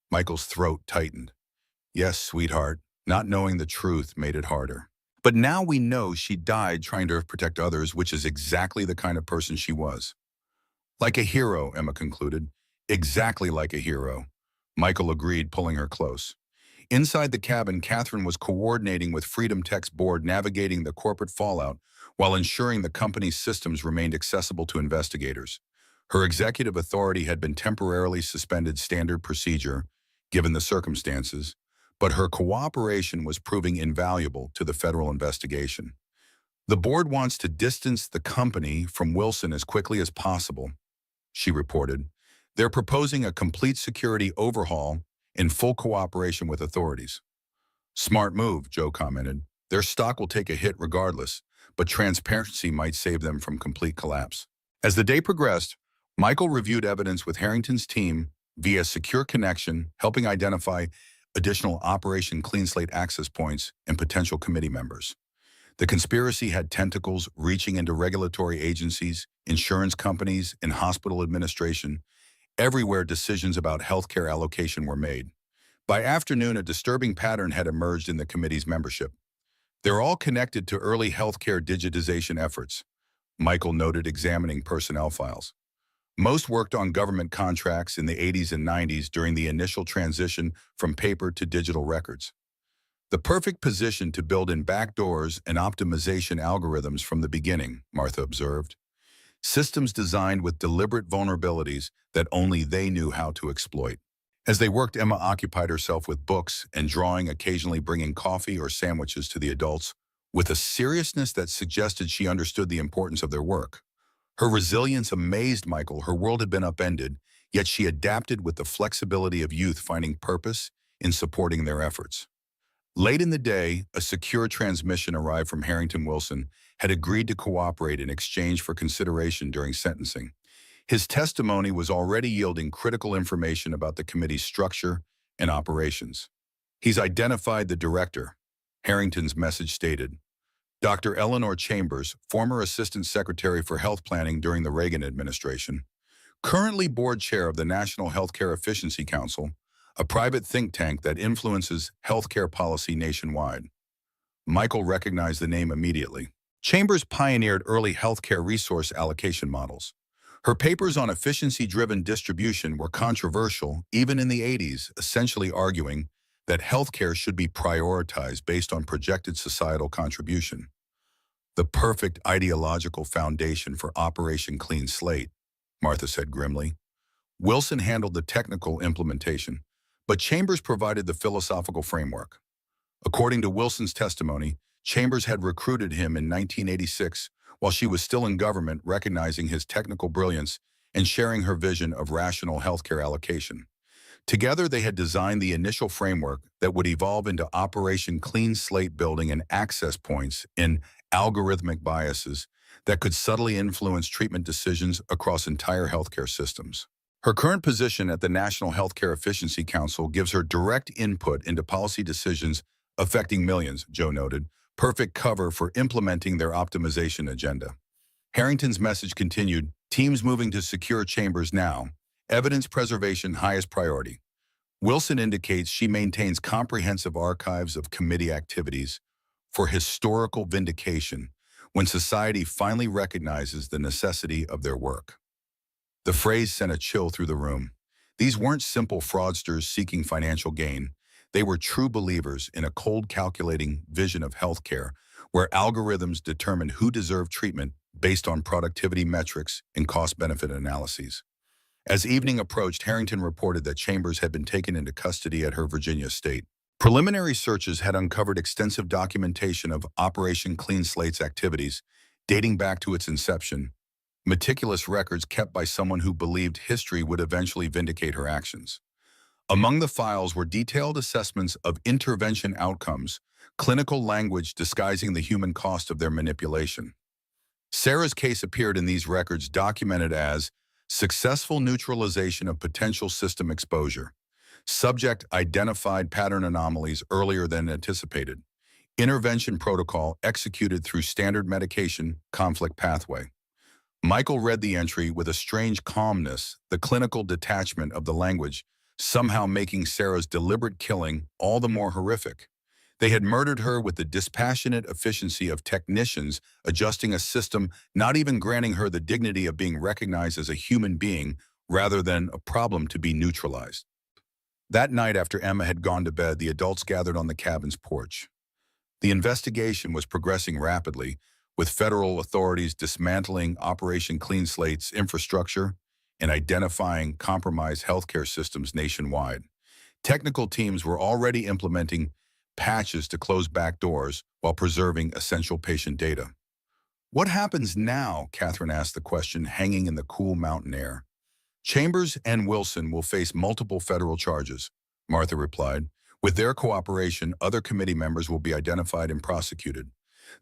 Michael's throat tightened. Yes, sweetheart, not knowing the truth made it harder. But now we know she died trying to protect others, which is exactly the kind of person she was. Like a hero, Emma concluded. Exactly like a hero. Michael agreed, pulling her close. Inside the cabin, Catherine was coordinating with Freedom Tech's board, navigating the corporate fallout while ensuring the company's systems remained accessible to investigators. Her executive authority had been temporarily suspended, standard procedure, given the circumstances, but her cooperation was proving invaluable to the federal investigation. The board wants to distance the company from Wilson as quickly as possible, she reported. They're proposing a complete security overhaul in full cooperation with authorities. Smart move, Joe commented. Their stock will take a hit regardless, but transparency might save them from complete collapse. As the day progressed, Michael reviewed evidence with Harrington's team via secure connection, helping identify additional Operation Clean Slate access points and potential committee members. The conspiracy had tentacles reaching into regulatory agencies, insurance companies, and hospital administration. Everywhere decisions about healthcare allocation were made. By afternoon, a disturbing pattern had emerged in the committee's membership. They're all connected to early healthcare digitization efforts, Michael noted, examining personnel files. Most worked on government contracts in the 80s and 90s during the initial transition from paper to digital records. The perfect position to build in backdoors and optimization algorithms from the beginning, Martha observed. Systems designed with deliberate vulnerabilities that only they knew how to exploit. As they worked, Emma occupied herself with books and drawing, occasionally bringing coffee or sandwiches to the adults with a seriousness that suggested she understood the importance of their work. Her resilience amazed Michael. Her world had been upended, yet she adapted with the flexibility of youth finding purpose in supporting their efforts. Late in the day, a secure transmission arrived from Harrington Wilson had agreed to cooperate in exchange for consideration during sentencing. His testimony was already yielding critical information about the committee's structure and operations. He's identified the director, Harrington's message stated. Dr. Eleanor Chambers, former Assistant Secretary for Health Planning during the Reagan administration, currently board chair of the National Healthcare Efficiency Council, a private think tank that influences healthcare policy nationwide. Michael recognized the name immediately. Chambers pioneered early healthcare resource allocation models. Her papers on efficiency-driven distribution were controversial even in the 80s, essentially arguing that healthcare should be prioritized based on projected societal contribution. The perfect ideological foundation for Operation Clean Slate, Martha said grimly. Wilson handled the technical implementation, but Chambers provided the philosophical framework. According to Wilson's testimony, Chambers had recruited him in 1986 while she was still in government, recognizing his technical brilliance and sharing her vision of rational healthcare allocation. Together, they had designed the initial framework that would evolve into Operation Clean Slate, building in access points in algorithmic biases that could subtly influence treatment decisions across entire healthcare systems. Her current position at the National Healthcare Efficiency Council gives her direct input into policy decisions affecting millions, Joe noted, perfect cover for implementing their optimization agenda. Harrington's message continued, teams moving to secure Chambers now, evidence preservation highest priority. Wilson indicates she maintains comprehensive archives of committee activities for historical vindication when society finally recognizes the necessity of their work. The phrase sent a chill through the room. These weren't simple fraudsters seeking financial gain. They were true believers in a cold, calculating vision of healthcare where algorithms determined who deserved treatment based on productivity metrics and cost-benefit analyses. As evening approached, Harrington reported that Chambers had been taken into custody at her Virginia estate. Preliminary searches had uncovered extensive documentation of Operation Clean Slate's activities, dating back to its inception, meticulous records kept by someone who believed history would eventually vindicate her actions. Among the files were detailed assessments of intervention outcomes, clinical language disguising the human cost of their manipulation. Sarah's case appeared in these records documented as successful neutralization of potential system exposure. Subject identified pattern anomalies earlier than anticipated. Intervention protocol executed through standard medication conflict pathway. Michael read the entry with a strange calmness, the clinical detachment of the language, somehow making Sarah's deliberate killing all the more horrific. They had murdered her with the dispassionate efficiency of technicians adjusting a system, not even granting her the dignity of being recognized as a human being rather than a problem to be neutralized. That night after Emma had gone to bed, the adults gathered on the cabin's porch. The investigation was progressing rapidly, with federal authorities dismantling Operation Clean Slate's infrastructure and identifying compromised healthcare systems nationwide. Technical teams were already implementing patches to close back doors while preserving essential patient data. What happens now? Catherine asked the question, hanging in the cool mountain air. Chambers and Wilson will face multiple federal charges, Martha replied. With their cooperation, other committee members will be identified and prosecuted.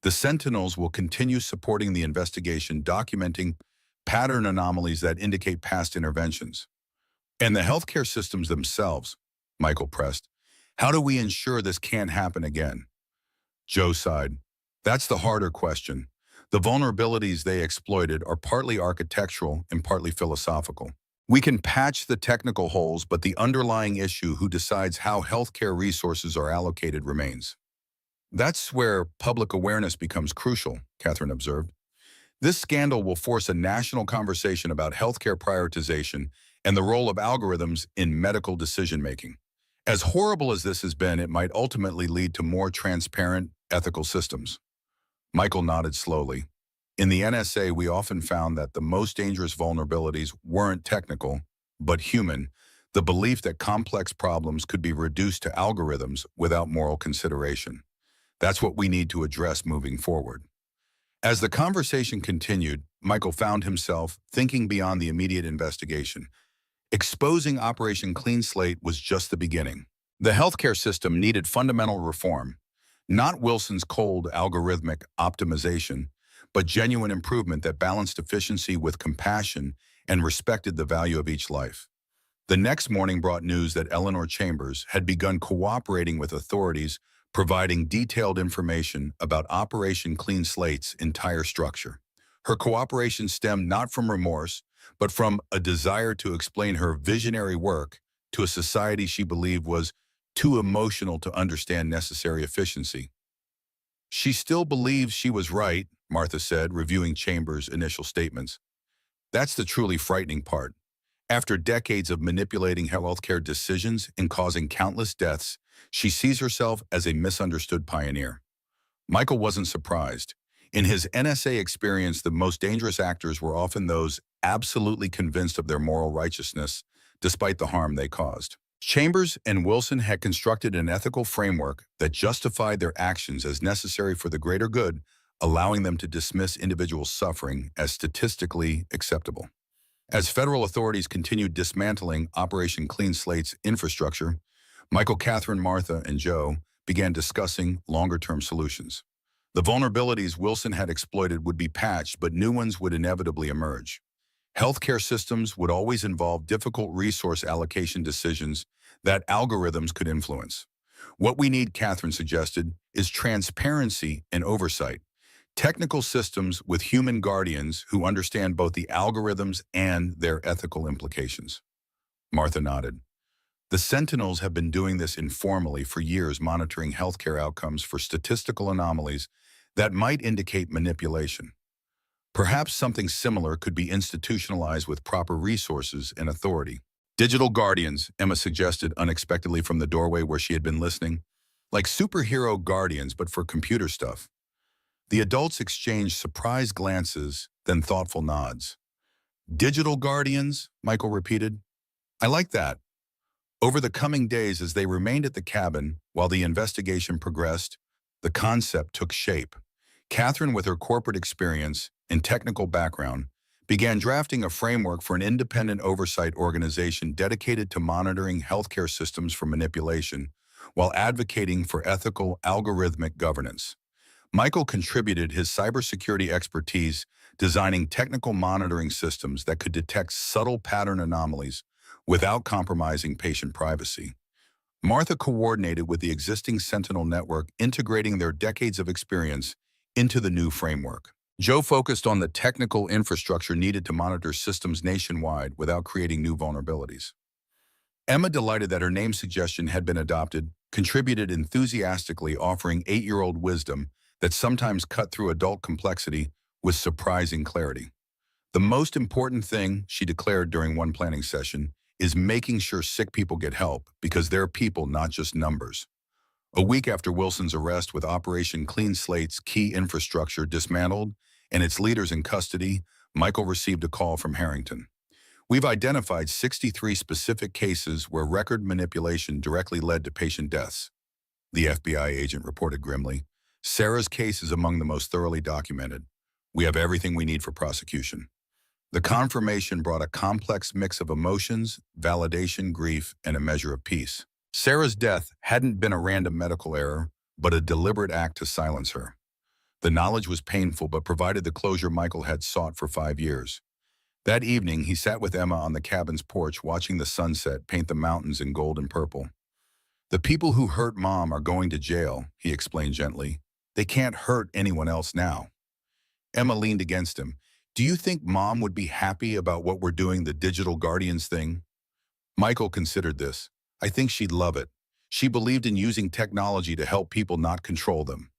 The Sentinels will continue supporting the investigation, documenting pattern anomalies that indicate past interventions. And the healthcare systems themselves, Michael pressed. How do we ensure this can't happen again? Joe sighed. That's the harder question. The vulnerabilities they exploited are partly architectural and partly philosophical. We can patch the technical holes, but the underlying issue, who decides how healthcare resources are allocated, remains. That's where public awareness becomes crucial, Catherine observed. This scandal will force a national conversation about healthcare prioritization and the role of algorithms in medical decision-making. As horrible as this has been, it might ultimately lead to more transparent, ethical systems. Michael nodded slowly. In the NSA, we often found that the most dangerous vulnerabilities weren't technical, but human, the belief that complex problems could be reduced to algorithms without moral consideration. That's what we need to address moving forward. As the conversation continued, Michael found himself thinking beyond the immediate investigation. Exposing Operation Clean Slate was just the beginning. The healthcare system needed fundamental reform, not Wilson's cold algorithmic optimization, but genuine improvement that balanced efficiency with compassion and respected the value of each life. The next morning brought news that Eleanor Chambers had begun cooperating with authorities, providing detailed information about Operation Clean Slate's entire structure. Her cooperation stemmed not from remorse, but from a desire to explain her visionary work to a society she believed was too emotional to understand necessary efficiency. She still believes she was right, Martha said, reviewing Chambers' initial statements. That's the truly frightening part. After decades of manipulating healthcare decisions and causing countless deaths, she sees herself as a misunderstood pioneer. Michael wasn't surprised. In his NSA experience, the most dangerous actors were often those absolutely convinced of their moral righteousness, despite the harm they caused. Chambers and Wilson had constructed an ethical framework that justified their actions as necessary for the greater good, allowing them to dismiss individual suffering as statistically acceptable. As federal authorities continued dismantling Operation Clean Slate's infrastructure, Michael, Catherine, Martha, and Joe began discussing longer-term solutions. The vulnerabilities Wilson had exploited would be patched, but new ones would inevitably emerge. Healthcare systems would always involve difficult resource allocation decisions that algorithms could influence. What we need, Catherine suggested, is transparency and oversight. Technical systems with human guardians who understand both the algorithms and their ethical implications. Martha nodded. The Sentinels have been doing this informally for years, monitoring healthcare outcomes for statistical anomalies that might indicate manipulation. Perhaps something similar could be institutionalized with proper resources and authority. Digital guardians, Emma suggested unexpectedly from the doorway where she had been listening. Like superhero guardians, but for computer stuff. The adults exchanged surprised glances, then thoughtful nods. Digital guardians, Michael repeated. I like that. Over the coming days, as they remained at the cabin while the investigation progressed, the concept took shape. Catherine, with her corporate experience and technical background, began drafting a framework for an independent oversight organization dedicated to monitoring healthcare systems for manipulation while advocating for ethical, algorithmic governance. Michael contributed his cybersecurity expertise, designing technical monitoring systems that could detect subtle pattern anomalies without compromising patient privacy. Martha coordinated with the existing Sentinel network, integrating their decades of experience into the new framework. Joe focused on the technical infrastructure needed to monitor systems nationwide without creating new vulnerabilities. Emma, delighted that her name suggestion had been adopted, contributed enthusiastically, offering 8-year-old wisdom that sometimes cut through adult complexity with surprising clarity. The most important thing, she declared during one planning session, is making sure sick people get help because they're people, not just numbers. A week after Wilson's arrest, with Operation Clean Slate's key infrastructure dismantled and its leaders in custody, Michael received a call from Harrington. We've identified 63 specific cases where record manipulation directly led to patient deaths, the FBI agent reported grimly. Sarah's case is among the most thoroughly documented. We have everything we need for prosecution. The confirmation brought a complex mix of emotions, validation, grief, and a measure of peace. Sarah's death hadn't been a random medical error, but a deliberate act to silence her. The knowledge was painful, but provided the closure Michael had sought for 5 years. That evening, he sat with Emma on the cabin's porch, watching the sunset paint the mountains in gold and purple. The people who hurt Mom are going to jail, he explained gently. They can't hurt anyone else now. Emma leaned against him. Do you think Mom would be happy about what we're doing, the Digital Guardians thing? Michael considered this. I think she'd love it. She believed in using technology to help people, not control them.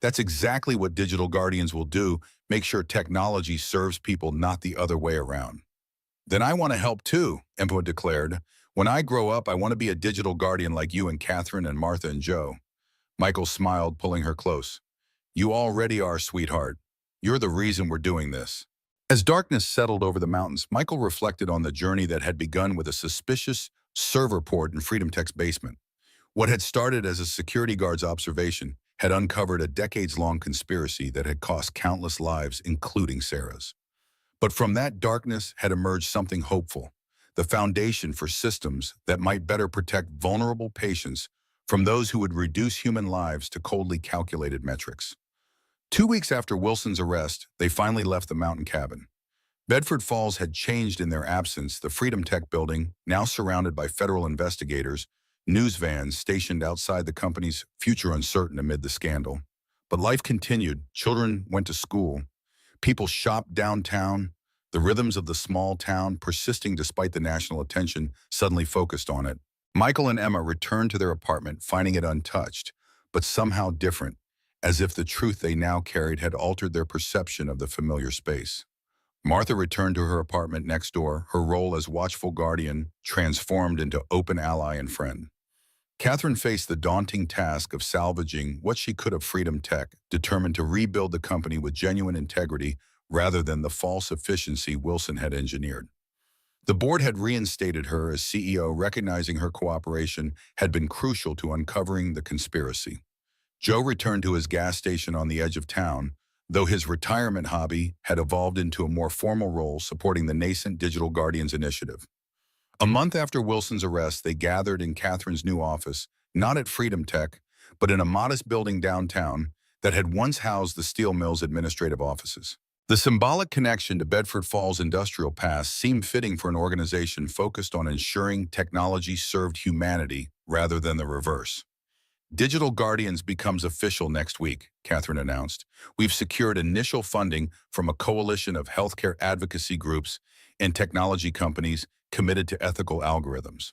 That's exactly what Digital Guardians will do, make sure technology serves people, not the other way around. Then I want to help too, Emma declared. When I grow up, I want to be a digital guardian like you and Catherine and Martha and Joe. Michael smiled, pulling her close. You already are, sweetheart. You're the reason we're doing this. As darkness settled over the mountains, Michael reflected on the journey that had begun with a suspicious server port in Freedom Tech's basement. What had started as a security guard's observation had uncovered a decades-long conspiracy that had cost countless lives, including Sarah's. But from that darkness had emerged something hopeful, the foundation for systems that might better protect vulnerable patients from those who would reduce human lives to coldly calculated metrics. 2 weeks after Wilson's arrest, they finally left the mountain cabin. Bedford Falls had changed in their absence. The Freedom Tech building, now surrounded by federal investigators, news vans stationed outside the company's future uncertain amid the scandal. But life continued. Children went to school. People shopped downtown. The rhythms of the small town, persisting despite the national attention, suddenly focused on it. Michael and Emma returned to their apartment, finding it untouched, but somehow different, as if the truth they now carried had altered their perception of the familiar space. Martha returned to her apartment next door, her role as watchful guardian transformed into open ally and friend. Catherine faced the daunting task of salvaging what she could of Freedom Tech, determined to rebuild the company with genuine integrity rather than the false efficiency Wilson had engineered. The board had reinstated her as CEO, recognizing her cooperation had been crucial to uncovering the conspiracy. Joe returned to his gas station on the edge of town, though his retirement hobby had evolved into a more formal role supporting the nascent Digital Guardians initiative. A month after Wilson's arrest, they gathered in Catherine's new office, not at Freedom Tech, but in a modest building downtown that had once housed the steel mill's administrative offices. The symbolic connection to Bedford Falls' industrial past seemed fitting for an organization focused on ensuring technology served humanity rather than the reverse. Digital Guardians becomes official next week, Catherine announced. We've secured initial funding from a coalition of healthcare advocacy groups and technology companies committed to ethical algorithms.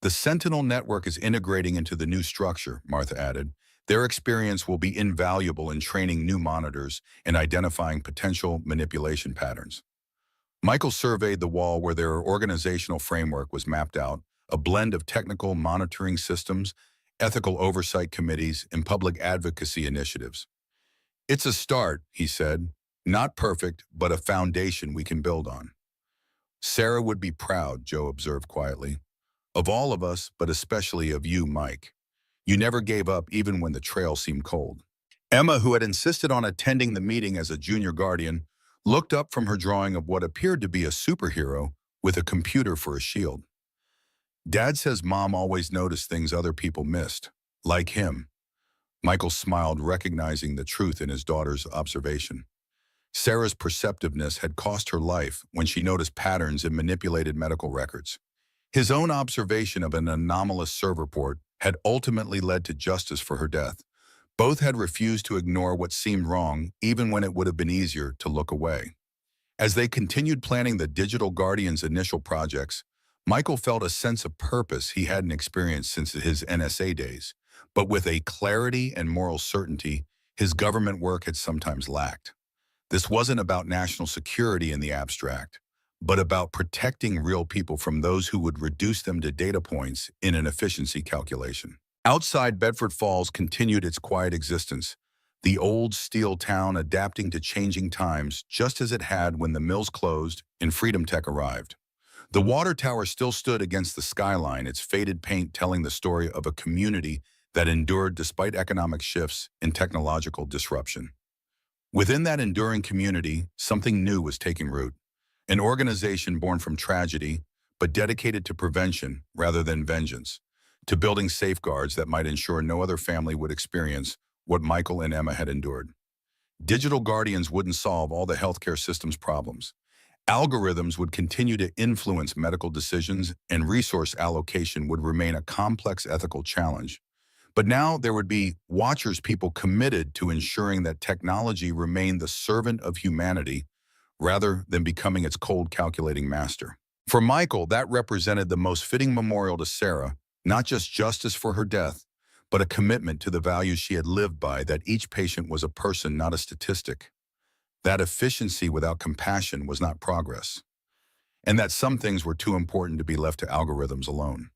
The Sentinel network is integrating into the new structure, Martha added. Their experience will be invaluable in training new monitors and identifying potential manipulation patterns. Michael surveyed the wall where their organizational framework was mapped out, a blend of technical monitoring systems, ethical oversight committees, and public advocacy initiatives. It's a start, he said. Not perfect, but a foundation we can build on. Sarah would be proud, Joe observed quietly. Of all of us, but especially of you, Mike. You never gave up even when the trail seemed cold. Emma, who had insisted on attending the meeting as a junior guardian, looked up from her drawing of what appeared to be a superhero with a computer for a shield. Dad says Mom always noticed things other people missed, like him. Michael smiled, recognizing the truth in his daughter's observation. Sarah's perceptiveness had cost her life when she noticed patterns in manipulated medical records. His own observation of an anomalous server port had ultimately led to justice for her death. Both had refused to ignore what seemed wrong, even when it would have been easier to look away. As they continued planning the Digital Guardian's initial projects, Michael felt a sense of purpose he hadn't experienced since his NSA days, but with a clarity and moral certainty his government work had sometimes lacked. This wasn't about national security in the abstract, but about protecting real people from those who would reduce them to data points in an efficiency calculation. Outside, Bedford Falls continued its quiet existence, the old steel town adapting to changing times just as it had when the mills closed and Freedom Tech arrived. The water tower still stood against the skyline, its faded paint telling the story of a community that endured despite economic shifts and technological disruption. Within that enduring community, something new was taking root. An organization born from tragedy, but dedicated to prevention rather than vengeance, to building safeguards that might ensure no other family would experience what Michael and Emma had endured. Digital guardians wouldn't solve all the healthcare system's problems. Algorithms would continue to influence medical decisions, and resource allocation would remain a complex ethical challenge. But now there would be Watchers people committed to ensuring that technology remained the servant of humanity rather than becoming its cold calculating master. For Michael, that represented the most fitting memorial to Sarah, not just justice for her death, but a commitment to the values she had lived by, that each patient was a person, not a statistic, that efficiency without compassion was not progress, and that some things were too important to be left to algorithms alone.